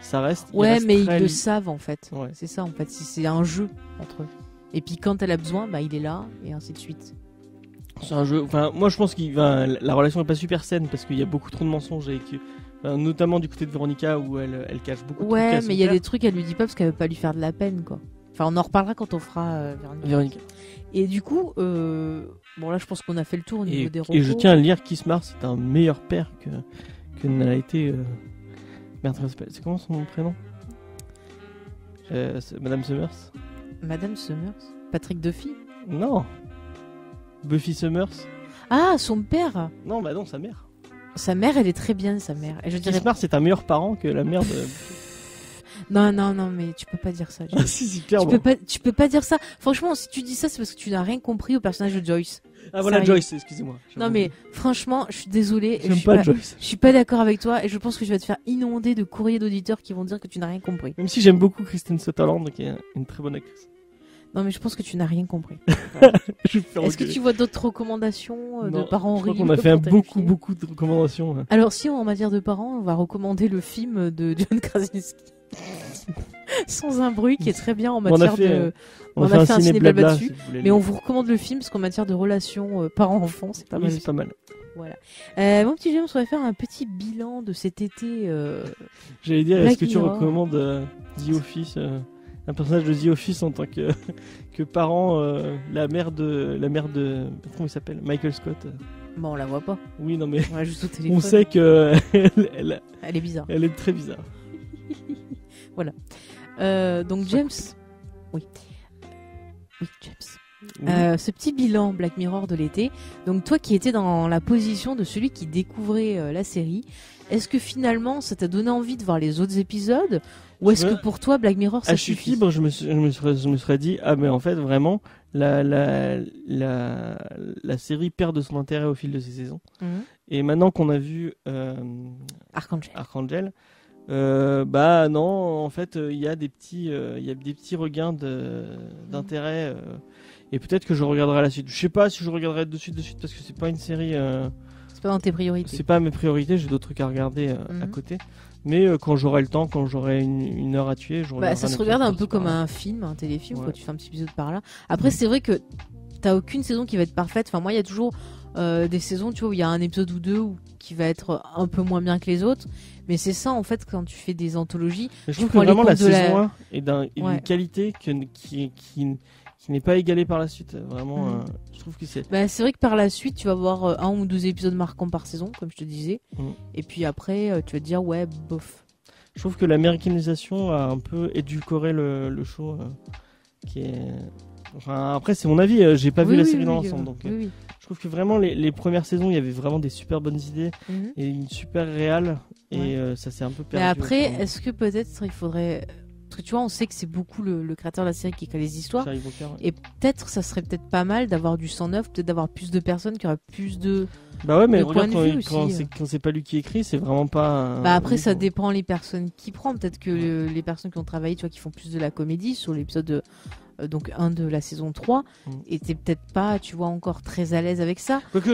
ça reste. Ouais, reste mais très ils le savent en fait. Ouais. C'est ça en fait. C'est un jeu entre eux. Et puis quand elle a besoin, bah il est là et ainsi de suite. C'est un jeu. Enfin, moi, je pense que la relation est pas super saine parce qu'il y a beaucoup trop de mensonges et notamment du côté de Véronica où elle cache beaucoup de trucs à Ouais, son mais il y a père. des trucs qu'elle lui dit pas parce qu'elle veut pas lui faire de la peine quoi. Enfin, on en reparlera quand on fera Véronica. Et du coup, bon là, je pense qu'on a fait le tour au niveau des robots. Et je tiens à le dire, Kiss Mars c'est un meilleur père que n'a été. Merde, c'est comment son prénom Madame Summers. Madame Summers, Patrick Duffy. Non. Buffy Summers. Ah, son père. Non, bah non, sa mère. Sa mère, elle est très bien, sa mère. Et je dirais Kiss Mars c'est un meilleur parent que la mère de. Non, mais tu peux pas dire ça. Ah si, c'est clair. Tu peux pas dire ça. Franchement, si tu dis ça, c'est parce que tu n'as rien compris au personnage de Joyce. Ah voilà, Sérieux. Joyce, excusez-moi. Non, mais franchement, je suis désolée. J'aime pas Joyce. Je suis pas d'accord avec toi et je pense que je vais te faire inonder de courriers d'auditeurs qui vont dire que tu n'as rien compris. Même si j'aime beaucoup Kristen Sutherland, qui est une très bonne actrice. Non, mais je pense que tu n'as rien compris. Je vais me faire Est-ce que engueuler. tu vois d'autres recommandations de Non, parents je crois horribles qu'on a fait pour ta beaucoup de recommandations. Là. Alors, si en matière de parents, on va recommander le film de John Krasinski. Sans un bruit, qui est très bien en matière de. On a fait un ciné blabla dessus, mais on vous recommande le film parce qu'en matière de relations parents-enfants, c'est pas mal. C'est pas mal. Voilà. Mon petit James, on va faire un petit bilan de cet été. J'allais dire, est-ce que tu Mirror. recommandes The Office, un personnage de The Office en tant que parent, la mère de comment il s'appelle, Michael Scott. Bon, on la voit pas. Oui, non mais On l'a juste au téléphone. on sait que Elle est bizarre. elle est très bizarre. Donc James. Oui, James. Oui. Ce petit bilan Black Mirror de l'été. Donc toi qui étais dans la position de celui qui découvrait la série, est-ce que finalement ça t'a donné envie de voir les autres épisodes ou est-ce que pour toi Black Mirror ça À chute suffit? libre, je me serais dit mais en fait vraiment la série perd de son intérêt au fil de ses saisons. Mhm. Et maintenant qu'on a vu Archangel. bah non, en fait, il y a des petits regains d'intérêt et peut-être que je regarderai la suite. Je sais pas si je regarderai de suite parce que c'est pas une série. C'est pas dans tes priorités. C'est pas mes priorités. J'ai d'autres trucs à regarder à Mhm. côté. Mais quand j'aurai le temps, quand j'aurai une heure à tuer, je regarderai. Ça se regarde un peu comme un film, un téléfilm, Ouais. quoi. Tu fais un petit épisode par là. Après, c'est vrai que t'as aucune saison qui va être parfaite. Enfin, moi, il y a toujours des saisons, tu vois, où il y a un épisode ou deux qui va être un peu moins bien que les autres. Mais c'est ça, en fait, quand tu fais des anthologies. Mais je trouve que prends les vraiment la comptes de la- saison 1 est d'une Ouais. qualité qui n'est pas égalée par la suite. Vraiment, Mhm. je trouve que c'est. Bah, c'est vrai que par la suite, tu vas voir un ou deux épisodes marquants par saison, comme je te disais. Mhm. Et puis après, tu vas te dire, ouais, bof. Je trouve que l'américanisation a un peu édulcoré le show, qui est. Enfin, après, c'est mon avis. J'ai pas vu la série dans l'ensemble, donc oui. je trouve que vraiment les premières saisons, il y avait vraiment des super bonnes idées Mhm. et une super réal, et Ouais. ça s'est un peu Mais perdu. après, au fur et à est-ce que peut-être il faudrait. Parce que tu vois, on sait que c'est beaucoup le créateur de la série qui crée les histoires. mesure. Charlie Brooker, ouais. Et peut-être, ça serait peut-être pas mal d'avoir du sang neuf, peut-être d'avoir plus de personnes qui auraient plus de. Bah ouais, mais le regarde, point de vue aussi, quand c'est pas lui qui écrit, c'est vraiment pas. Bah après, ça livre. dépend les personnes qui prend. Peut-être que les personnes qui ont travaillé, tu vois, qui font plus de la comédie sur l'épisode donc 1 de la saison 3, étaient peut-être pas, tu vois, encore très à l'aise avec ça. Quoique,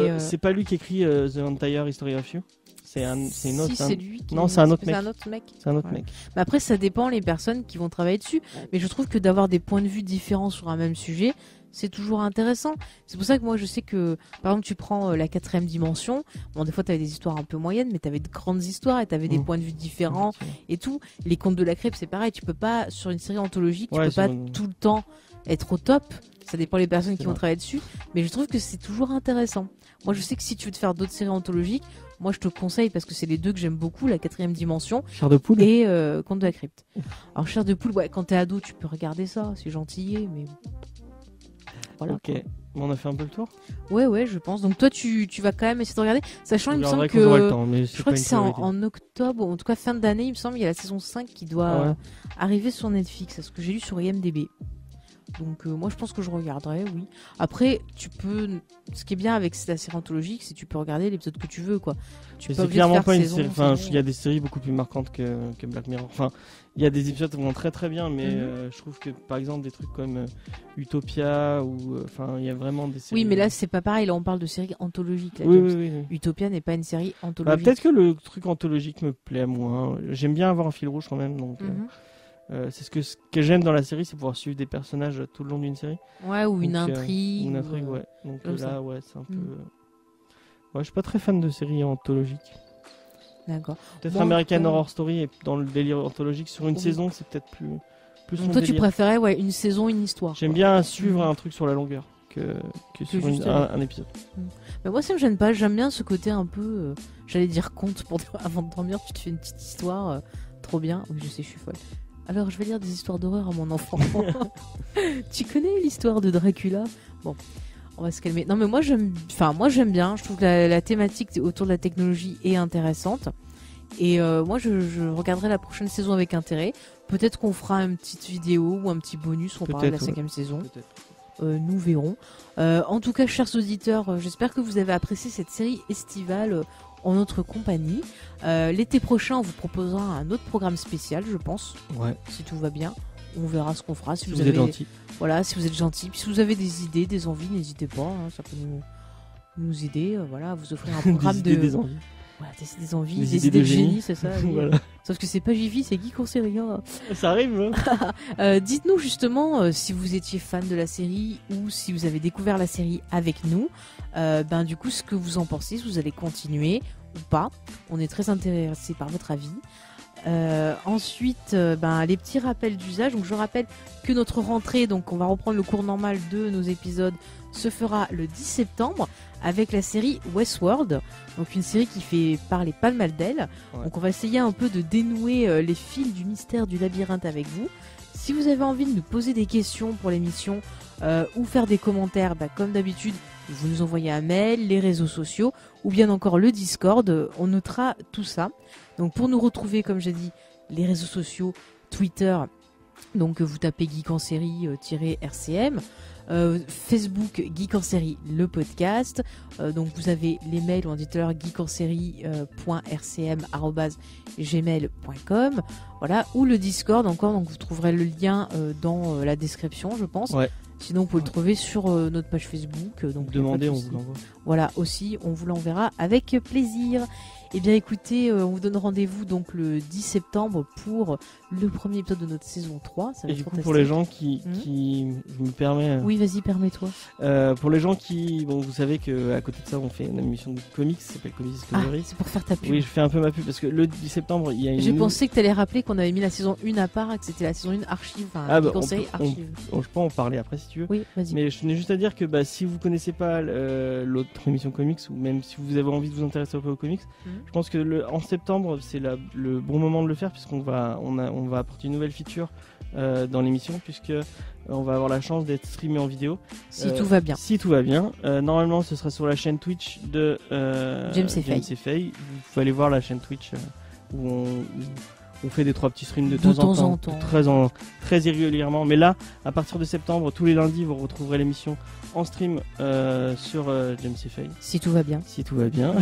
Mais, c'est pas lui qui écrit The Entire History of You. C'est une autre. Si, c'est lui qui. Non, c'est un autre C'est mec. un autre mec. C'est un autre Ouais. mec. Mais après, ça dépend les personnes qui vont travailler dessus. Mais je trouve que d'avoir des points de vue différents sur un même sujet, c'est toujours intéressant. C'est pour ça que moi, je sais que, par exemple, tu prends la 4ème dimension. Bon, des fois, t'avais des histoires un peu moyennes, mais t'avais de grandes histoires et t'avais des points de vue différents et tout. Les Contes de la Crêpe, c'est pareil. Tu peux pas, sur une série anthologique, tu Ouais, peux c'est pas bon. tout le temps être au top. Ça dépend les personnes qui C'est vont vrai. travailler dessus. Mais je trouve que c'est toujours intéressant. Moi, je sais que si tu veux te faire d'autres séries anthologiques, moi, je te conseille parce que c'est les deux que j'aime beaucoup, la 4ème dimension Chair de poule. et Conte de la Crypte. Alors, Chair de poule, ouais, quand t'es ado, tu peux regarder ça, c'est gentil, mais voilà. Ok. Bon, on a fait un peu le tour. Ouais, je pense. Donc toi, tu vas quand même essayer de regarder, sachant, il me semble Quand j'aurai le que temps, mais je crois que pas c'est une en, priorité. en octobre, ou en tout cas fin d'année, il me semble, il y a la saison 5 qui doit Ah ouais. arriver sur Netflix, c'est ce que j'ai lu sur IMDb. Donc moi je pense que je regarderai, oui. Après, ce qui est bien avec la série anthologique, c'est que tu peux regarder l'épisode que tu veux, quoi. C'est clairement pas une série. Enfin, il y a des séries beaucoup plus marquantes que Black Mirror. Enfin, il y a des épisodes qui vont très très bien, mais je trouve que par exemple des trucs comme Utopia ou enfin, il y a vraiment des séries. Oui, mais là c'est pas pareil. Là, on parle de séries anthologiques. Là, oui. Utopia n'est pas une série anthologique. Peut-être que le truc anthologique me plaît moins. J'aime bien avoir un fil rouge quand même, donc. C'est ce que j'aime dans la série, c'est pouvoir suivre des personnages tout le long d'une série. Ouais, ou une intrigue. Une intrigue, ouais. Donc là, ouais, c'est un peu. Ouais, je suis pas très fan de séries anthologiques. D'accord. Peut-être American Horror Story est dans le délire anthologique sur une saison, c'est peut-être plus donc toi, tu préférais une saison, une histoire. J'aime bien suivre un truc sur la longueur que sur un épisode. Mais moi, ça me gêne pas. J'aime bien ce côté un peu, j'allais dire conte avant de dormir. Tu te fais une petite histoire, trop bien. Oui, je sais, je suis folle. Alors, je vais lire des histoires d'horreur à mon enfant. Tu connais l'histoire de Dracula? Bon, on va se calmer. Non, mais moi j'aime bien. Je trouve que la thématique autour de la technologie est intéressante. Et moi, je regarderai la prochaine saison avec intérêt. Peut-être qu'on fera une petite vidéo ou un petit bonus. On parlera de la 5e saison. Nous verrons. En tout cas, chers auditeurs, j'espère que vous avez apprécié cette série estivale en notre compagnie. L'été prochain, on vous proposera un autre programme spécial, je pense. Ouais. Si tout va bien. On verra ce qu'on fera. Si vous êtes gentil. Voilà, si vous êtes gentil. Puis si vous avez des idées, des envies, n'hésitez pas. Ça peut nous aider. Voilà, vous offrir un programme des envies. Voilà, des envies, des idées de génie, c'est ça. Voilà. Sauf que c'est pas Jiffy, c'est Guy Conseria. Ça arrive, hein. Dites-nous justement si vous étiez fan de la série ou si vous avez découvert la série avec nous. Du coup, ce que vous en pensez, si vous allez continuer ou pas. On est très intéressés par votre avis. Ensuite, les petits rappels d'usage. Donc, je rappelle que notre rentrée, donc on va reprendre le cours normal de nos épisodes, se fera le 10 septembre avec la série Westworld. Donc, une série qui fait parler pas mal d'elle. Ouais. Donc, on va essayer un peu de dénouer les fils du mystère du labyrinthe avec vous. Si vous avez envie de nous poser des questions pour l'émission ou faire des commentaires, comme d'habitude, vous nous envoyez un mail, les réseaux sociaux ou bien encore le Discord. On notera tout ça. Donc pour nous retrouver, comme j'ai dit, les réseaux sociaux, Twitter, donc vous tapez Geek en série -RCM, Facebook Geek en série le podcast, donc vous avez les mails, on dit tout à l'heure geekenserie.rcm@gmail.com, voilà, ou le Discord encore, donc vous trouverez le lien dans la description, je pense. Ouais. Sinon, vous pouvez le trouver sur notre page Facebook. Donc demandez, on vous l'envoie. Voilà, aussi, on vous l'enverra avec plaisir. Eh bien, écoutez, on vous donne rendez-vous donc le 10 septembre pour le premier épisode de notre saison 3. Ça va être du coup, pour les gens qui je me permets. Oui, vas-y, permets-toi. Pour les gens qui, vous savez qu'à côté de ça, on fait une émission de comics, ça s'appelle Comics Discovery. C'est pour faire ta pub. Oui, je fais un peu ma pub parce que le 10 septembre, il y a une. J'ai pensé que tu allais rappeler qu'on avait mis la saison 1 à part et que c'était la saison 1 archive. Conseil archive. Je peux en parler après si tu veux. Oui, vas-y. Mais je tenais juste à dire que si vous connaissez pas l'autre émission comics ou même si vous avez envie de vous intéresser un peu aux comics, je pense que en septembre c'est le bon moment de le faire puisqu'on va apporter une nouvelle feature dans l'émission puisque on va avoir la chance d'être streamé en vidéo. Si tout va bien. Si tout va bien. Normalement ce sera sur la chaîne Twitch de James Fay. Vous pouvez aller voir la chaîne Twitch où on fait des 3 petits streams de temps en temps. Très irrégulièrement. Mais là, à partir de septembre, tous les lundis, vous retrouverez l'émission en stream sur James Fay. Si tout va bien. Si tout va bien.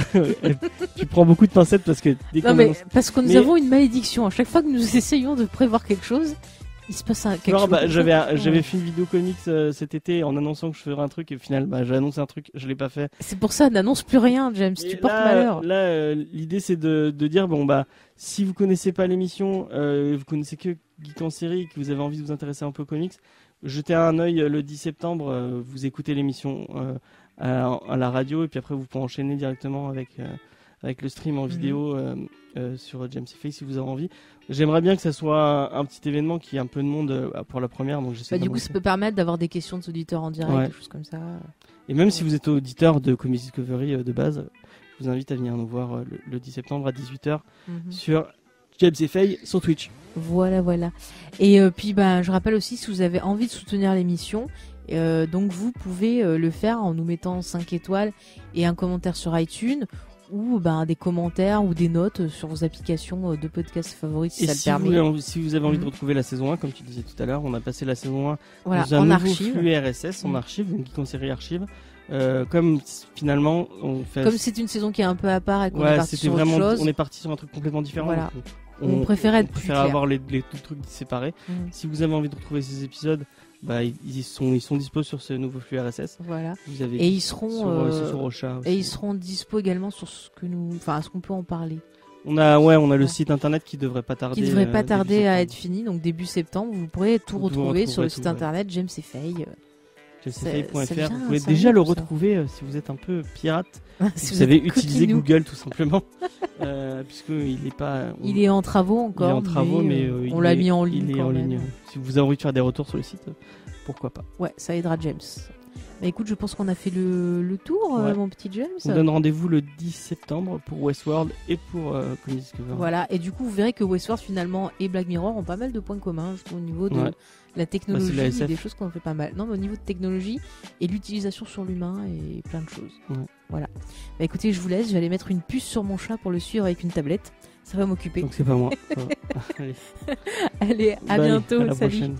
Tu prends beaucoup de pincettes parce que parce que nous avons une malédiction. À chaque fois que nous essayons de prévoir quelque chose, il se passe quelque chose. J'avais fait une vidéo comics cet été en annonçant que je ferais un truc et au final j'ai annoncé un truc, je l'ai pas fait. C'est pour ça, n'annonce plus rien, James, tu portes malheur. Là, l'idée c'est de dire si vous connaissez pas l'émission, vous connaissez que Geek en série et que vous avez envie de vous intéresser un peu aux comics, jetez un œil le 10 septembre, vous écoutez l'émission à la radio et puis après vous pouvez enchaîner directement avec le stream en vidéo sur James Fay si vous avez envie. J'aimerais bien que ça soit un petit événement qui ait un peu de monde pour la première. Donc du coup, ça peut permettre d'avoir des questions de auditeurs en direct, des choses comme ça. Et même si vous êtes auditeur de Comics Discovery de base, je vous invite à venir nous voir le 10 septembre à 18h sur James Fay sur Twitch. Voilà. Et puis, je rappelle aussi, si vous avez envie de soutenir l'émission, donc vous pouvez le faire en nous mettant 5 étoiles et un commentaire sur iTunes ou des commentaires ou des notes sur vos applications de podcast favoris si Et ça si le permet. si vous avez envie de retrouver la saison 1, comme tu disais tout à l'heure, on a passé la saison 1 Voilà, dans un en nouveau archive. flux RSS en archive, donc Geek en série archive. Comme finalement on fait. Comme c'est une saison qui est un peu à part et qu'on est Ouais, parti c'était sur vraiment. autre chose. On est parti sur un truc complètement différent. Voilà. donc On préférait être plus clair. avoir les trucs séparés. Si vous avez envie de retrouver ces épisodes, ils sont dispo sur ce nouveau flux RSS. Voilà. Vous avez Et ils seront sur Ocha aussi. et ils seront dispo également sur ce qu'on peut en parler. On a le site internet qui devrait pas tarder. Qui devrait pas tarder à être fini, donc début septembre, vous pourrez tout retrouver sur le site internet James et Faye. JamesFay.fr. Vous pouvez déjà le retrouver si vous êtes un peu pirate. Si vous savez utiliser coquinou. Google tout simplement, puisqu'il est pas. Il est en travaux encore. Il est en travaux, mais on l'a mis en ligne. Il est quand en même. ligne. Si vous avez envie de faire des retours sur le site, pourquoi pas. Ouais, ça aidera James. Bah écoute, je pense qu'on a fait le tour, mon petit James. On donne rendez-vous le 10 septembre pour Westworld et pour Comedy Discovery. Voilà, et du coup, vous verrez que Westworld finalement et Black Mirror ont pas mal de points communs, je trouve, au niveau de la technologie, la SF. des choses qu'on fait pas mal. Non, mais au niveau de technologie et l'utilisation sur l'humain et plein de choses. Ouais. Voilà. Bah écoutez, je vous laisse, je vais aller mettre une puce sur mon chat pour le suivre avec une tablette. Ça va m'occuper. Donc c'est pas moi. Allez. Allez, à bientôt, à la salut. prochaine.